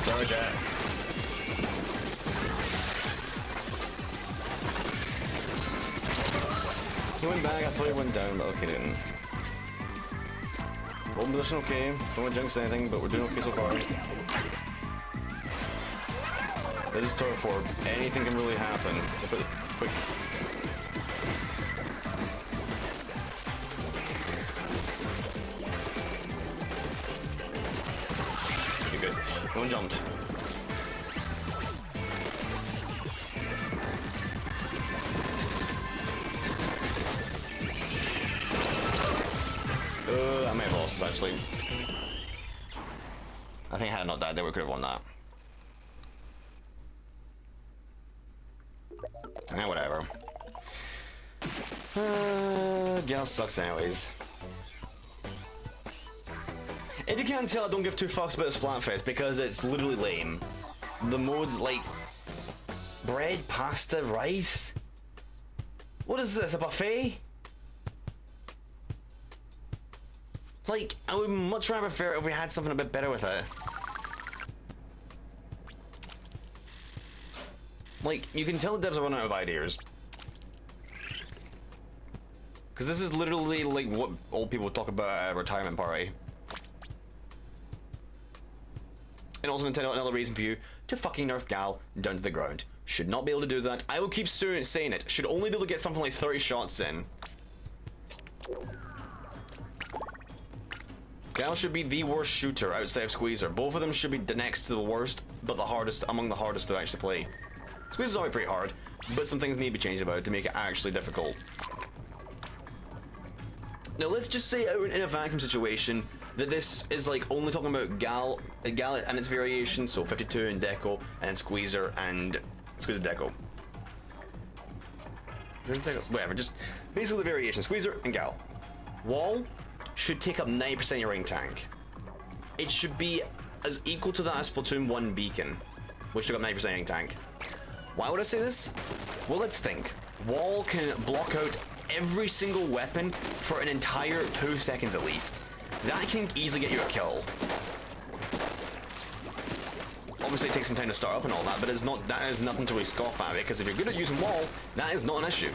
Sorry, Jack. He went back, I thought he went down, but okay, didn't. Roll position okay, don't want to jinx anything, but we're doing okay so far. This is turret 4, anything can really happen. Quick. Good. No one jumped. I may have lost this actually. I think had I not died there, we could have won that. Whatever. Gal sucks anyways. If you can't tell, I don't give two fucks about the Splatfest because it's literally lame. The modes like bread, pasta, rice. What is this? A buffet? Like, I would much rather prefer if we had something a bit better with it. Like, you can tell the devs are running out of ideas. Because this is literally like what old people talk about at a retirement party. And also Nintendo, another reason for you to fucking nerf Gal down to the ground. Should not be able to do that. I will keep saying it. Should only be able to get something like 30 shots in. Gal should be the worst shooter outside of Squeezer. Both of them should be next to the worst, but the hardest, among the hardest to actually play. Squeezer's already pretty hard, but some things need to be changed about it to make it actually difficult. Now let's just say in a vacuum situation that this is like only talking about Gal and its variations, so 52 and Deco, and then Squeezer and Squeezer Deco. Whatever, just basically the variation, Squeezer and Gal. Wall should take up 90% of your ring tank. It should be as equal to that as Splatoon 1 Beacon, which took up 90% ring tank. Why would I say this? Well, let's think. Wall can block out every single weapon for an entire 2 seconds at least. That can easily get you a kill. Obviously it takes some time to start up and all that, but that is nothing to really scoff at, because if you're good at using Wall, that is not an issue.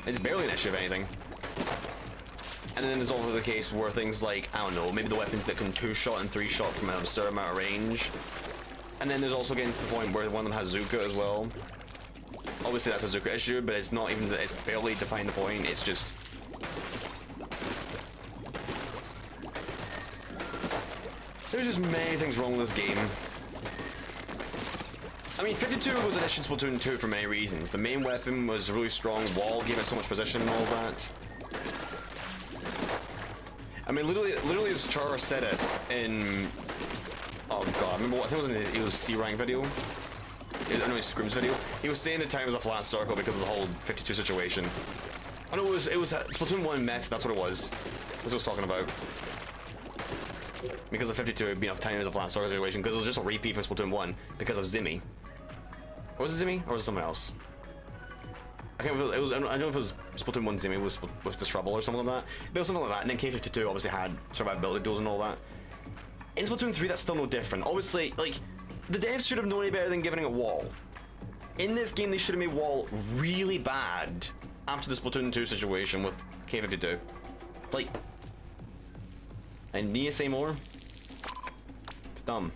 It's barely an issue if anything. And then there's also the case where things like, I don't know, maybe the weapons that can 2-shot and 3-shot from an absurd amount of range. And then there's also getting to the point where one of them has Zuka as well. Obviously that's a Zuka issue, but it's not even, it's barely defined the point, it's just... There's just many things wrong with this game. I mean, 52 was an issue in Splatoon 2 for many reasons. The main weapon was really strong, Wall gave it so much position and all that. I mean, literally as Char said it in... Oh god, I remember what, I think it was C-Rank video? I know, his Scrim's video. He was saying the time was a flat circle because of the whole 52 situation. Oh no, it was Splatoon 1 Met, that's what it was. That's what I was talking about. Because of 52 being off time as a flat circle situation, because it was just a repeat from Splatoon 1 because of Zimmy. Was it Zimmy or was it someone else? I can't remember if it was, I don't know if it was Splatoon 1 Zimmy was with the Trouble or something like that. Built something like that, and then K52 obviously had survivability tools and all that. In Splatoon 3, that's still no different. Obviously, like, the devs should have known any better than giving it a wall. In this game, they should have made wall really bad after the Splatoon 2 situation with K52. Like, I need to say more. It's dumb.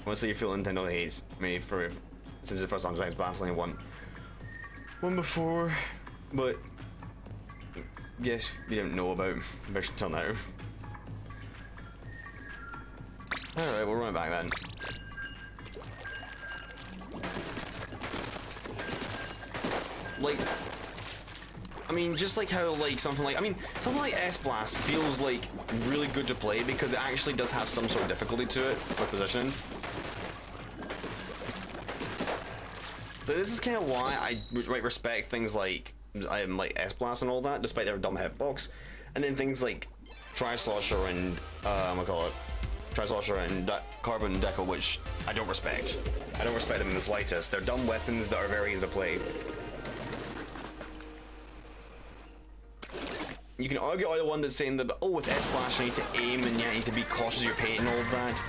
Honestly, you feel Nintendo hates me for since the first time I only one before, but yes, you didn't know about version until now. All right, we'll run it back then. Like, I mean, just like how like something like S-Blast feels like really good to play because it actually does have some sort of difficulty to it with positioning. But this is kind of why I might respect things like S-Blast and all that, despite their dumb hitbox, and then things like Tri-Slosher and Tri-Slosher and Carbon and Deco, which I don't respect. I don't respect them in the slightest. They're dumb weapons that are very easy to play. You can argue either one that's saying that, oh, with S-Blast you need to aim and you need to be cautious of your paint and all of that.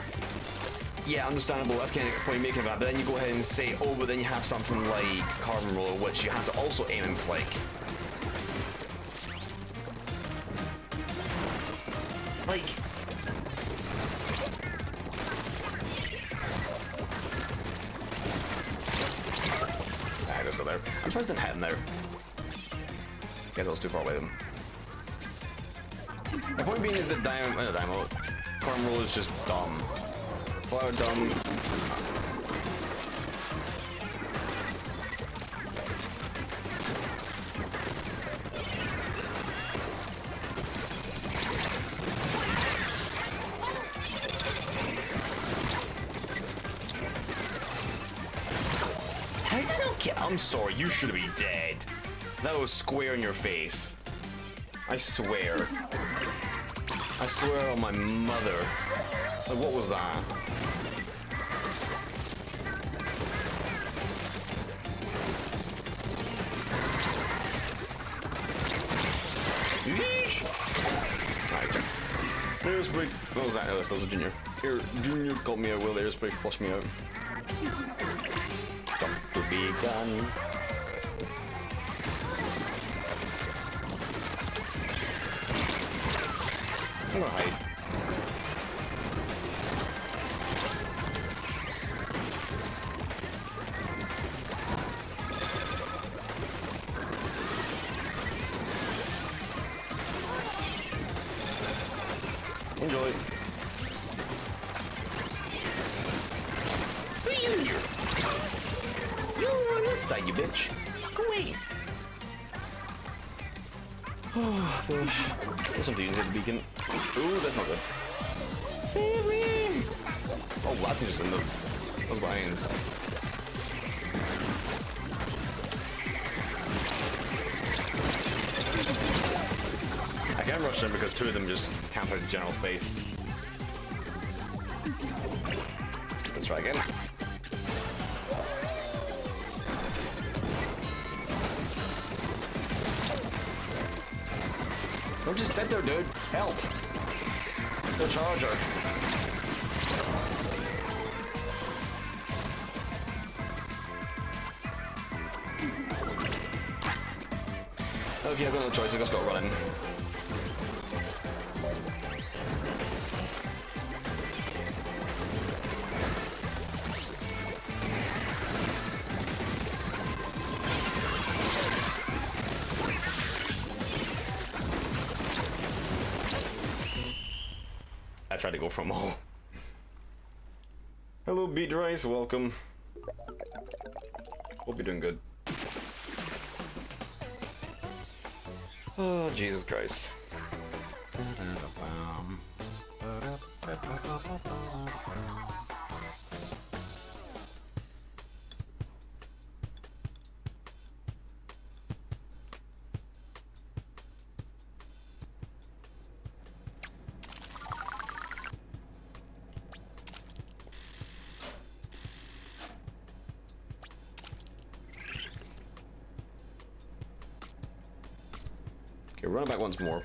Yeah, understandable, that's kind of the point you're making of that, but then you go ahead and say, oh, but then you have something like Carbon Roller, which you have to also aim and flick. Like... Ah, they're still there. I'm surprised I didn't hit him there. Guess I was too far away then. The point being is that Carbon Roller is just dumb. Fire dumb. How did I not get? I'm sorry, you should be dead. That was square in your face. I swear. I swear on my mother. Like, what was that? Yeesh! Right. Airspray. What was that? No, that was a Junior. Here, Junior got me out. Will the Airspray flush me out? Got to be gone. I'm gonna hide. Enjoy. Who are you here? You're on this side, you bitch. Go away. Oh gosh. There's some dudes at the beacon. Ooh, that's not good. Save me! Oh, that's just in the... That was behind. I can't rush them because two of them just camp out the general space. Let's try again. Don't just sit there, dude. Help. The charger. Okay, I've got no choice. I've just got to run in. I tried to go for them all. Hello, Beat Rice, welcome. Hope you're doing good. Oh, Jesus Christ. Okay, run it back once more.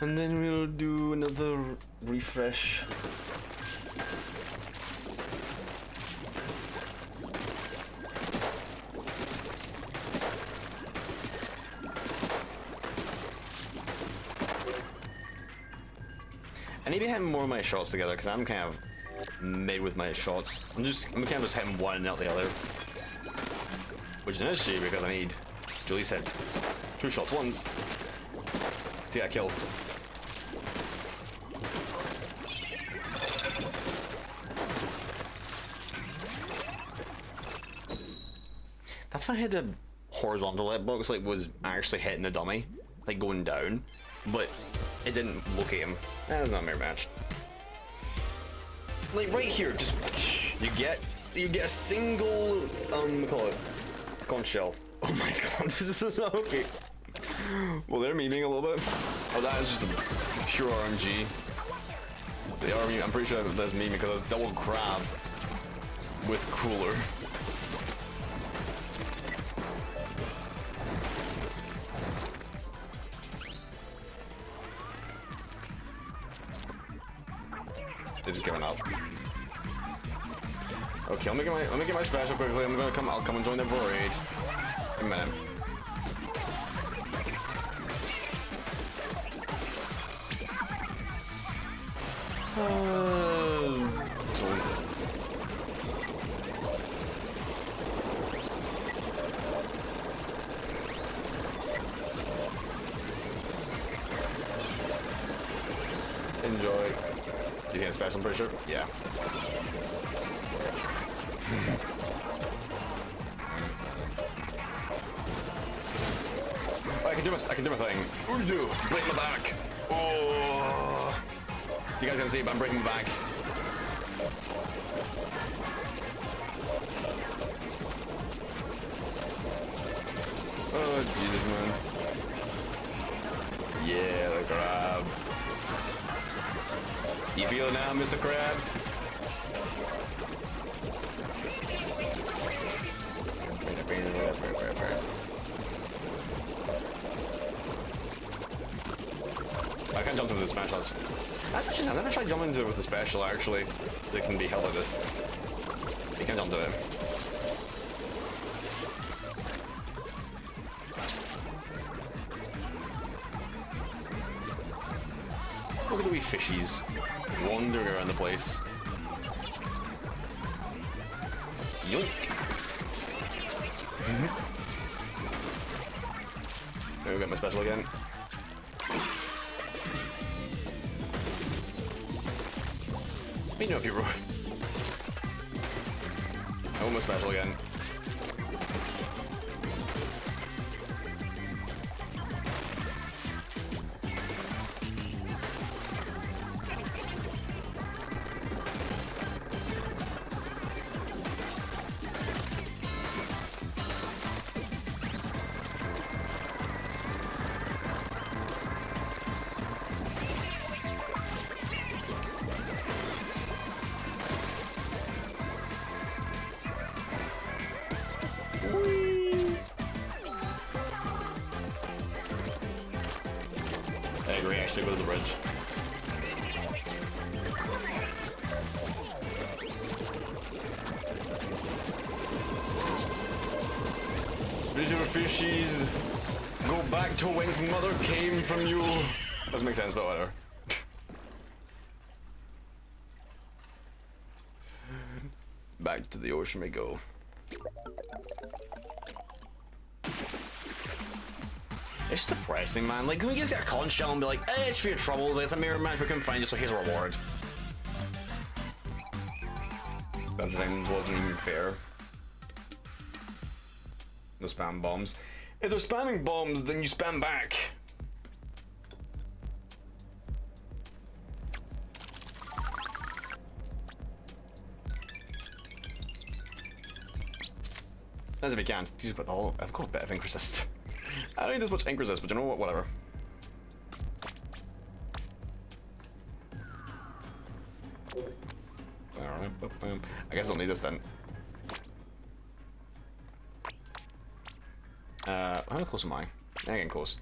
And then we'll do another refresh. I need to hit more of my shots together because I'm kind of mid with my shots. I'm kind of just hitting one and not the other. Which is an issue because I need to at least hit 2 shots once to get a kill. That's when I had the horizontal hitbox, like, was actually hitting the dummy, like going down, but it didn't look at him. That was not a mirror match. Like right here, just you get a single we call it conch shell. Oh my god, this is not okay. Well, they're memeing a little bit. Oh, that is just a pure RNG. They are memeing. I'm pretty sure that's memeing because that's double crab with cooler. They're just giving up. Okay, let me get my special quickly. I'll come and join the parade. A minute. Enjoy. He's getting special, I'm pretty sure. Yeah. I can do my thing. Break my back. Oh. You guys can see it, but I'm breaking my back. Oh, Jesus, man. Yeah, the crab. You feel it now, Mr. Krabs? I can't jump into the smash house. That's actually, I've never tried jumping into it with the special, actually. That can be held like this. You can't jump to it. Look at the wee fishies wandering around the place. Yoink! There we go, my special again. Meeting up, people. I want my special again. I agree, actually go to the bridge. Bridge of fishies, go back to whence mother came from you. Doesn't make sense, but whatever. Back to the ocean we go. It's depressing, man. Like, can we just get a conch shell and be like, hey, it's for your troubles, like, it's a mirror match, we can find you, so here's a reward. That thing wasn't even fair. No spam bombs. If they're spamming bombs, then you spam back. As if you can. Just put the whole. I've got a bit of ink resist. I don't need this much ink resist, but you know what? Whatever. I guess I don't need this then. How close am I? I'm getting close.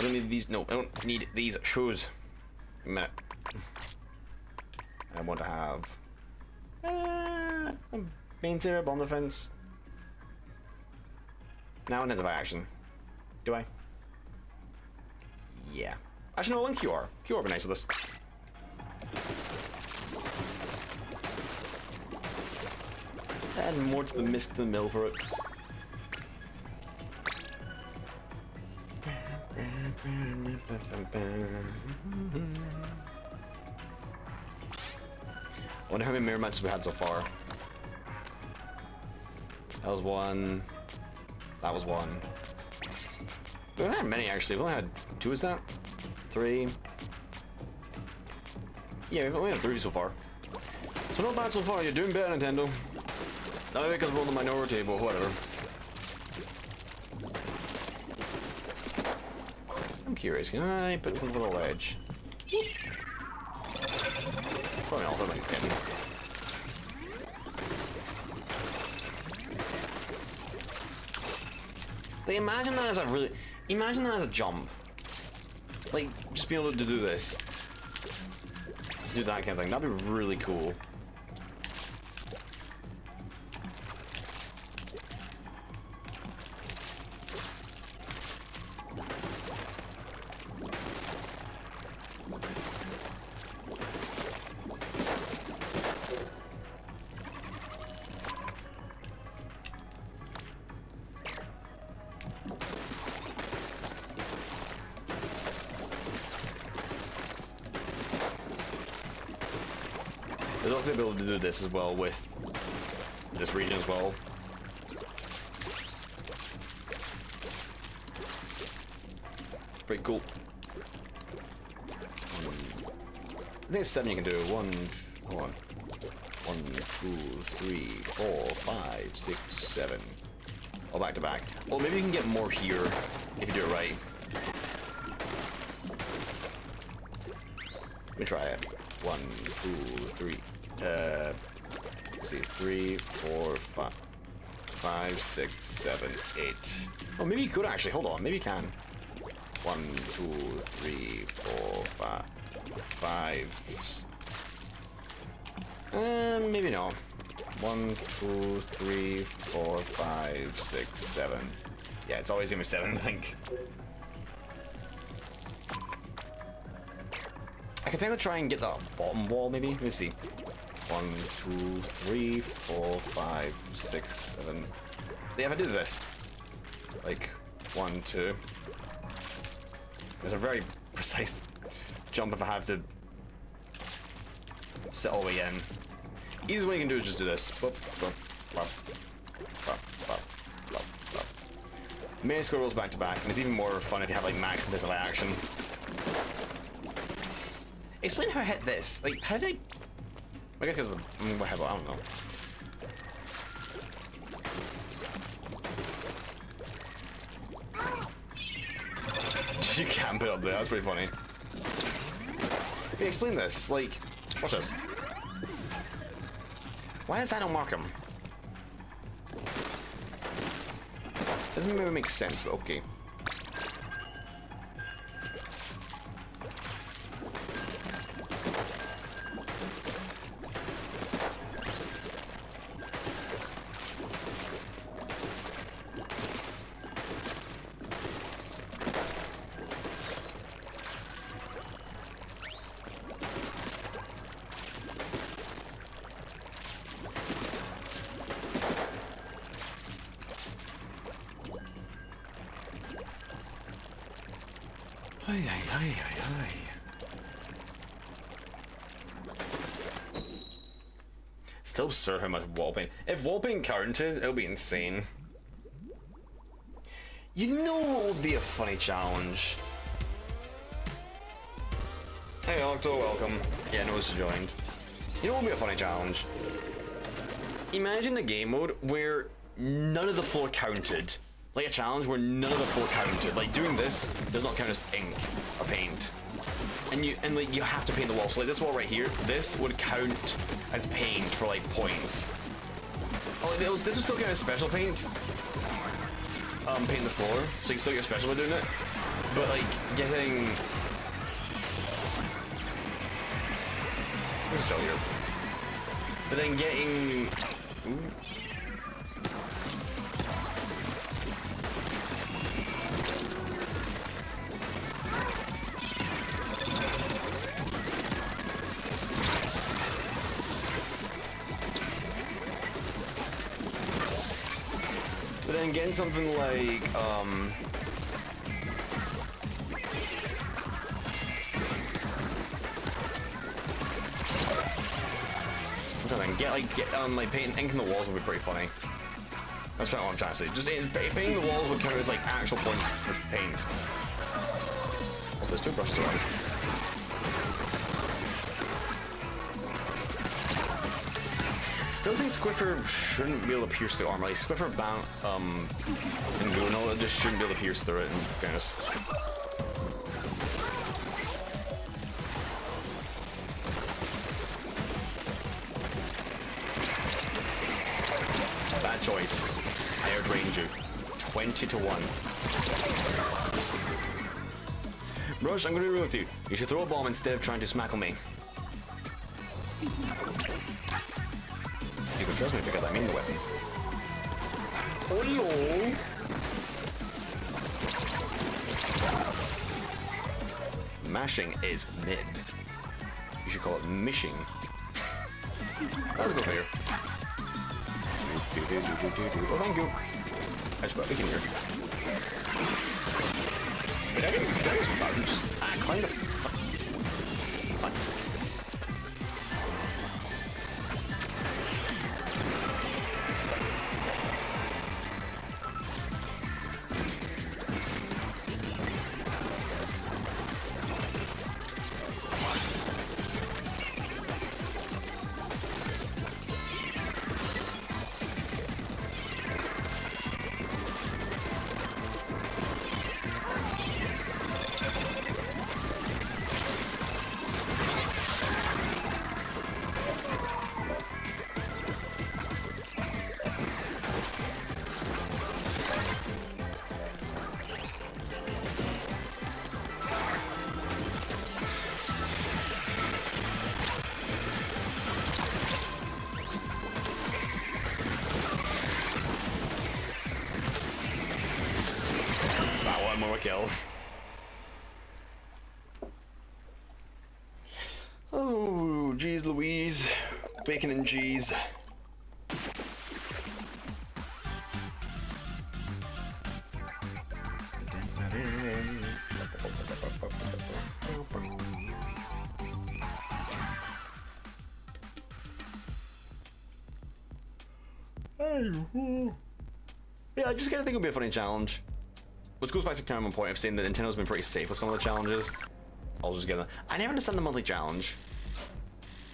I don't need these. No, I don't need these shoes. A minute. I want to have a maintainer, bomb defense. Now intensify action. Do I? Yeah. Actually, no, one QR. QR would be nice with this. Add more to the misc to the mill for it. I wonder how many mirror matches we had so far. That was one. That was one. We haven't had many actually. We've only had two, is that? Three. Yeah, we've only had three so far. So not bad so far. You're doing better, Nintendo. Not because we're on the minority, but whatever. I'm curious. Can I put this on the little ledge? Probably not. Probably can. Like, imagine that as a jump. Like, just being able to do this. Do that kind of thing. That'd be really cool. There's also the ability to do this as well with this region as well. Pretty cool. I think it's 7 you can do. Hold on. 1, 2, 3, 4, 5, 6, 7. All back to back. Well, maybe you can get more here if you do it right. Let me try it. 1, 2, 3. Let's see, 3, 4, 5, 5, 6, 7, 8. Oh, maybe you could actually. Hold on, maybe you can. 1, 2, 3, 4, 5, 5. Maybe no. 1, 2, 3, 4, 5, 6, 7. Yeah, it's always gonna be 7, I think. I can think I'll try and get that bottom wall, maybe. Let me see. 1, 2, 3, 4, 5, 6, 7. Yeah, if I do this, like 1, 2. There's a very precise jump if I have to set all the way in. Easiest way you can do is just do this. Mini squirrels back to back, and it's even more fun if you have like max intensify action. Explain how I hit this. Like, how did I guess because I don't know. You can't put it up there. That's pretty funny. Hey, explain this. Like, watch this. Why does that not mark him? Doesn't really make sense, but okay. Still absurd how much wall paint. If wall paint counted, it would be insane. You know what would be a funny challenge? Hey Octo, welcome. Yeah, no one's joined. You know what would be a funny challenge? Imagine a game mode where none of the floor counted. Like a challenge where none of the floor counted. Like doing this does not count as ink or paint. And like you have to paint the wall. So like this wall right here, this would count as paint for like points. Oh, this would still count as special paint. Paint the floor, so you can still get special by doing it. But like getting where's Joe here? But then getting but then getting something like like painting ink in the walls would be pretty funny. That's what I'm trying to say. Just painting the walls would count as like actual points for paint. Also, there's 2 brushes around. Still think Squiffer shouldn't be able to pierce the armor. Like Squiffer and Goono just shouldn't be able to pierce through it, in fairness. Bad choice. I outrange you. 20 to 1. Rush, I'm gonna be real with you. You should throw a bomb instead of trying to smackle me. You can trust me because I mean the weapon. Oh, mashing is mid. You should call it mishing. Let's go here. Oh, thank you. I just brought the in here. But I get some buttons. Ah, climb the fuck. What? Kill. Oh, geez Louise. Bacon and cheese. Yeah, I just kind of think it would be a funny challenge. Which goes back to kind of my point of saying that Nintendo's been pretty safe with some of the challenges. I'll just get them. I never understand the monthly challenge.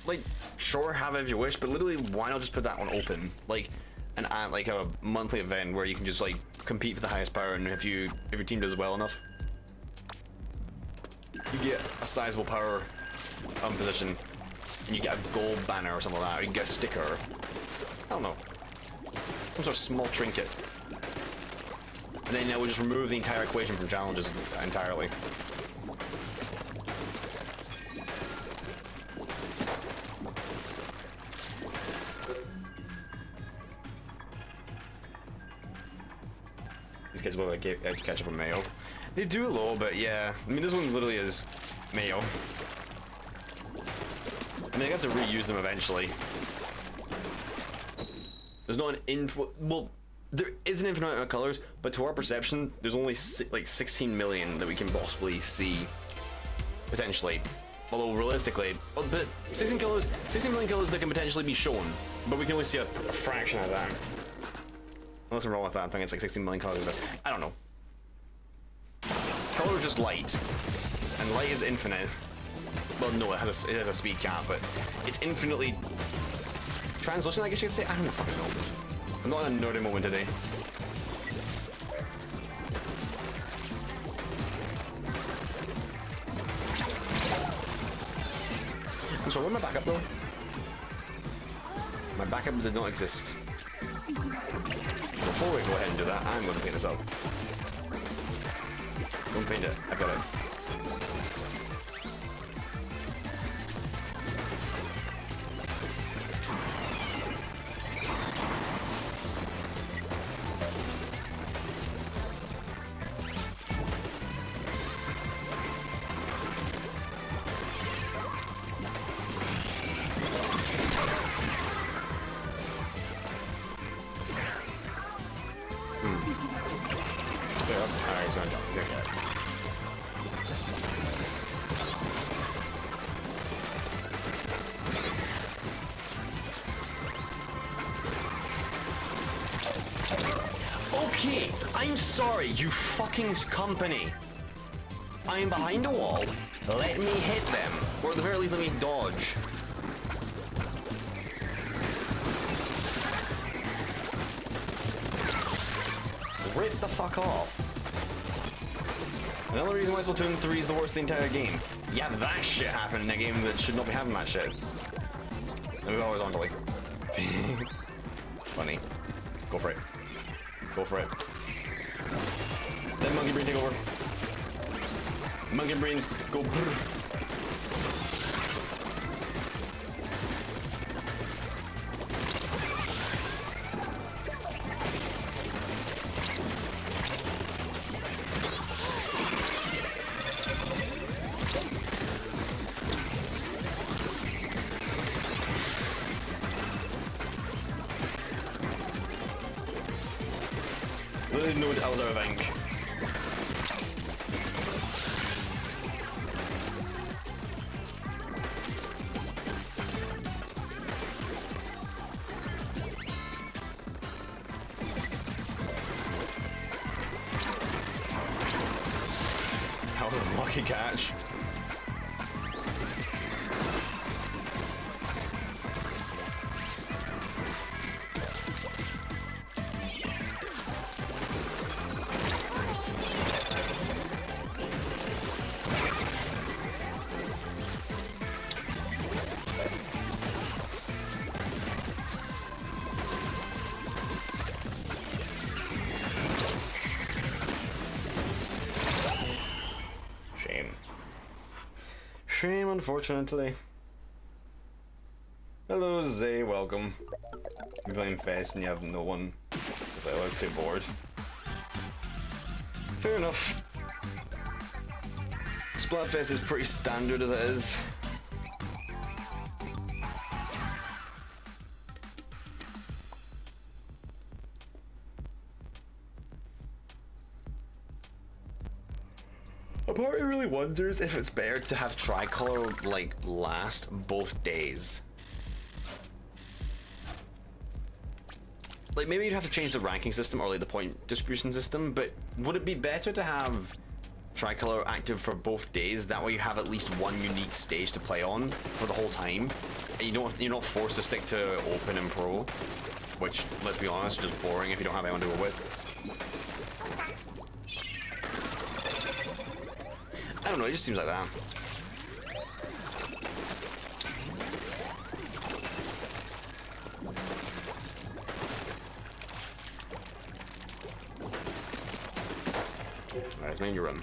Like, sure, have it if you wish, but literally, why not just put that one open? Like, like a monthly event where you can just like compete for the highest power, and if your team does well enough, you get a sizable power position, and you get a gold banner or something like that. Or you can get a sticker. I don't know, some sort of small trinket. And then that would just remove the entire equation from challenges entirely. These guys will like catch up with Mayo. They do a little bit, yeah. I mean, this one literally is Mayo. I mean, I have to reuse them eventually. There's not an info. Well, there is an infinite amount of colors, but to our perception, there's only like 16 million that we can possibly see, potentially. Although realistically, but 16 million colors that can potentially be shown, but we can only see a fraction of that. Unless I'm wrong with that, I'm thinking it's like 16 million colors. I don't know. Color is just light, and light is infinite. Well, no, it has a speed cap, but it's infinitely translucent, I guess you could say. I don't fucking know. I'm not in a nerdy moment today. I'm sorry, where's my backup though? My backup did not exist. Before we go ahead and do that, I'm going to clean this up. Don't paint it. I got it. Alright, he's on top. He's gonna get it. Okay, I'm sorry, you fucking company. I'm behind a wall. Let me hit them. Or at the very least, let me dodge. Rip the fuck off. Another reason why Splatoon 3 is the worst in the entire game. Yeah, that shit happened in a game that should not be having that shit. And we've always on to like... Funny. Go for it. Go for it. Then Monkey Brain take over. Monkey Brain, go brr. I didn't know I was out of ink. That was a lucky catch. Shame, unfortunately. Hello, Zay, welcome. You're playing Fest and you have no one to play. I was so bored. Fair enough. Splatfest is pretty standard as it is. A part of me really wonders if it's better to have tricolor like last both days. Like maybe you'd have to change the ranking system or like the point distribution system, but would it be better to have tricolor active for both days? That way you have at least one unique stage to play on for the whole time, and you're not forced to stick to open and pro, which, let's be honest, is just boring if you don't have anyone to do it with. I don't know, it just seems like that. Alright, let's make your room.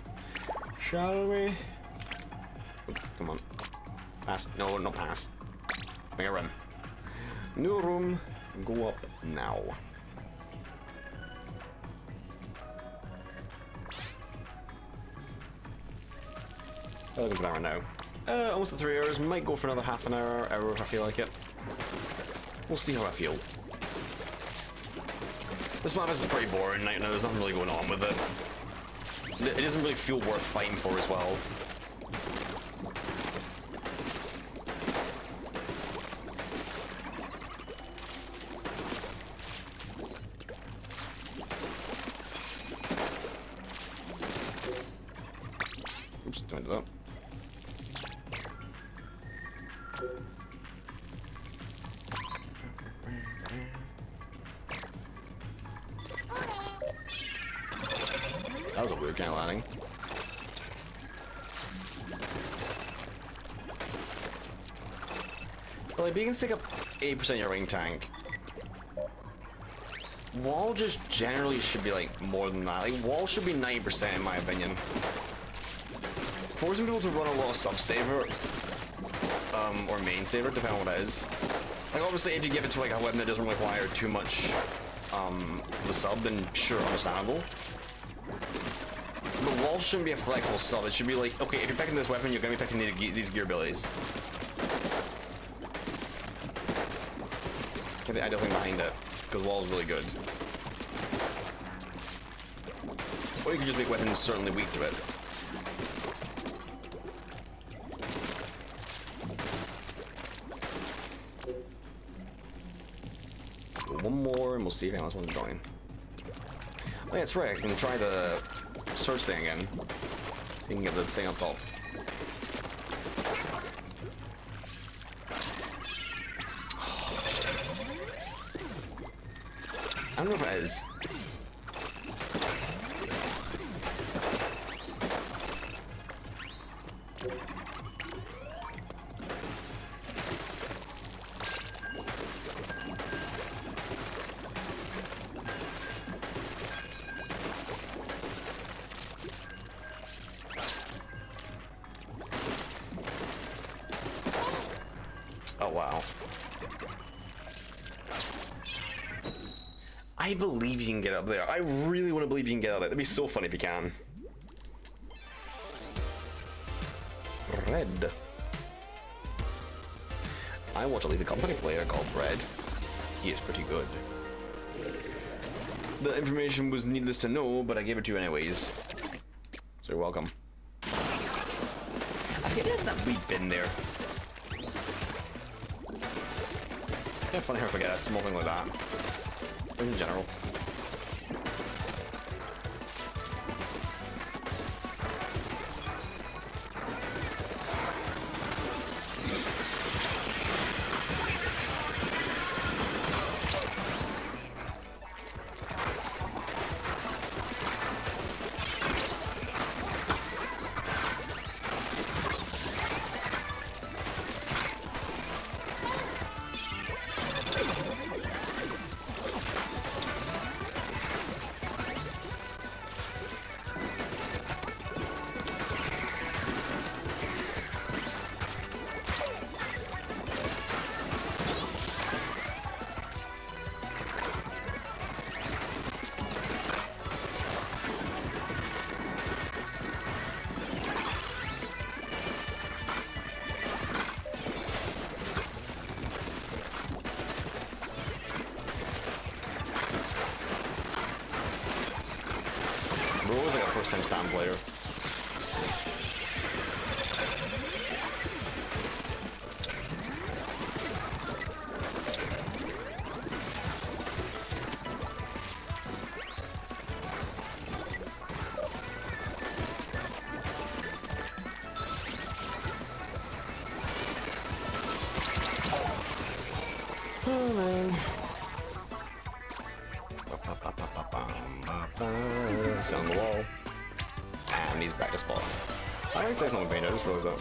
Shall we? Oh, come on. Pass. No, not pass. Make a run. New room. Go up now. Looking for an hour now. Almost at 3 hours. Might go for another half an hour if I feel like it. We'll see how I feel. This map is pretty boring right now. There's nothing really going on with it. It doesn't really feel worth fighting for as well. Oops, don't do that. That was a weird kind of landing. Well, like, you can stick up 80% of your ring tank. Wall just generally should be like more than that. Like wall should be 90% in my opinion. Forcing people to run a lot of sub-saver, or main saver, depending on what it is. Like obviously if you give it to like a weapon that doesn't require too much the sub, then sure, understandable. But wall shouldn't be a flexible sub. It should be like, okay, if you're picking this weapon, you're gonna be picking these gear abilities. I don't think behind it, because wall is really good. Or you can just make weapons certainly weak to it. One more, and we'll see if anyone else wants to join. Oh yeah, that's right. I can try the search thing again. See if you can get the thing up top. I don't know if it is. Oh, wow. I believe you can get up there. I really want to believe you can get up there. That'd be so funny if you can. Red. I watch a Lead the Company player called Red. He is pretty good. The information was needless to know, but I gave it to you anyways. So you're welcome. I forget that we'd been there. Kind of funny how I forget a small thing like that. In general. We're always like a first-time stand player. Oh man. He's on the wall. And he's back to spawn. I didn't say it's not paint, I just realized that.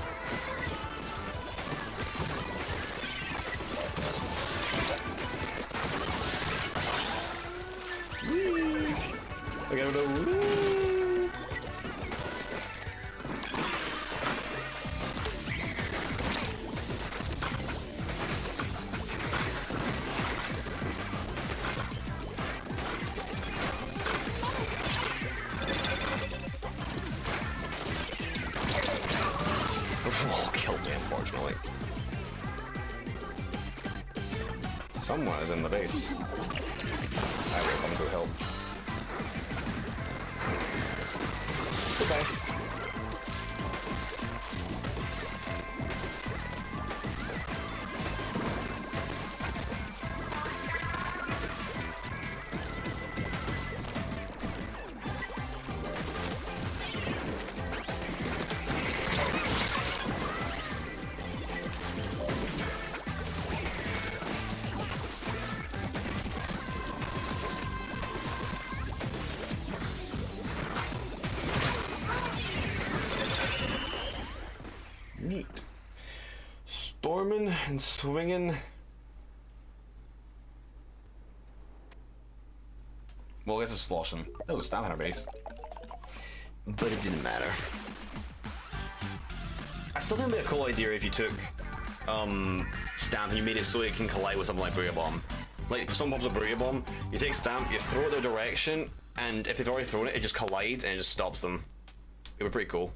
Whee! I gotta go. Whee! Oh, killed me, unfortunately. Someone is in the base. I will come to help. Goodbye. Neat. Storming and swinging. Well, I guess it's sloshing. That was a stamina base. But it didn't matter. I still think it'd be a cool idea if you took Stamp and you made it so it can collide with something like Burrito Bomb. Like, if someone pops a Burrito Bomb, you take Stamp, you throw it their direction, and if they've already thrown it, it just collides and it just stops them. It would be pretty cool.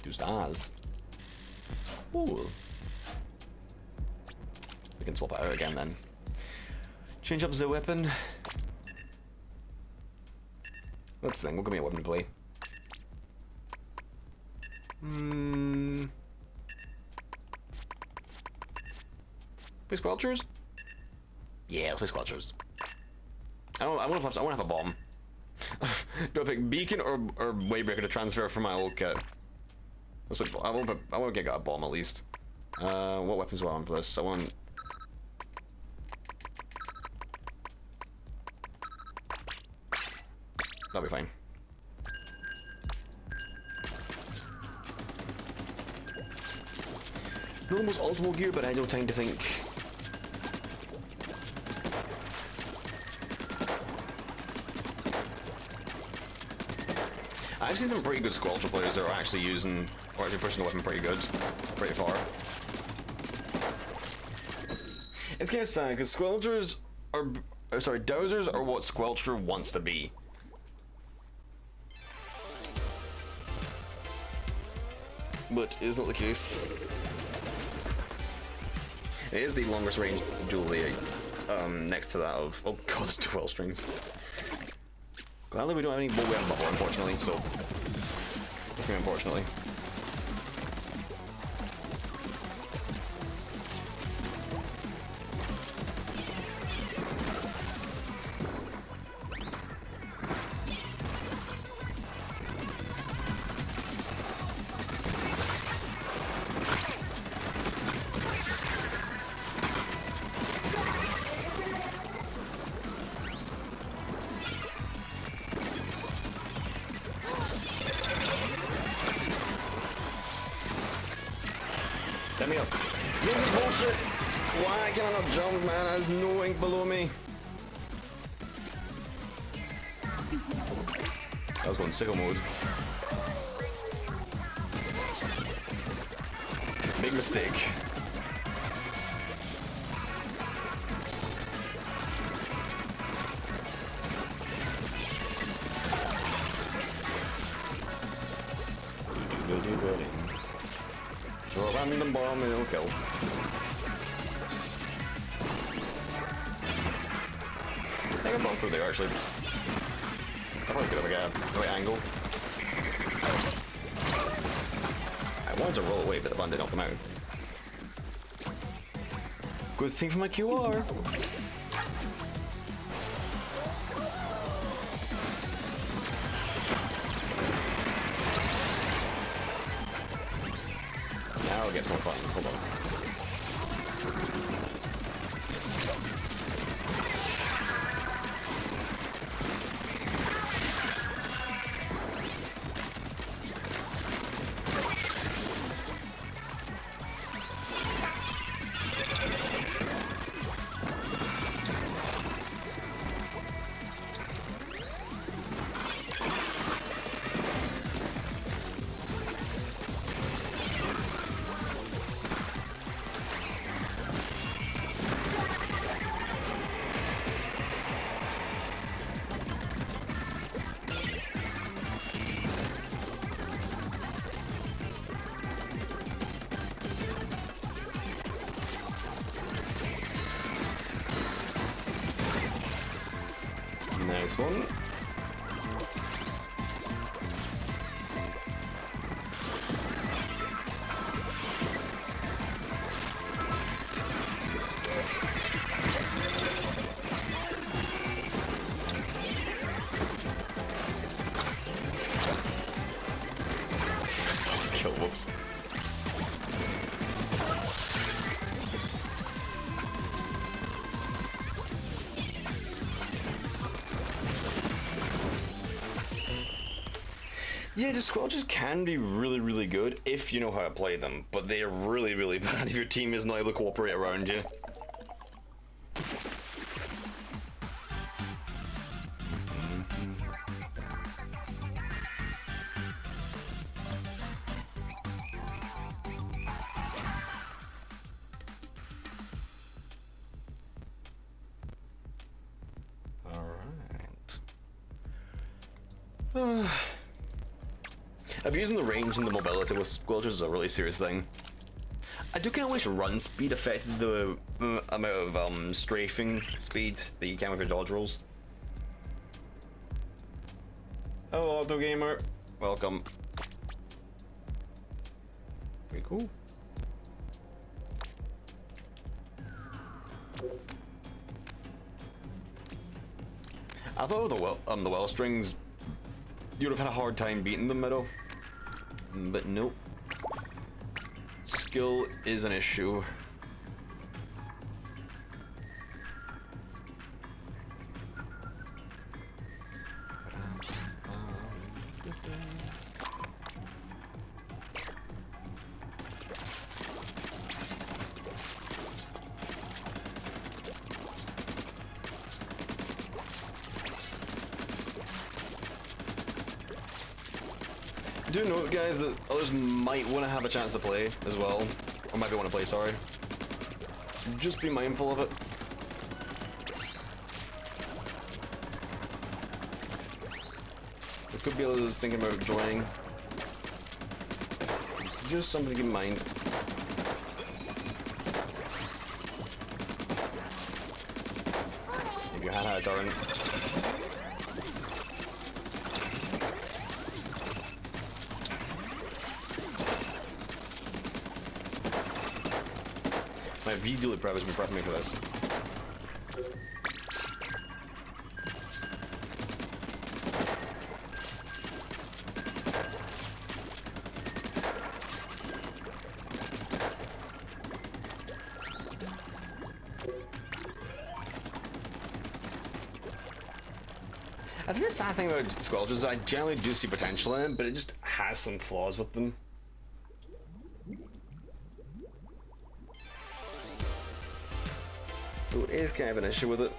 Two stars. Ooh. We can swap it out again then. Change up the weapon. Let's think, we'll give me a weapon to play. Play Squelchers? Yeah, let's play Squelchers. I want to have a bomb. Do I pick Beacon or Waybreaker to transfer from my old kit? Let's pick, I want to get a bomb at least. What weapons do I want for this? I want... That'll be fine. Not the most optimal gear, but I had no time to think. I've seen some pretty good Squelcher players that are actually using, or actually pushing the weapon pretty good, pretty far. It's kind of sad, because Squelchers are, sorry, Dowsers are what Squelcher wants to be. But it is not the case. It is the longest range dual next to that of... Oh god, there's 12 strings. Gladly we don't have any bow weapon bubble, unfortunately, so... That's me, unfortunately. Let me up. This is bullshit! Why can I not jump, man? There's no ink below me. I was going sicko mode. Big mistake. Throw a random bomb and it'll kill. I think I'm going through there actually. I probably could have got the right angle. I wanted to roll away, but the button did not come out. Good thing for my QR. Now it gets more fun. Hold on. Nice one. Stop skill, whoops. Yeah, the squelches can be really, really good if you know how to play them, but they are really, really bad if your team is not able to cooperate around you. Alright. Abusing the range and the mobility with squelches is a really serious thing. I do kind of wish run speed affected the amount of strafing speed that you can with your dodge rolls. Hello, Auto Gamer. Welcome. Pretty cool. I thought with the well strings, you'd have had a hard time beating them, Meadow. But nope. Skill is an issue. Do note, guys, that others might want to have a chance to play as well, or might want to play, sorry. Just be mindful of it. There could be others thinking about joining. Just something to keep in mind. If you had a turn. My video prep has been prepping me for this. I think the sad thing about squelches is I generally do see potential in it, but it just has some flaws with them. So it is kind of an issue with it.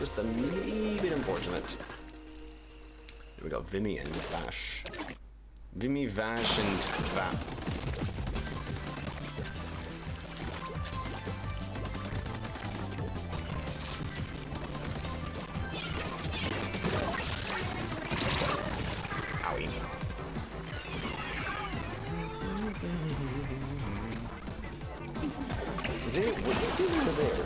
Just a wee bit unfortunate. We got Vimy and Vash. Vimy, Vash, and Vap. Owie. Zay, what are you doing over there?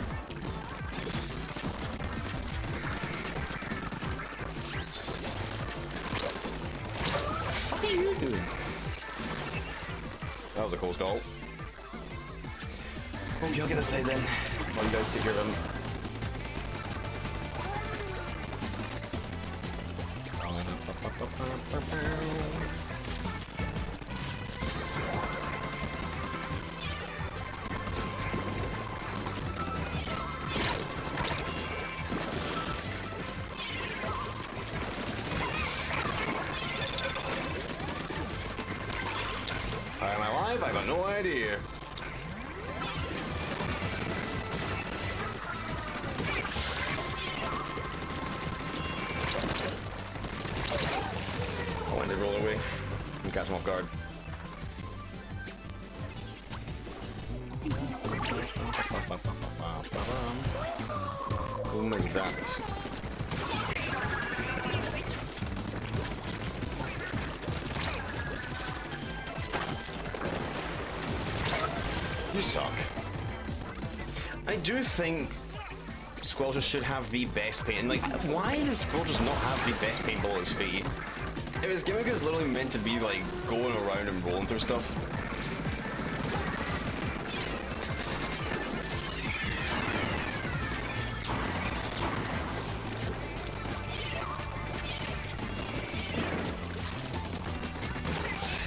What are you doing? That was a cool skull. Okay, I'll get this side then. While you guys take care of him. Am I alive? I got no idea. I wanted to roll away and catch him off guard. Whom is that? You suck. I do think squelches should have the best paint. Like, why does squelches not have the best paintball at his feet? If his gimmick is literally meant to be like going around and rolling through stuff.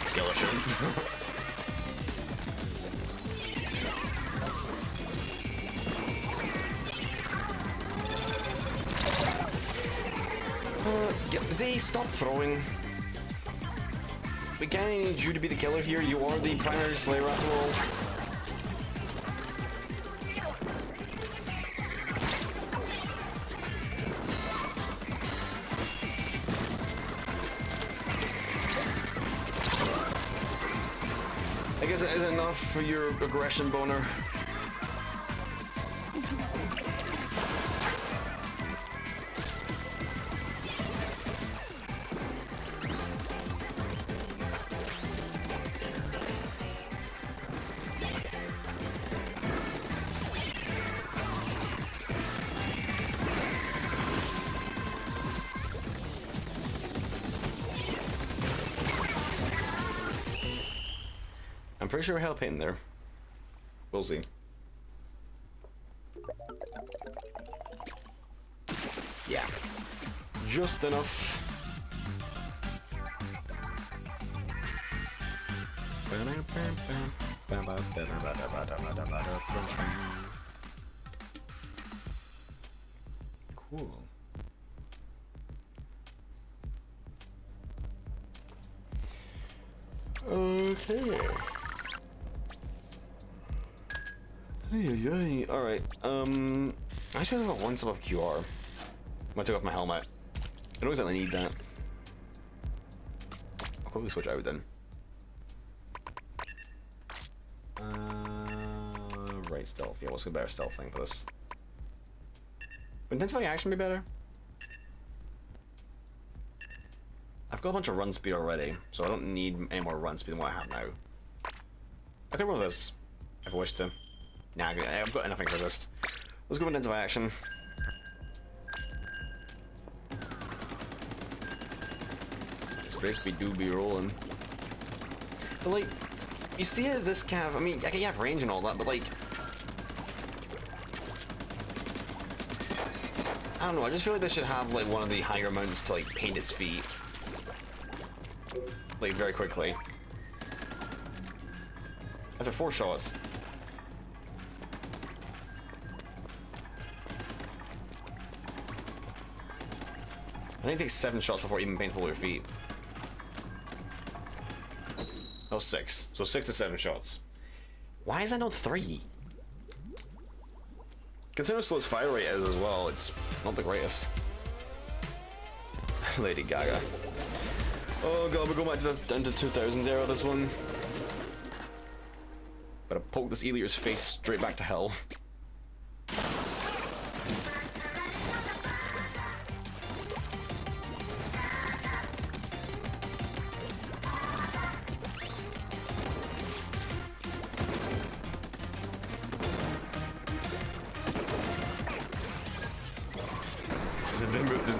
Skeleton. Yep, Zay, stop throwing. We kinda need you to be the killer here. You are the primary slayer after all. I guess that is enough for your aggression boner. I'm pretty sure we're helping there. We'll see. Yeah. Just enough. Cool. Okay. Alright, I actually got one sub of QR. I'm gonna take off my helmet. I don't exactly need that. I'll probably switch out then. Right, stealth. Yeah, what's a better stealth thing for this? Would intensifying action be better? I've got a bunch of run speed already, so I don't need any more run speed than what I have now. I could run this if I wish to. Nah, I've got nothing for this. Let's go into action. Space speed do be rolling. But like, you see it, this kind of, I mean, you have range and all that, but like, I don't know, I just feel like this should have like one of the higher mounts to like paint its feet. Like very quickly. After 4 shots. I think it takes 7 shots before it even paints all your feet. Oh, 6. So 6 to 7 shots. Why is that not 3? Consider how slow its fire rate is as well. It's not the greatest. Lady Gaga. Oh god, we're going back to the down to 2000s era this one. Better poke this Elier's face straight back to hell.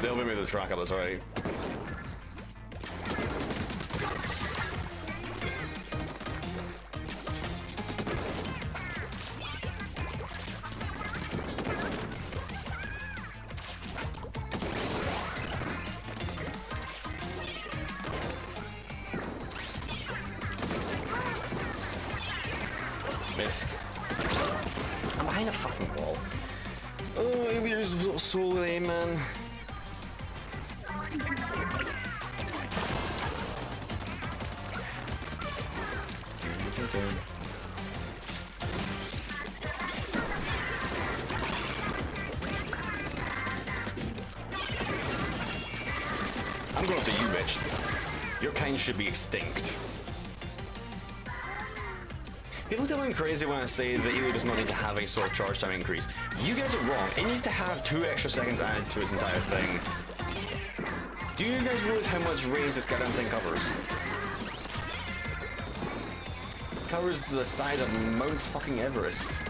They'll be the track of us already. Missed. I'm behind a fucking wall. Oh, Elier's so lame, man. I'm going after you, bitch. Your kind should be extinct. People tell me I'm crazy when I say that Elier does not need to have a sword charge time increase. You guys are wrong. It needs to have 2 extra seconds added to its entire thing. Do you guys realize how much range this goddamn thing covers? It covers the size of Mount fucking Everest.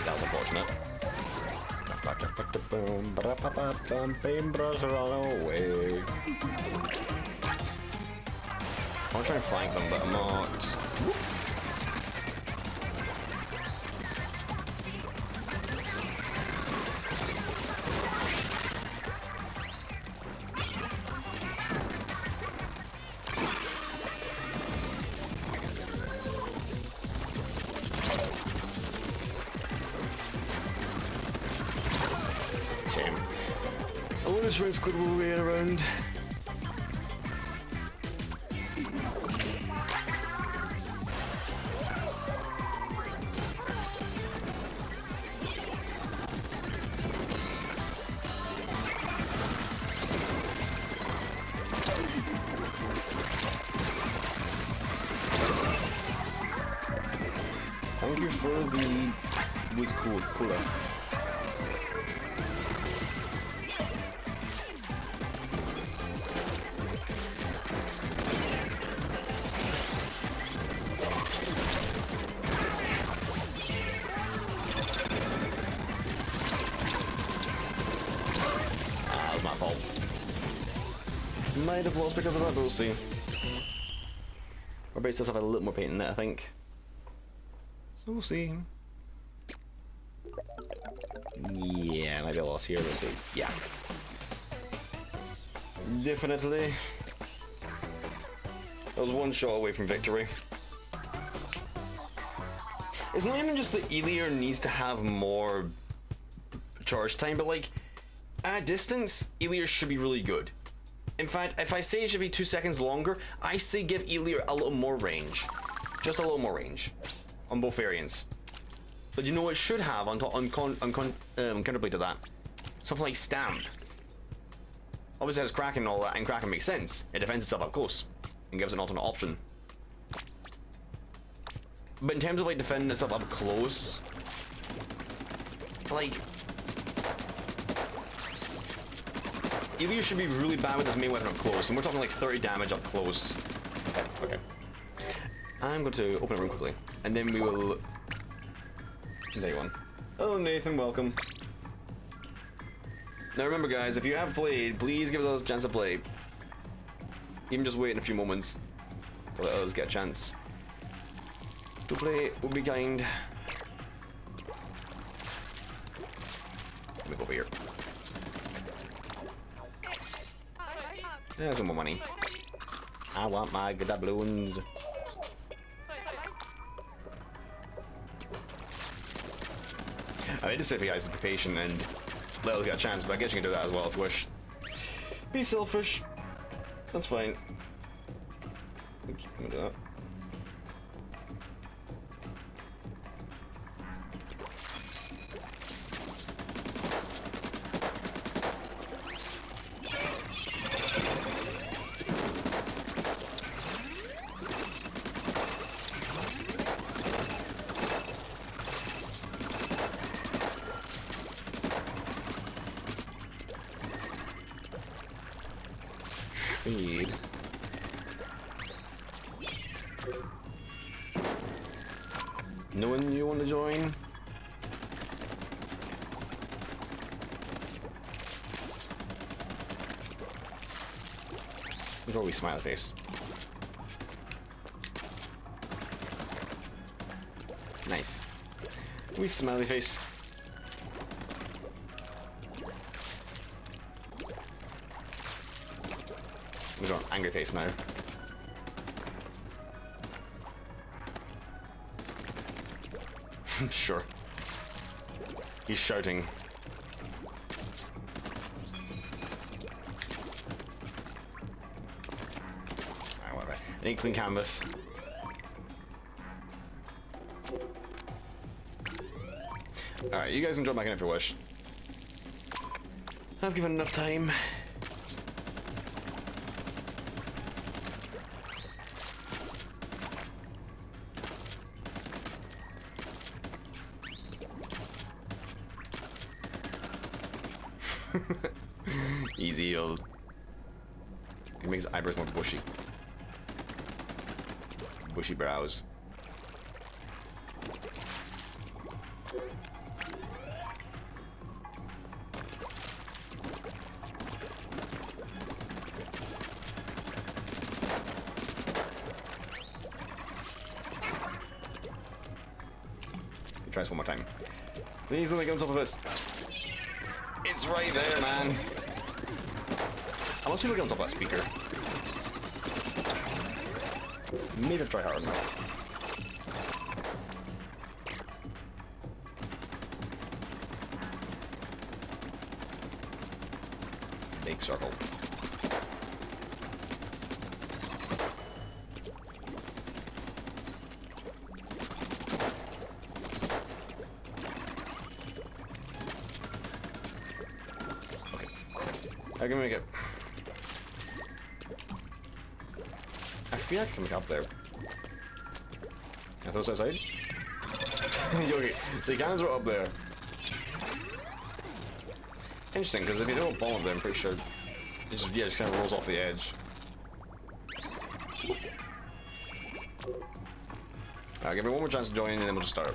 That was unfortunate. Paintbrush run away. I want to try and flank them, but I'm not. shame. A lot of shrink squid will be around. Thank you for the was cool cooler. That was my fault. Might have lost because of that, but we'll see. Our base does have a little more paint in it, I think. So we'll see. Yeah, maybe I lost here, we'll see. Yeah. Definitely. I was one shot away from victory. It's not even just that Elior needs to have more charge time, but like, at distance, Elior should be really good. In fact, if I say it should be 2 seconds longer, I say give Elior a little more range. Just a little more range. On both variants. But you know what it should have on counterplay to that? Something like Stamp. Obviously it has Kraken and all that, and Kraken makes sense. It defends itself up close and gives an alternate option. But in terms of like defending itself up close, like, Elior should be really bad with his main weapon up close, and we're talking like 30 damage up close. Okay. I'm going to open a room quickly, and then we will continue on. Oh, Nathan, welcome. Now remember guys, if you have played, please give us a chance to play. Even just wait in a few moments to let us get a chance to play would be kind. Let me go over here. There's some more money. I want my doubloons. I need to say for you guys to be patient and let us get a chance, but I guess you can do that as well if you wish. Be selfish. That's fine. Oops, I'm gonna do that. Speed. No one you want to join? There's always smiley face. Nice. We smiley face. We're on angry face now. Sure. He's shouting. Ah, whatever. I need clean canvas. Alright, you guys can jump back in if you wish. I've given enough time. Easy, he'll make his eyebrows more bushy. Bushy brows. Try this one more time. Please let me get on top of this. It's right there, man. How much people get on top of that speaker? Maybe try harder now. Big circle. Okay. I can make it. I feel like I can make up there. Can I throw this outside? Okay, so you can throw it up there. Interesting, because if you throw a ball up there, I'm pretty sure it just, yeah, just kind of rolls off the edge. Alright, give me one more chance to join and then we'll just start.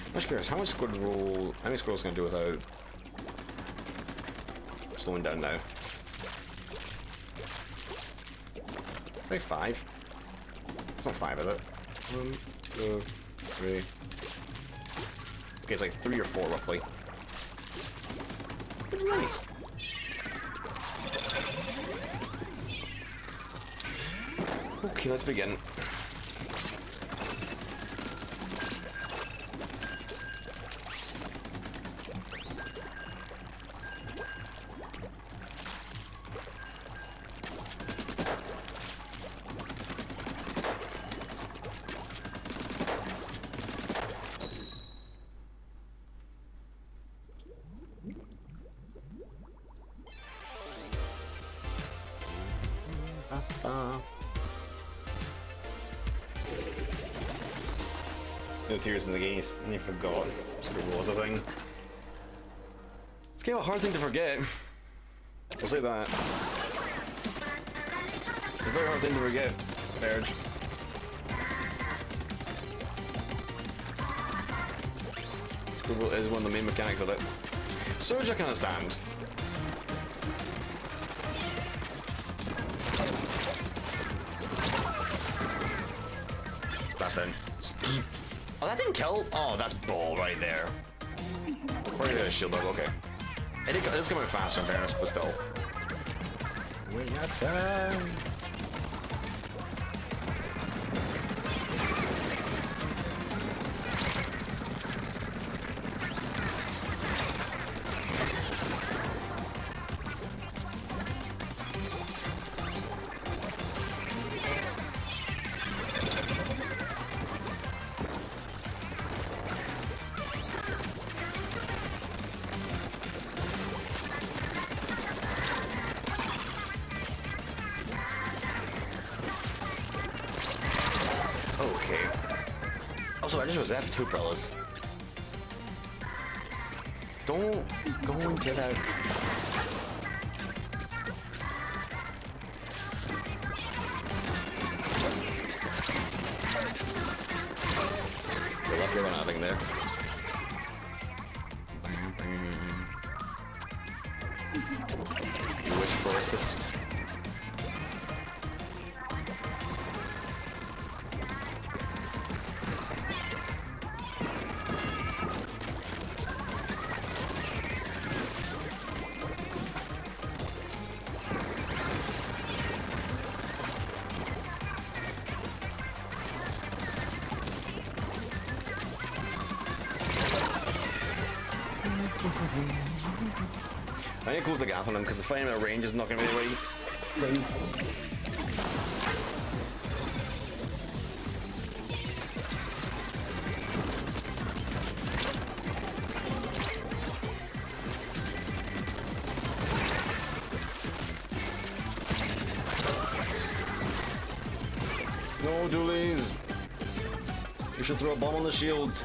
I'm just curious, how much squid roll, how many squirrels can I do without slowing down now? Maybe 5. It's not 5, is it? 1, 2, 3. Okay, it's like 3 or 4 roughly. Nice. Okay, let's begin. No tears in the game, and you forgot. Squid was a thing. It's kind of a hard thing to forget. I'll say that. It's a very hard thing to forget, Serge. Squid is one of the main mechanics of it. Surge I can understand. Splash down. Oh, that didn't kill? Oh, that's ball right there. Where did the shield up? Okay. It is coming faster in fairness, but still. We have time. Okay. Also, I just was after 2 umbrellas. Don't go into that. You're lucky we're not having there. You wish for assist. I need to close the gap on him because the fighting at range is not going to be the right thing. No dualies. You should throw a bomb on the shield.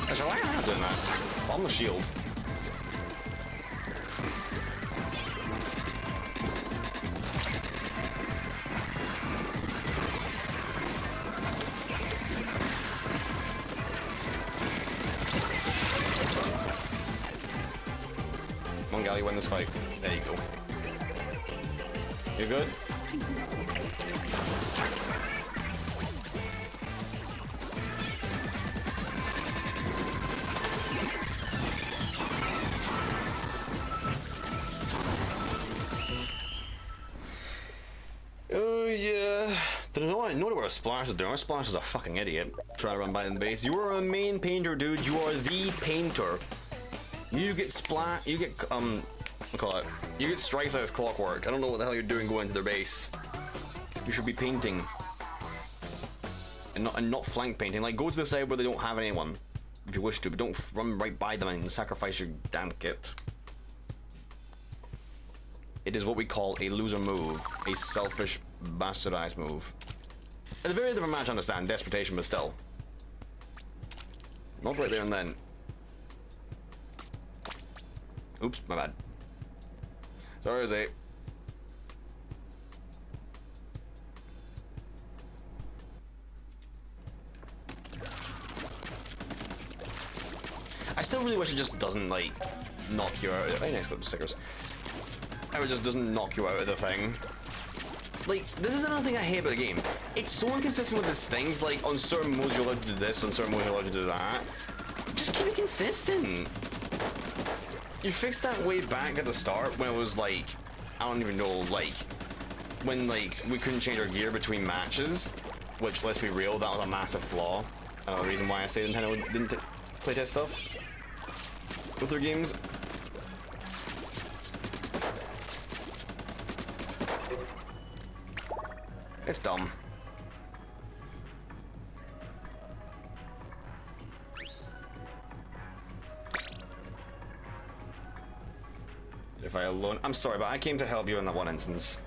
Actually, why am I not doing that? Bomb the shield. Come on, Gal, you win this fight. There you go. You good? Oh yeah. Don't know what a Splash is doing. Splash is a fucking idiot. Trying to run by the base. You are a main painter, dude. You are the painter. You get splat. You get what call it? You get strikes as clockwork. I don't know what the hell you're doing going to their base. You should be painting, and not flank painting. Like, go to the side where they don't have anyone, if you wish to, but don't run right by them and sacrifice your damn kit. It is what we call a loser move, a selfish, bastardized move. At the very end of a match, I understand desperation, but still, not right there and then. Oops, my bad. Sorry, Jose. I still really wish it just doesn't, like, knock you out. Very nice, got stickers. It just doesn't knock you out of the thing. Like, this is another thing I hate about the game. It's so inconsistent with these things. Like, on certain modes you're allowed to do this, on certain modes you're allowed to do that. Just keep it consistent. You fixed that way back at the start when it was like, I don't even know, like, when like we couldn't change our gear between matches, which, let's be real, that was a massive flaw. Another reason why I say Nintendo didn't playtest stuff with their games. It's dumb. If I alone, I'm sorry, but I came to help you in that one instance.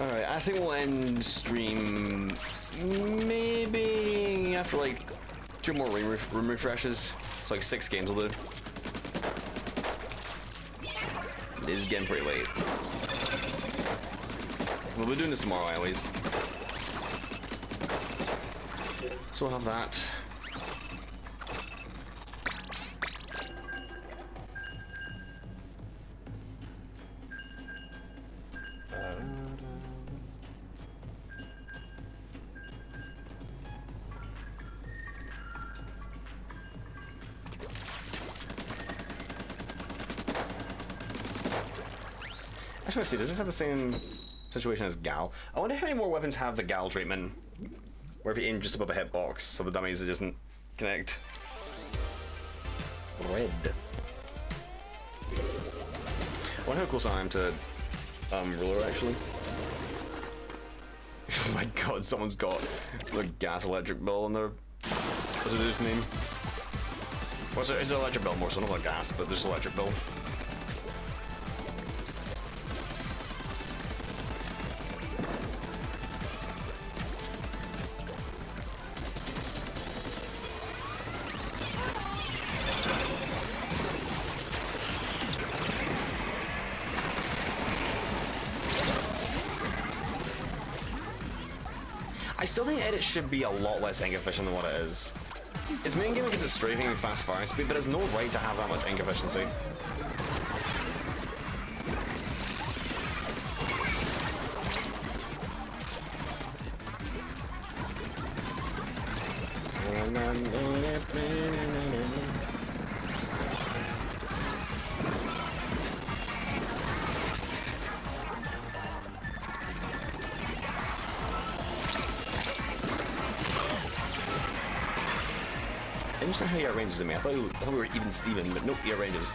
Alright, I think we'll end stream maybe after like 2 more room refreshes. It's like 6 games will do. It is getting pretty late. We'll be doing this tomorrow anyways. So we'll have that. I just want to see, does this have the same situation as Gal? I wonder how many more weapons have the Gal treatment, where if you aim just above a hitbox, so the dummies doesn't connect. Red. I wonder how close I am to Ruler, actually. Oh my god, someone's got the gas electric bill in their... What's it his name? What's it? It's an electric bill more, so not like gas, but there's electric bill. I still think edit should be a lot less ink efficient than what it is. It's main game because it's strafing and fast fire speed, but it has no right to have that much ink efficiency. understand how he arranges me. I thought we were even Steven, but nope, he arranges.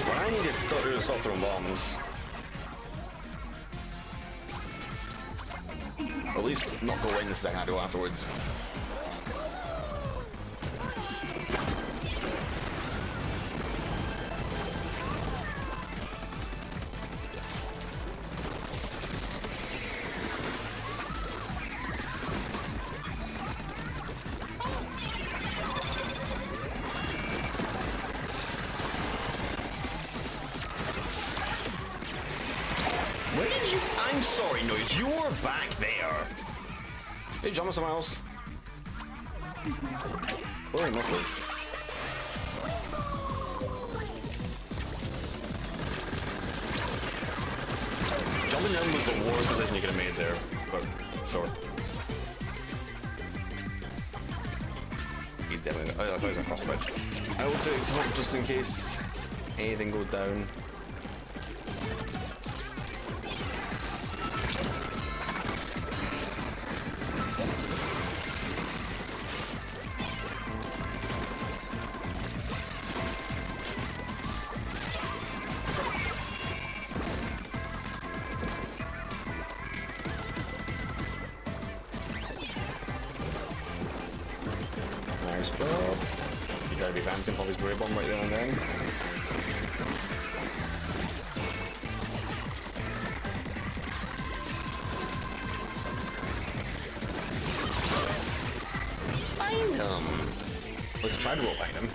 What I need is to stop throwing bombs. Or at least not go in the second I do afterwards. Where did you... I'm sorry, no, you're back there. Did you jump on someone else? Clearly must have. Jumping down was the worst decision you could have made there, but sure. He's definitely... Oh, I thought he was across the bridge. I will take top just in case anything goes down. Nice job. You gotta be fancy and pop his great bomb right there and then. Just behind him. At least I tried to roll behind him.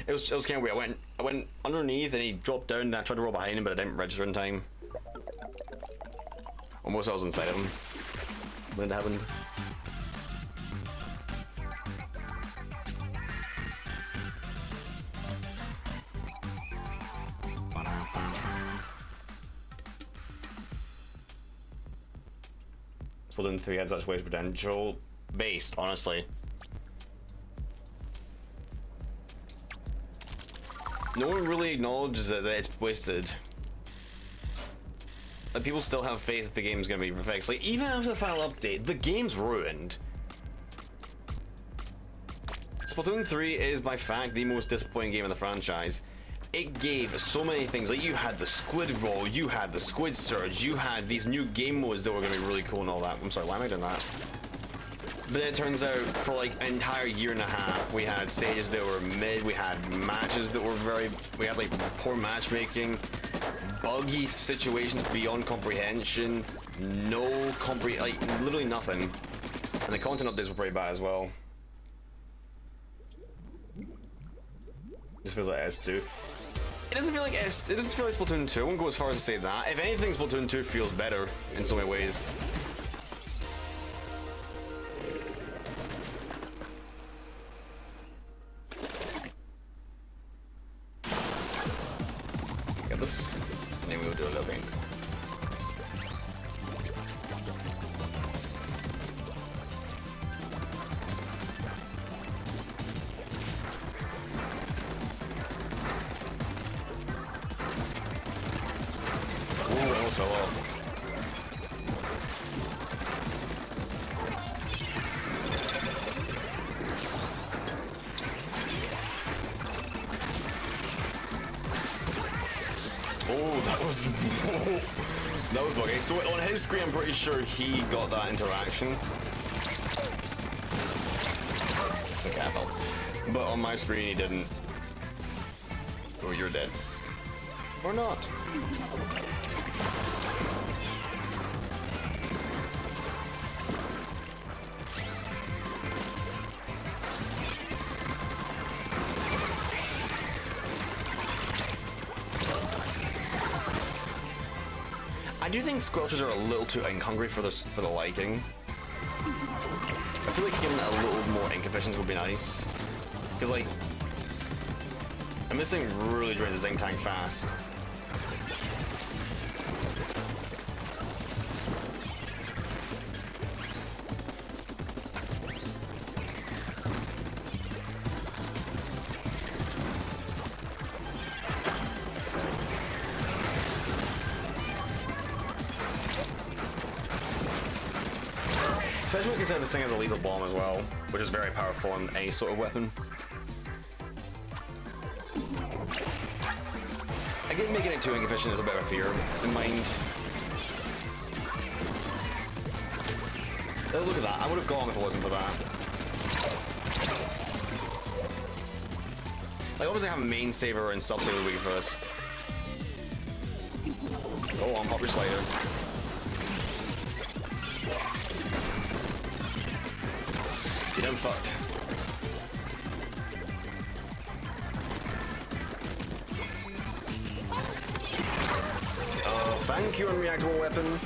It was kind of weird. I went underneath and he dropped down and I tried to roll behind him, but I didn't register in time. Almost I was inside of him when it happened. Splatoon 3 had such waste potential based, honestly. No one really acknowledges that it's wasted. Like, people still have faith that the game's gonna be fixed. Like, even after the final update, the game's ruined. Splatoon 3 is by fact the most disappointing game in the franchise. It gave so many things. Like, you had the squid roll, you had the squid surge, you had these new game modes that were gonna be really cool and all that. I'm sorry, why am I doing that? But then it turns out for like an entire year and a half, we had stages that were mid, we had matches that were we had like poor matchmaking, buggy situations beyond comprehension, like literally nothing. And the content updates were pretty bad as well. Just feels like S2. It doesn't feel like it doesn't feel like Splatoon 2. I won't go as far as to say that. If anything, Splatoon 2 feels better in so many ways. Get this, and then we'll do a little thing. That was buggy. So on his screen, I'm pretty sure he got that interaction. Okay, I felt. But on my screen, he didn't. Oh, you're dead. Or not. I do think squelchers are a little too ink hungry for the liking. I feel like giving it a little more ink efficiency would be nice. Because like, and this thing really drains the zinc tank fast. Especially when you consider this thing as a lethal bomb as well, which is very powerful in any sort of weapon. Again, making it too inefficient is a bit of a fear in mind. Oh, look at that. I would have gone if it wasn't for that. Like, obviously I have main saber and sub saber weak for this. Oh, on pop your slider. You done fucked. Oh, thank you, unreactable weapon.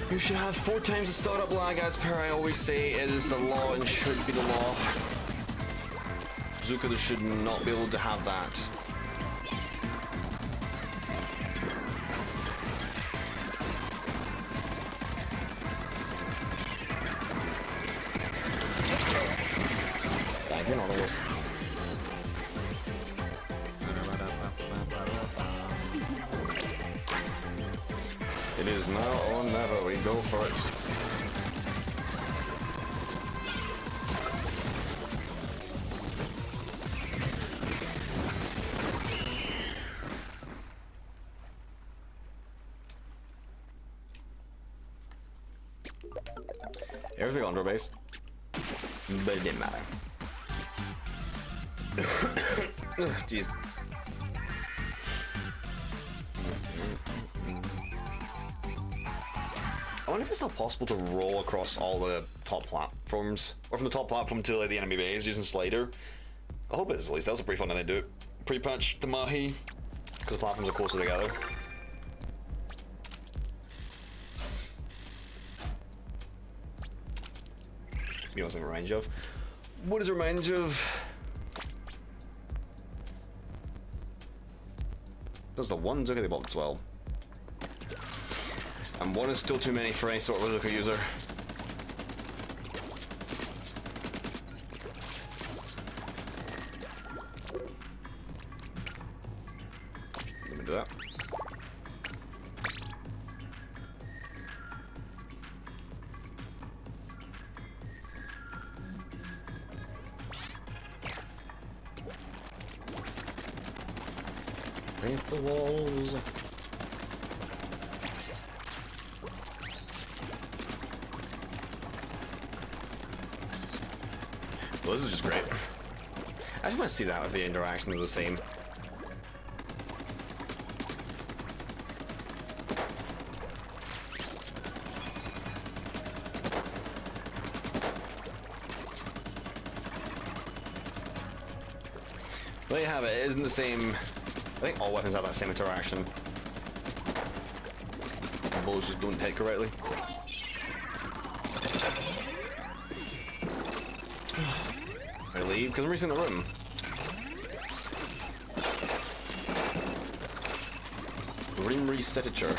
You should have 4 times the startup lag, as per I always say. It is the law and should be the law. Bazooka should not be able to have that. Thank you, Nautilus. It is now or never. We go for it. Everything on base, but it didn't matter. Jeez. I wonder if it's still possible to roll across all the top platforms, or from the top platform to like the enemy base using slider. I hope it is at least. That was a pretty fun thing they do. Pre-patch the Mahi, because the platforms are closer together. You know what it reminds you of? What does it remind you of? Does the ones okay they box well? And 1 is still too many for any sort of bazooka user. Let me do that. Paint the walls. Well, this is just great. I just want to see that if the interactions are the same. There you have it. It isn't the same. I think all weapons have that same interaction. The bullets just don't hit correctly. I leave because I'm resetting the room. Room resetature.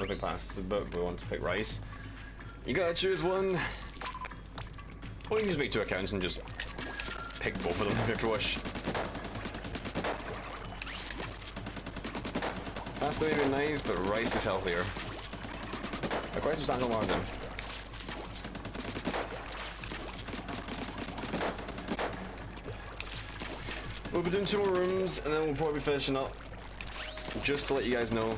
Nothing past the book. We want to pick rice. You gotta choose one. Or you can just make 2 accounts and just pick both of them if you wish. Pasta may be nice, but rice is healthier. A quite substantial margin. We'll be doing 2 more rooms, and then we'll probably be finishing up. Just to let you guys know.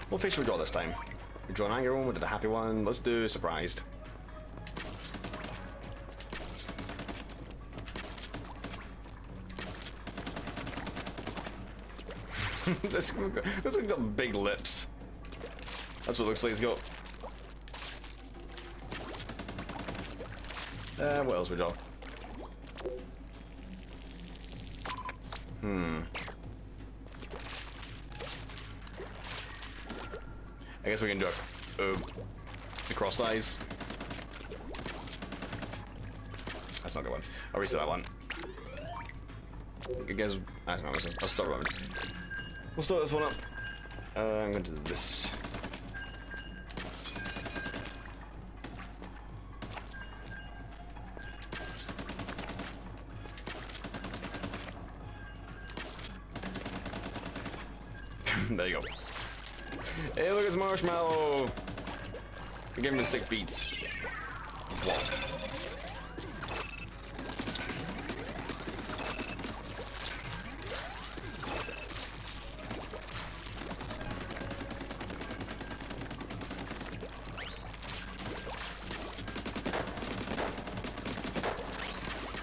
What face should we draw this time? We draw an angry one, we did a happy one. Let's do surprised. This thing's got big lips. That's what it looks like it's got. What else we draw? I guess we can do a cross size. That's not a good one. I'll reset that one. I guess I don't know. I'll start running. We'll start this one up. I'm going to do this. There you go. Hey, look, it's Marshmallow. We gave him the sick beats. Whoa.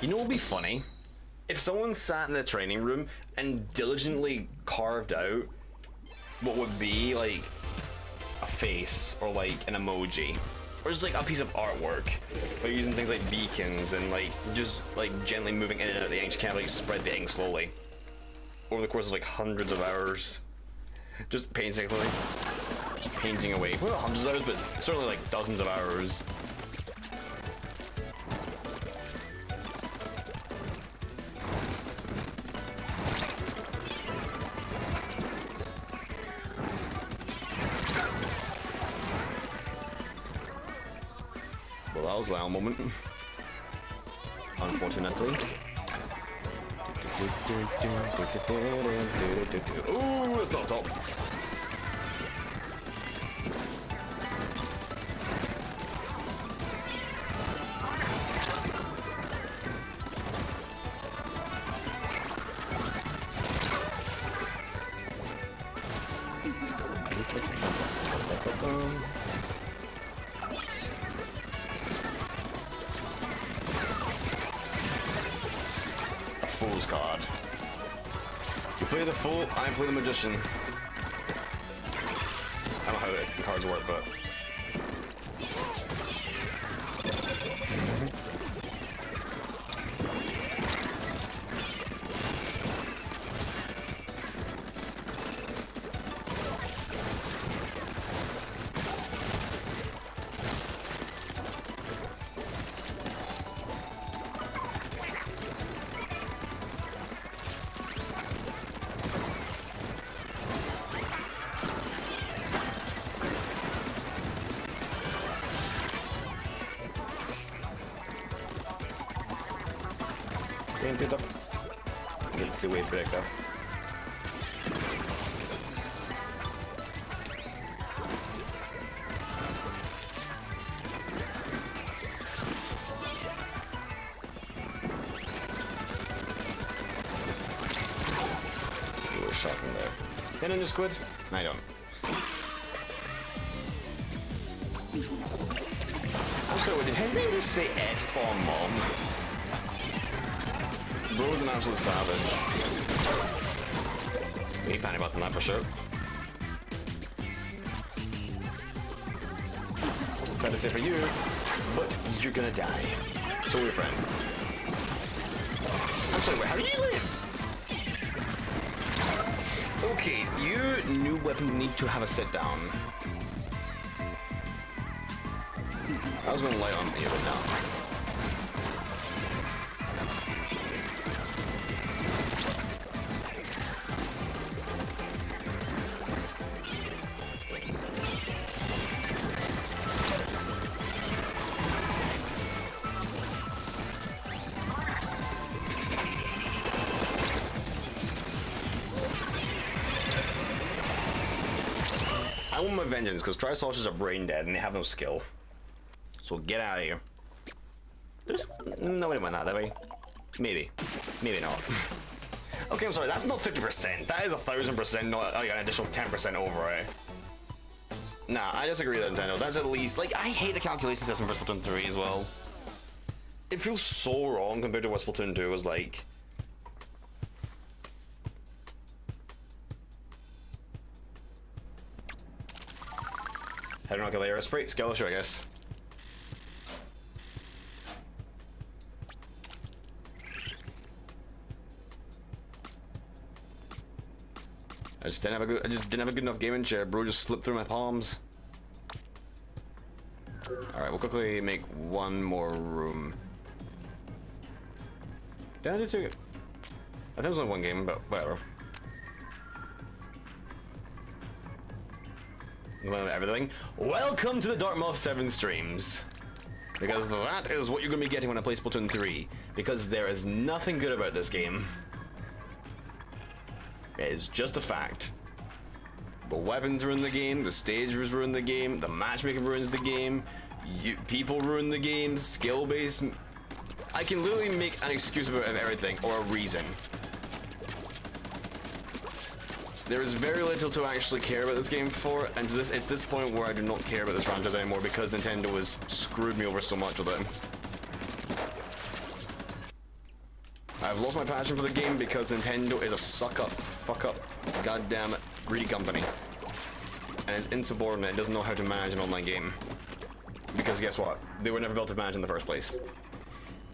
You know what would be funny? If someone sat in the training room and diligently carved out what would be like a face or like an emoji or just like a piece of artwork by using things like beacons and like just like gently moving in and out of the ink to kind of like spread the ink slowly over the course of like hundreds of hours, just painstakingly just painting away. Well, not hundreds of hours, but certainly like dozens of hours. Well, that was a loud moment. Unfortunately. Ooh, it's not top. Fool's card. You play the fool, I play the magician. I don't know how the cards work, but painted up. Let's see way back there. You were shot in there. Get in the squid? No, I don't. I'm sorry, did his name just say F-bomb, Mom? Bro's an absolute savage. We ain't panic about that for sure. Sad to say for you, but you're gonna die. So will your friend. I'm sorry, wait, how do you live? Okay, your new weapons need to have a sit down. I was gonna light on you, but no. I want my vengeance because Trisoldiers are brain dead and they have no skill. So get out of here. There's nobody went that way. Maybe. Maybe not. Okay, I'm sorry, that's not 50%. That is 1,000%, not like an additional 10% over it. Nah, I disagree with Nintendo. That's at least, like, I hate the calculation system for Splatoon 3 as well. It feels so wrong compared to what Splatoon 2 was like. How do I not get layer of spray? Skeleton, I guess. I just didn't have a good enough gaming chair, bro. Just slipped through my palms. All right, we'll quickly make one more room. Did I do two? I think it was only one game, but whatever. Everything. Welcome to the Dartmouth 7 streams. Because that is what you're going to be getting when I play Splatoon 3. Because there is nothing good about this game. It is just a fact. The weapons ruin the game, the stages ruin the game, the matchmaking ruins the game, people ruin the game, skill base. I can literally make an excuse about everything, or a reason. There is very little to actually care about this game for, and it's this point where I do not care about this franchise anymore because Nintendo has screwed me over so much with it. I've lost my passion for the game because Nintendo is a fuck up, goddamn greedy company. And it's insubordinate, it doesn't know how to manage an online game. Because guess what? They were never built to manage in the first place.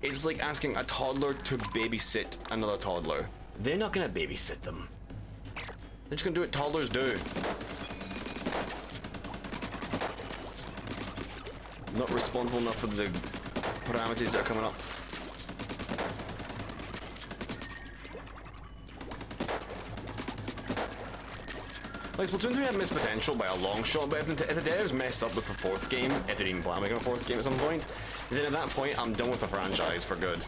It's like asking a toddler to babysit another toddler. They're not gonna babysit them. They're just gonna do what toddlers do. Not responsible enough for the parameters that are coming up. Like, Splatoon 3 had missed potential by a long shot, but if the devs mess up with the fourth game, if they even plan on making a fourth game at some point, then at that point, I'm done with the franchise for good.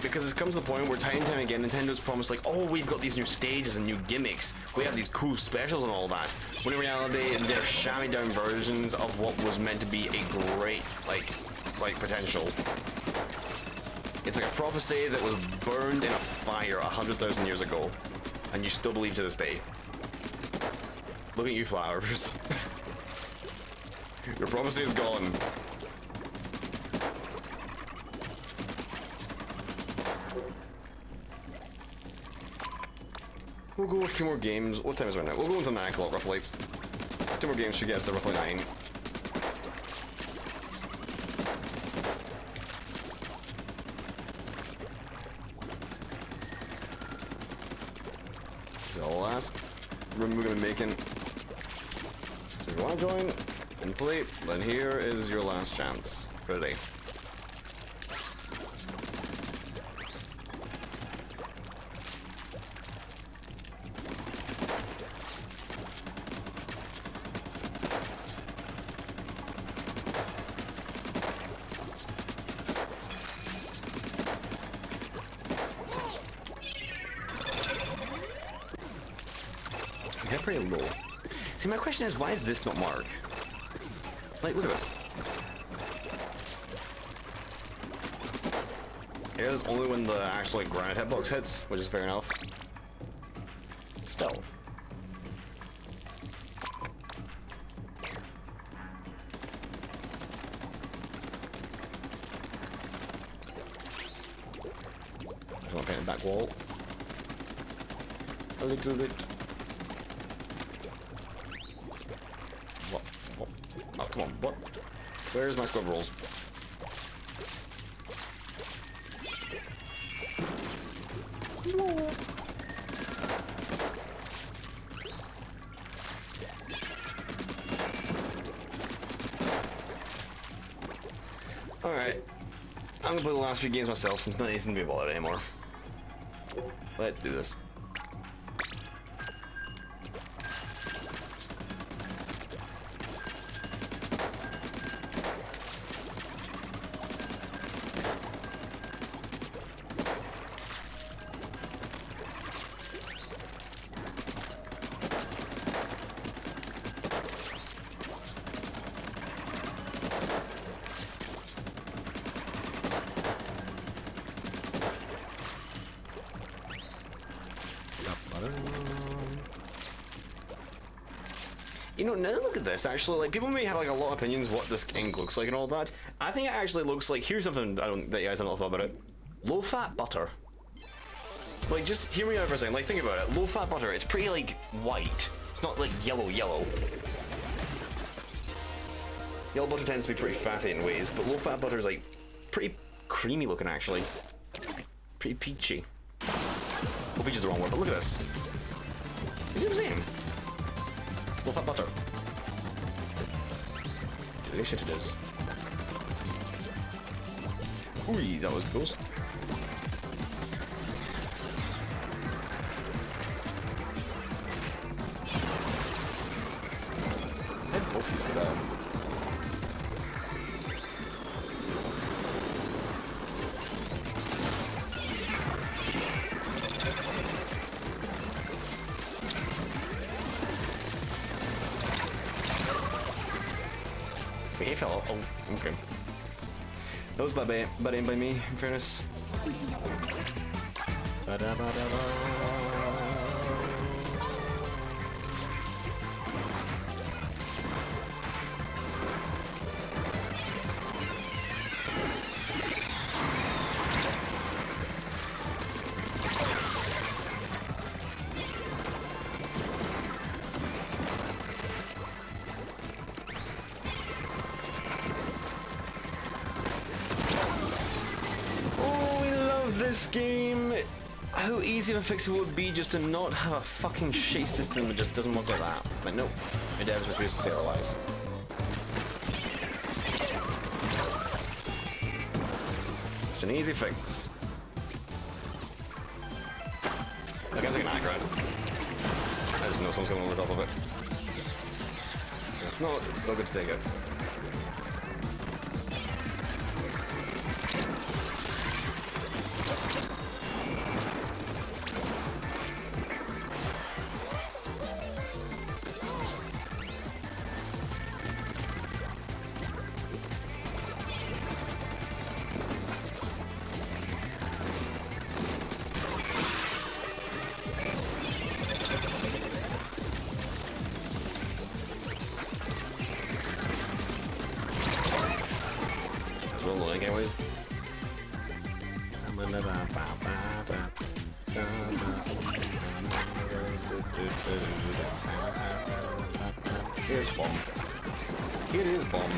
Because it's come to the point where time and time again, Nintendo's promised like, oh, we've got these new stages and new gimmicks, we have these cool specials and all that, when in reality, they're shammy down versions of what was meant to be a great, like potential. It's like a prophecy that was burned in a fire 100,000 years ago, and you still believe to this day. Look at you, flowers. Your prophecy is gone. We'll go with a few more games. What time is it right now? We'll go into 9 o'clock roughly. 2 more games should get us to roughly 9. This is the last room we're gonna be making. So if you want to join and play, then here is your last chance for today. They're pretty low. See, my question is, why is this not marked? Like, look at this. It is only when the actual like, granite hitbox hits, which is fair enough. Still. I just want to paint the back wall. A little bit. What? Oh, come on. What? Where's my squad rolls? Alright. I'm gonna play the last few games myself since none of these need to be bothered anymore. Let's do this. You know, now look at this, actually, like, people may have, like, a lot of opinions what this ink looks like and all that. I think it actually looks like, here's something that you guys haven't thought about it. Low-fat butter. Like, just hear me out for a second, like, think about it. Low-fat butter, it's pretty, like, white. It's not, like, yellow. Yellow butter tends to be pretty fatty in ways, but low-fat butter is, like, pretty creamy looking, actually. Pretty peachy. Well, peach is the wrong word, but look at this. You see what I'm saying? Low-fat butter. Delicious it is. Ooh, that was close. I had both these for that. he fell. Oh, okay. That was bad aim by me, in fairness. This game, how easy of a fix it would be just to not have a fucking shit system that just doesn't work like that. But nope, my devs refuse to say otherwise. It's an easy fix. That game's like an aggro. I just know someone's coming over top of it. If not, it's still good to take it. Anyways. Here's bomb. Here is bomb.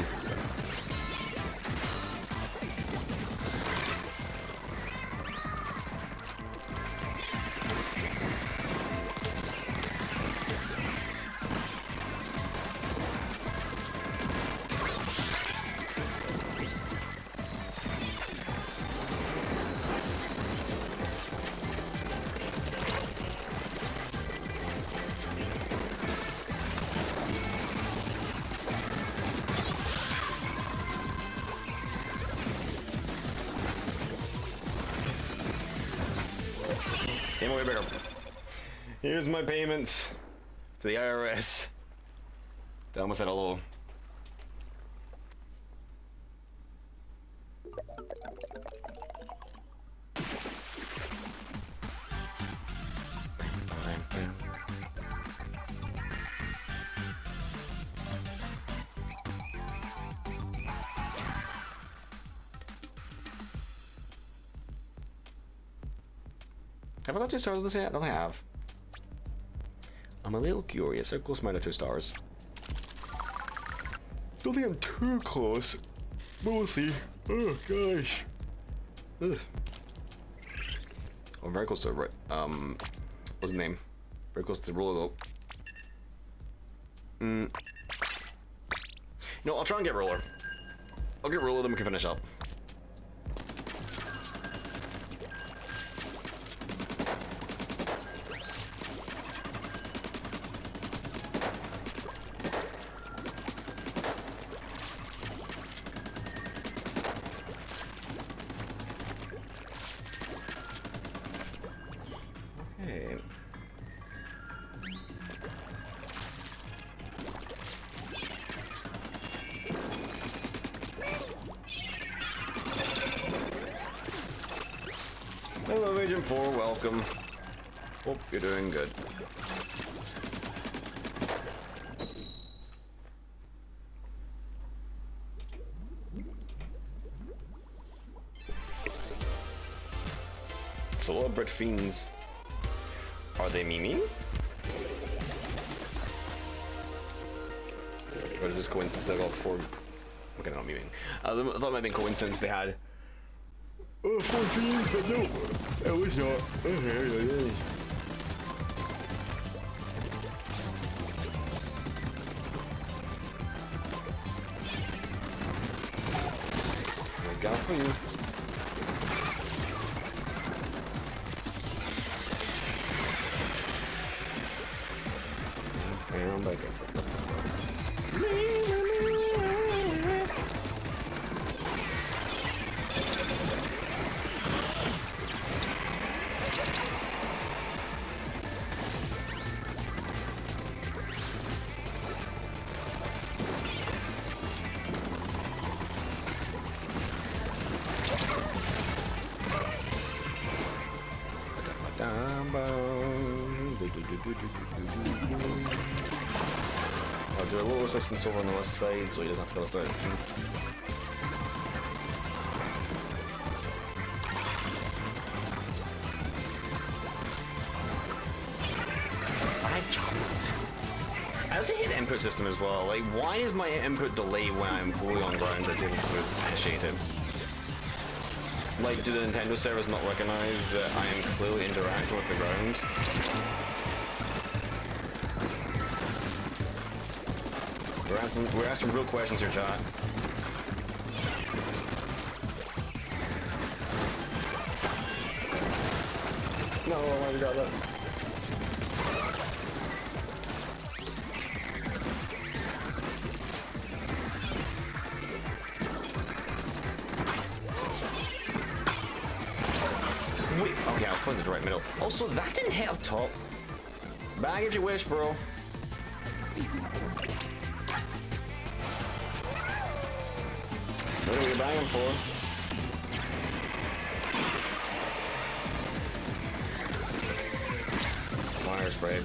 Game way bigger. Here's my payments to the IRS. They almost said hello. Have I got 2 stars on this yet? I don't think I have. I'm a little curious. How close am I to 2 stars? Don't think I'm too close, but we'll see. Oh gosh. Ugh. I'm very close to right. What's the name? Very close to roller though. No, I'll try and get roller. I'll get roller, then we can finish up. Hello, Agent 4, welcome. Hope you're doing good. It's a lot of Brit fiends. Are they memeing? Or is this coincidence they got 4? Okay, they're not memeing. I thought it might have been coincidence they had 4 fiends, but no, it was not. I got for you. And I'm back. I'll do a little resistance over on the west side so he doesn't have to go straight. I jumped. I also hate the input system as well. Like, why is my input delay when I'm fully on ground that's able to initiate it? Like, do the Nintendo servers not recognize that I am clearly interacting with the ground? We're asking real questions here, chat. No, I already got that. Wait, okay, I was putting the right middle. Also, that didn't hit up top. Bag if you wish, bro. What are we banging for? Wire spray.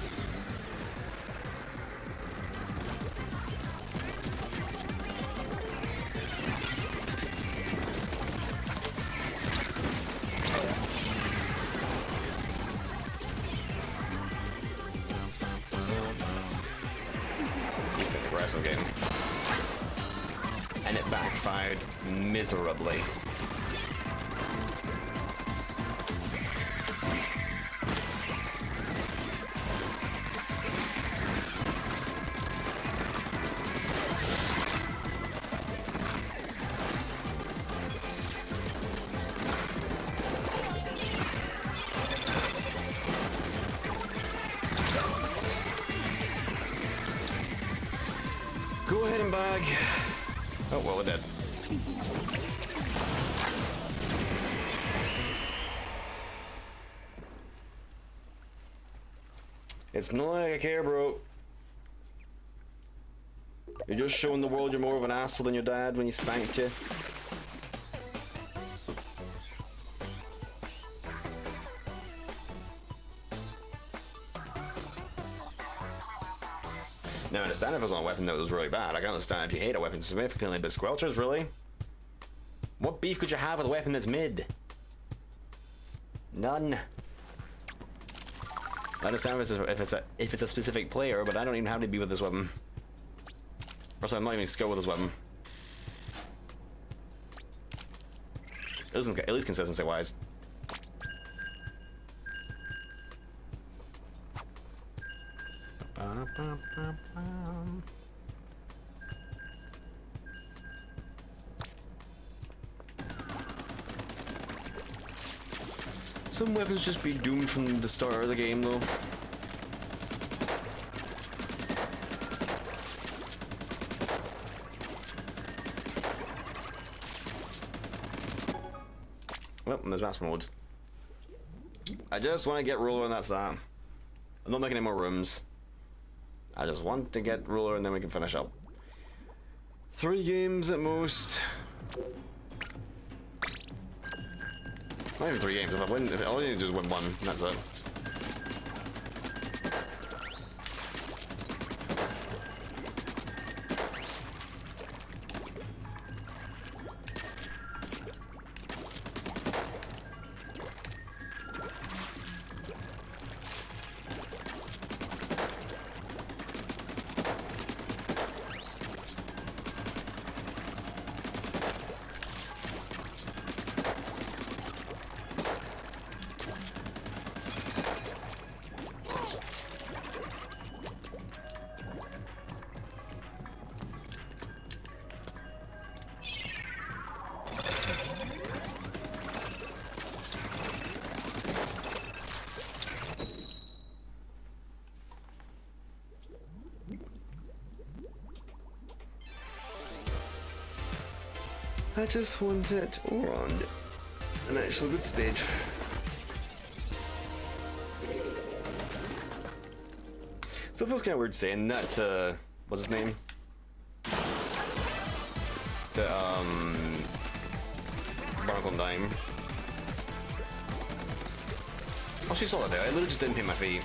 You've been aggressive game. And it backfired miserably. Go ahead and bag. Oh, well, we're dead. It's not like I care, bro. You're just showing the world you're more of an asshole than your dad when he spanked you. Now, I understand if it was on a weapon that was really bad. I can understand if you hate a weapon significantly, but squelchers, really? What beef could you have with a weapon that's mid? None. I understand if it's a specific player, but I don't even have any beef with this weapon. Also, I'm not even skilled with this weapon. It doesn't, at least consistency-wise. Some weapons just be doomed from the start of the game, though. Well, there's master modes. I just want to get ruler and that's that. I'm not making any more rooms. I just want to get ruler and then we can finish up. 3 games at most. Not even 3 games. If I win, all I need to do is win 1, and that's it. I just want it on an actually good stage. Still feels kind of weird saying that to, what's his name? To, Barnacle and Dime. Oh, she saw that there. I literally just didn't pay my fee.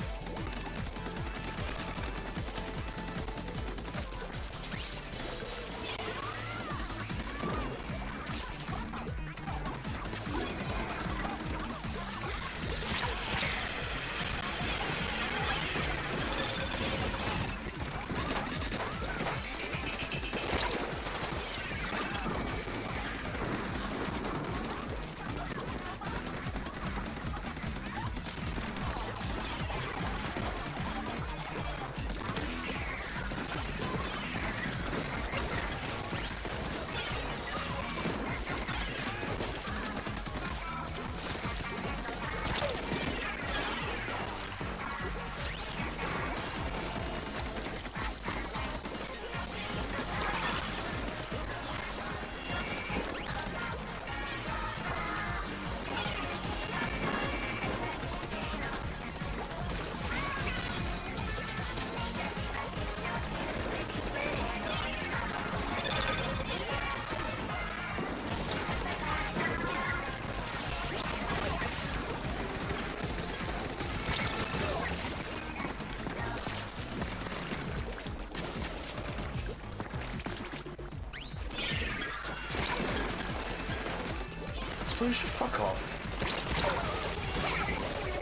Sploosh, fuck off.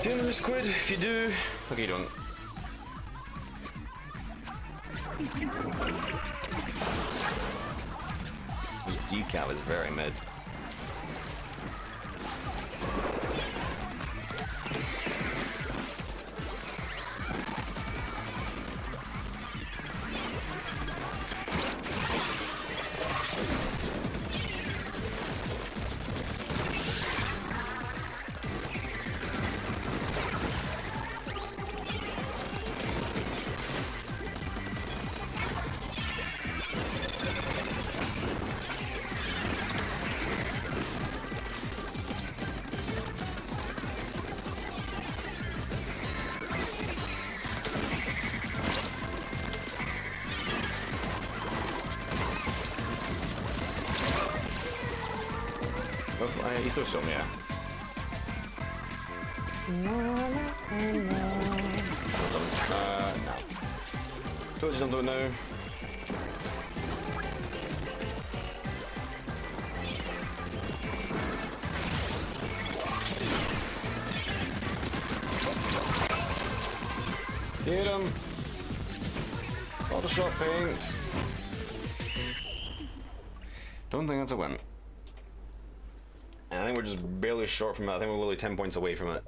Do you know the squid? If you do, okay, you don't. This decaf is very mid. Oh, he still shot me, yeah. No. Told you something, no. Get him! All the shot paint. Don't think that's a win. And I think we're just barely short from it. I think we're literally 10 points away from it.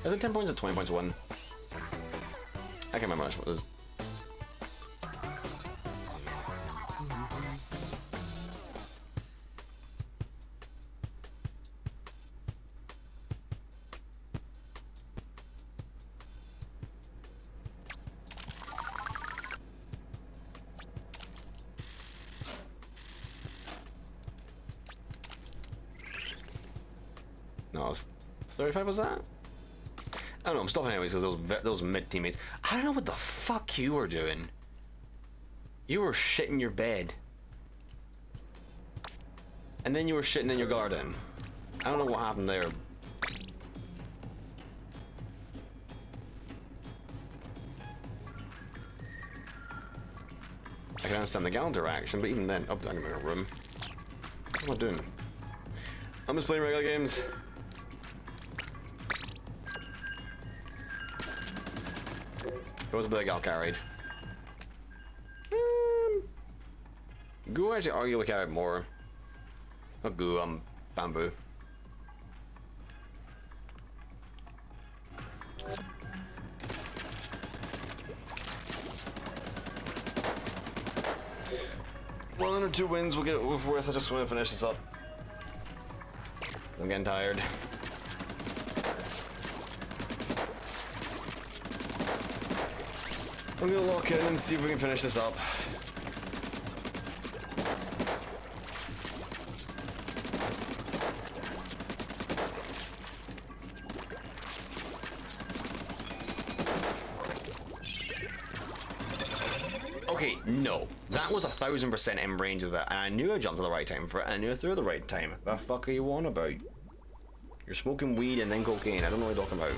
Is it 10 points or 20 points to win? I can't remember much what it is. No, 35 was that? I don't know, I'm stopping anyways because those mid teammates. I don't know what the fuck you were doing. You were shitting your bed. And then you were shitting in your garden. I don't know what happened there. I can understand the gal interaction, but even then, oh, I'm in a room. What am I doing? I'm just playing regular games. It was a bit gal carried. Goo actually arguably carried more. Not goo, bamboo. One or two wins, we'll get it over with. I just want to finish this up. I'm getting tired. I'm gonna lock in and see if we can finish this up. Okay, no. That was 1000% in range of that, and I knew I jumped at the right time for it, and I knew I threw at the right time. The fuck are you on about? You're smoking weed and then cocaine. I don't know what you're talking about.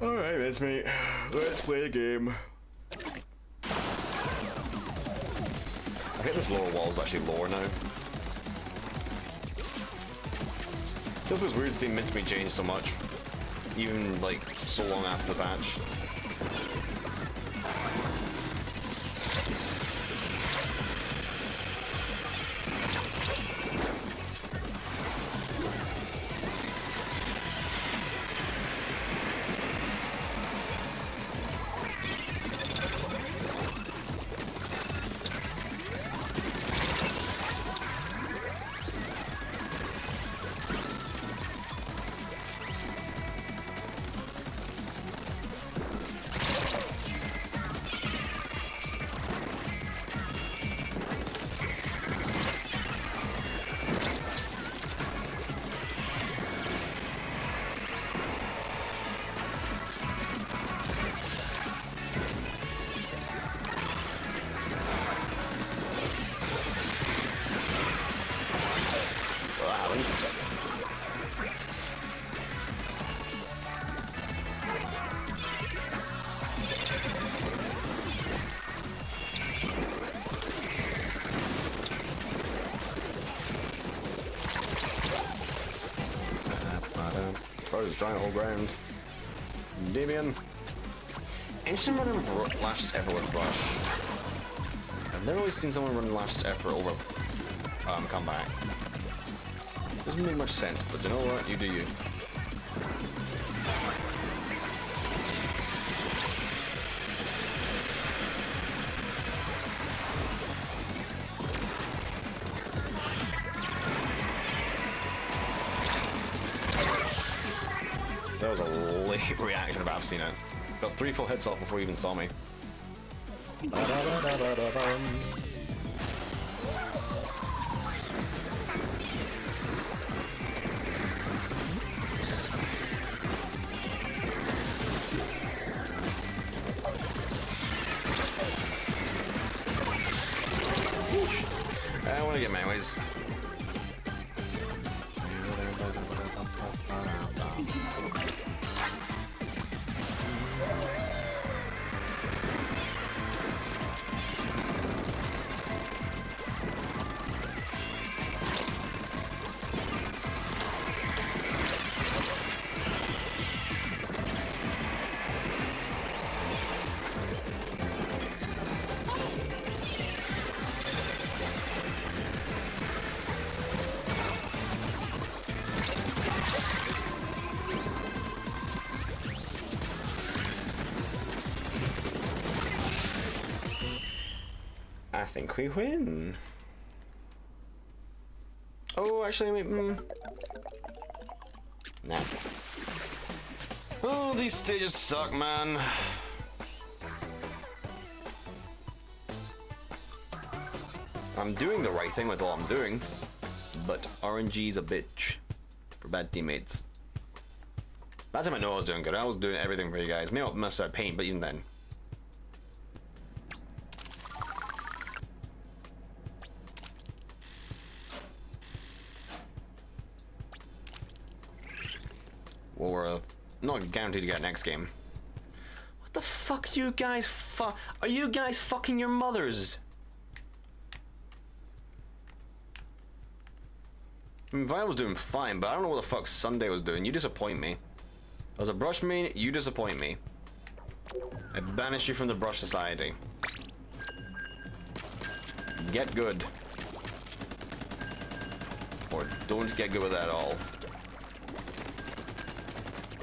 Alright, that's me. Let's play a game. I think this lower wall is actually lower now. Still feels weird seeing Mincemeat change so much, even like so long after the patch. Just trying to hold ground. Damien. Ancient running lashes effort with brush. I've never really seen someone run lashes effort over comeback. Doesn't make much sense, but you know what? You do you. That was a late reaction if I've seen it. Got 3 full hits off before he even saw me. I want to get memories. I think we win. Oh, actually, nah. Oh, these stages suck, man. I'm doing the right thing with all I'm doing, but RNG's a bitch for bad teammates. That time I know I was doing good. I was doing everything for you guys. Maybe I must have pain, but even then. Well, we're not guaranteed to get next game. What the fuck you guys are you guys fucking your mothers? I mean, Vi was doing fine, but I don't know what the fuck Sunday was doing. You disappoint me. As a brush main, you disappoint me. I banish you from the brush society. Get good. Or don't get good with that at all.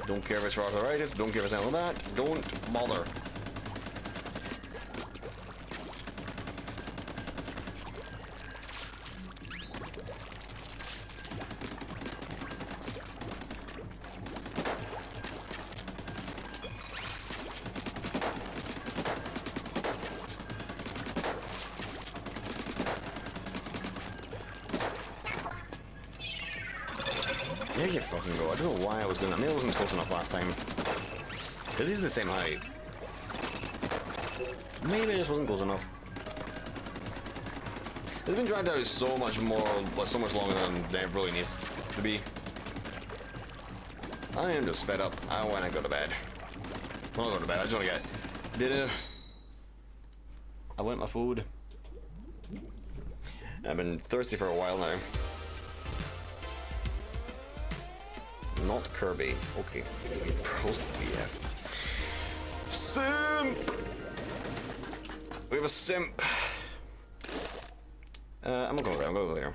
Don't care if it's for arthritis, don't care if it's anything like that, don't bother. There you fucking go. I don't know why I was doing that. Maybe I wasn't close enough last time. Because he's the same height. Maybe I just wasn't close enough. It's been dragged out so much more, like so much longer than it really needs to be. I am just fed up. I want to go to bed. I want to go to bed. I just want to get dinner. I want my food. I've been thirsty for a while now. Not Kirby. Okay. Yeah. Simp! We have a simp. I'm not going there. I'm going over there.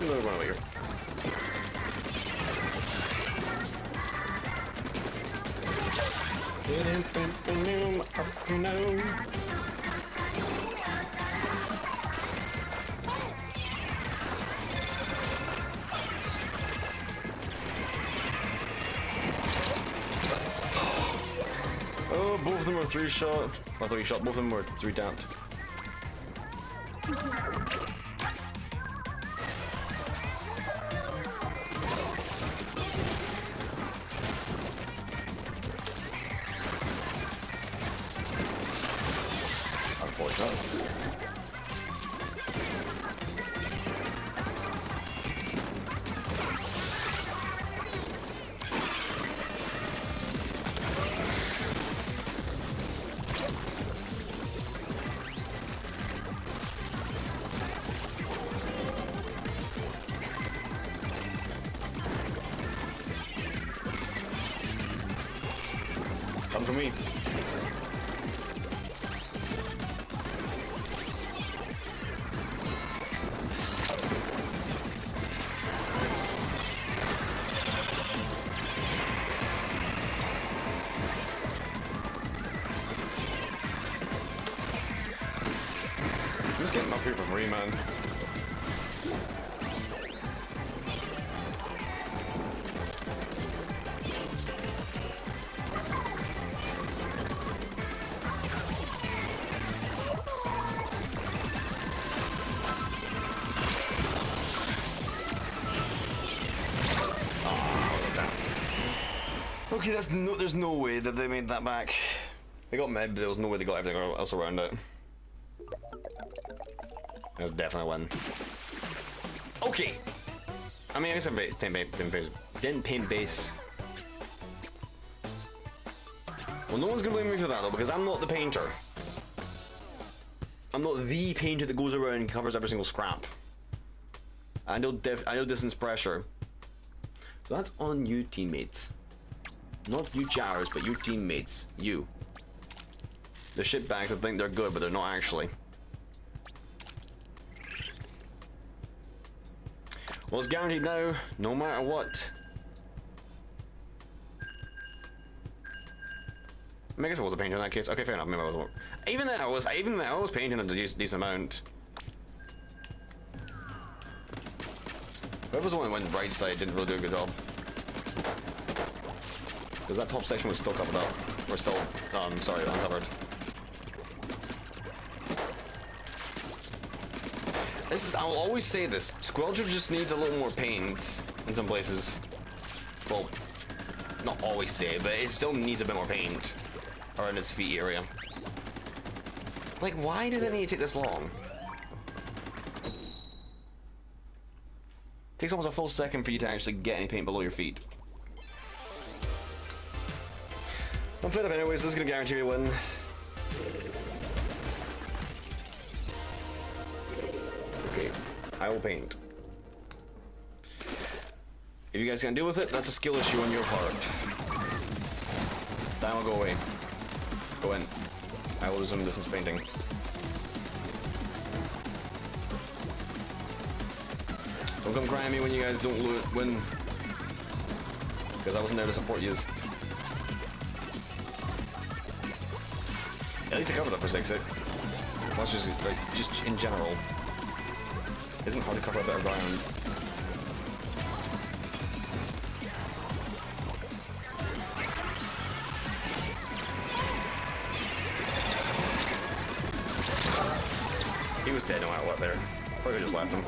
Another one over here. Oh, both of them were 3-shot. Or 3-shot, both of them were 3-tapped. Come for me. I'm just getting up here for free, man. Okay, there's no way that they made that back. They got mid, but there was no way they got everything else around it. That was definitely a win. Okay! I mean, I guess I didn't paint base. Well, no one's gonna blame me for that though, because I'm not the painter. I'm not the painter that goes around and covers every single scrap. I know distance pressure. So that's on you, teammates. Not you chatters, but you teammates. You. The shitbags that think they're good, but they're not actually. Well, it's guaranteed now, no matter what. I guess I was a painter in that case. Okay, fair enough. Maybe I was. Even then, I was painting a decent amount. Whoever's the one that went right side didn't really do a good job. Because that top section was still covered up. Or still, sorry, uncovered. I'll always say this, Squelcher just needs a little more paint in some places. Well, not always say it, but it still needs a bit more paint. around his feet area. Like, why does it need to take this long? Takes almost a full second for you to actually get any paint below your feet. I'm fed up anyways, this is gonna guarantee you a win. Okay, I will paint. If you guys can't deal with it, that's a skill issue on your part. That will go away. Go in. I will do some distance painting. Don't come crying at me when you guys don't win. Because I wasn't there to support yous. At least I covered up for 6-6. That's just, like, just in general. It isn't hard to cover a better ground. He was dead no matter what there. Probably just left him.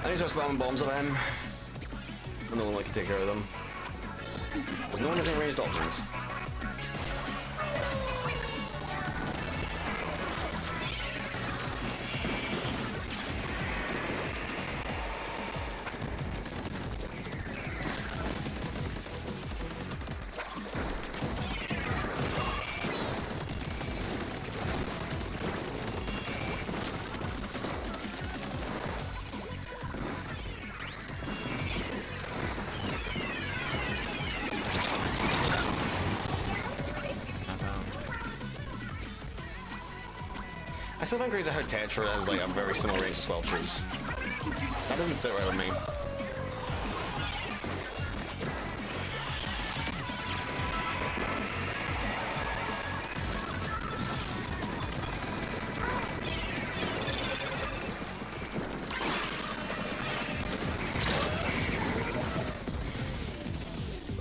I need to start spamming bombs at him. I'm the only one who can take care of them. Because no one has any ranged options. I still find crazy how Tetra has like a very similar range to Squelchers. That doesn't sit right with me.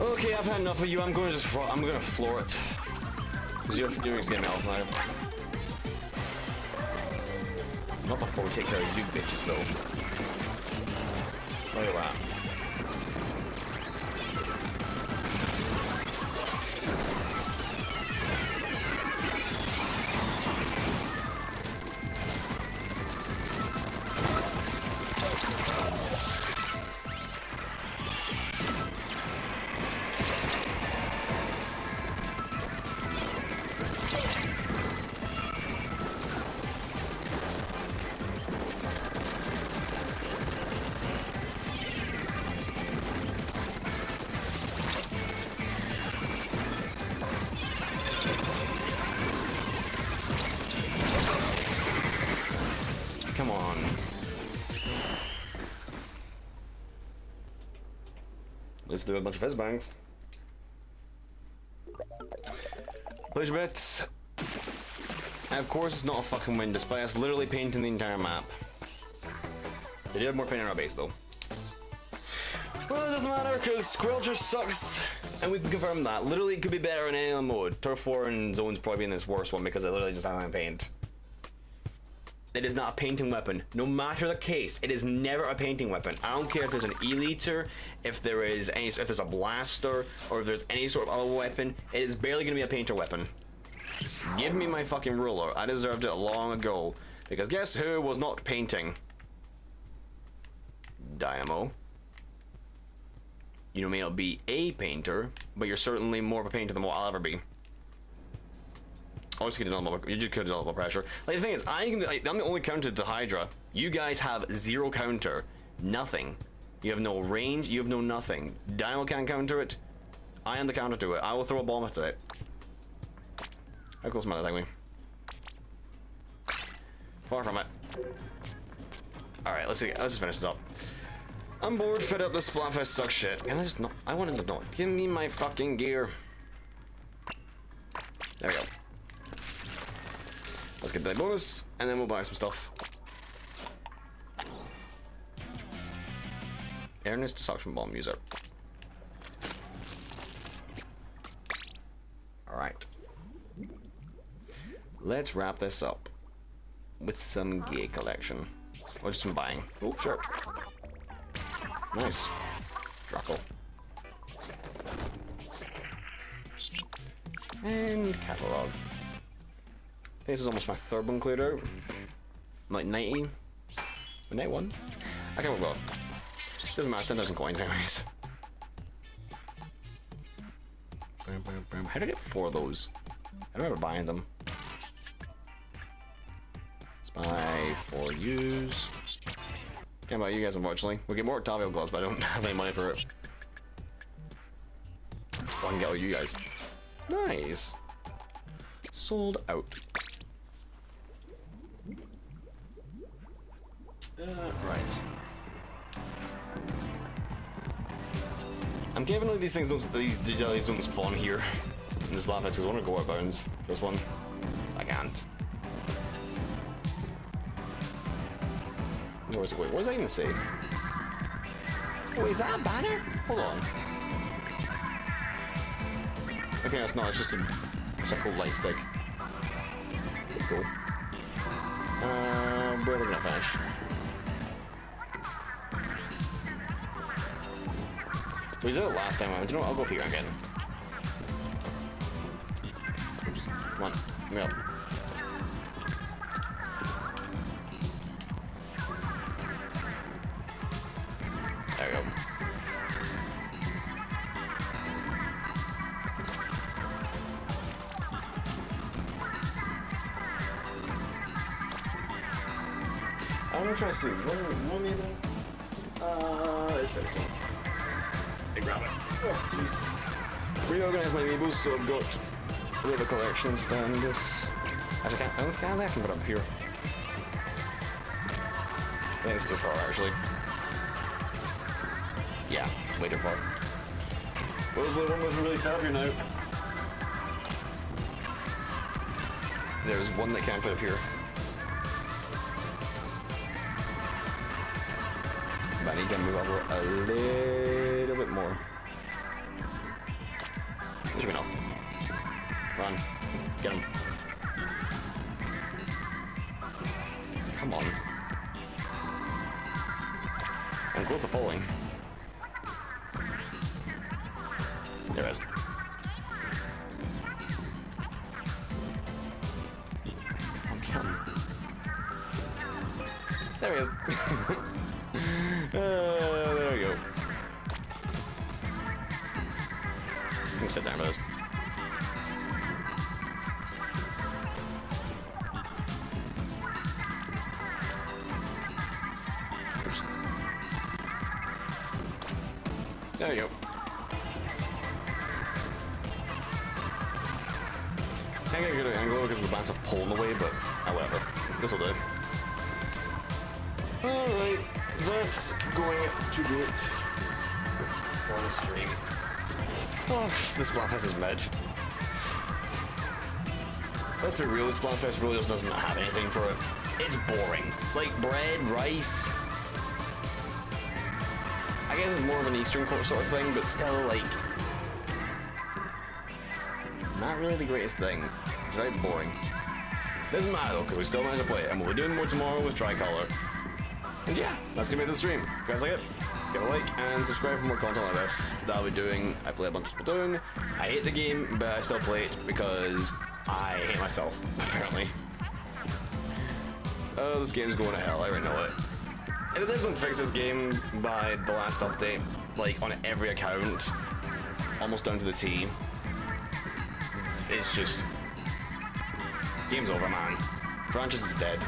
Okay, I've had enough of you. I'm going to floor it. Because you're getting me off now. Not before we take care of you bitches, though. Look at that. Come on. Let's do a bunch of fizz bangs. Pleasure bits. And of course it's not a fucking win despite us literally painting the entire map. They did have more paint on our base though. Well, it doesn't matter because Squelcher sucks and we can confirm that. Literally it could be better in any other mode. Turf War and Zone's probably in this worst one because it literally just doesn't have paint. It is not a painting weapon. No matter the case, it is never a painting weapon. I don't care if there's an E-liter, if there's a blaster, or if there's any sort of other weapon. It is barely gonna be a painter weapon. Give me my fucking ruler. I deserved it long ago. Because guess who was not painting? Dynamo. You may not be a painter, but you're certainly more of a painter than what I'll ever be. Oh, you just could develop pressure. Like the thing is, I'm the only counter to the Hydra. You guys have zero counter, nothing. You have no range. You have no nothing. Dynamo can't counter it. I am the counter to it. I will throw a bomb at it. How close am I to attack me? Far from it. All right, let's just finish this up. I'm bored, fed up. This Splatfest sucks shit. And I wanted to know. Give me my fucking gear. There we go. Let's get that bonus, and then we'll buy some stuff. Ernest Suction Bomb user. let's wrap this up with some gear collection. Or just some buying. Oh, shirt. Nice. Druckle. And catalog. This is almost my third one cleared out. I'm like 90. 91? I can't remember. Doesn't matter, 10,000 coins anyways. How did I get 4 of those? I remember buying them. Let's buy 4 use. Can't buy you guys unfortunately. We get more Octavio gloves, but I don't have any money for it. I can get all you guys. Nice. Sold out. Right. I'm giving these things these jellies don't spawn here in this Splatfest because I want to go out of bounds. This one, I can't. Where's it? Wait, what does that even say? Wait, is that a banner? Hold on. Okay, it's not. It's just a cool light stick. Cool. Where are we gonna finish? We did it last time. Do you know what? I'll go here again. Oops. Come on. Give me up. There we go. I'm gonna try to see. One either. It's very small. Hey, grab it. Oh, jeez. Reorganize my amiibos so I've got a bit of a collection stand. This. Actually, I can put it up here. I think it's too far, actually. Yeah, it's way too far. What was the one that's really far here now? There's one that can't fit up here. But I need to move over a little bit more. There should be enough. Run. Get him. Come on. I'm close to falling. There it is. Come on. There he is. There we go. I'm gonna sit down for this. Oops. There we go. Can't get a good angle because the bats are pulling away, but whatever. This'll do. Alright. That's going to do it for the stream. Oh, this Splatfest is mid. Let's be real, this Splatfest really just doesn't have anything for it. It's boring. Like bread, rice. I guess it's more of an Eastern sort of thing, but still, like, not really the greatest thing. It's very boring. Doesn't matter though, because we still managed to play it, and we'll be doing more tomorrow with Tricolor. And yeah, that's gonna be the stream. If you guys like it, give a like and subscribe for more content like this that I'll be doing. I play a bunch of Splatoon. I hate the game, but I still play it because I hate myself, apparently. Oh, this game's going to hell, I already know it. If they don't fix this game by the last update, like on every account, almost down to the T, it's just... game's over, man. Franchise is dead.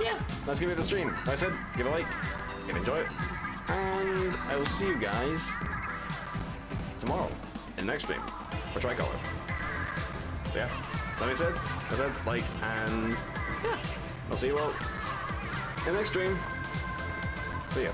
Yeah, that's gonna be the stream. Like I said, give a like, if you enjoy it, and I will see you guys tomorrow in the next stream for Tricolor. So yeah, like I said, like, and yeah, I'll see you all in the next stream. See ya.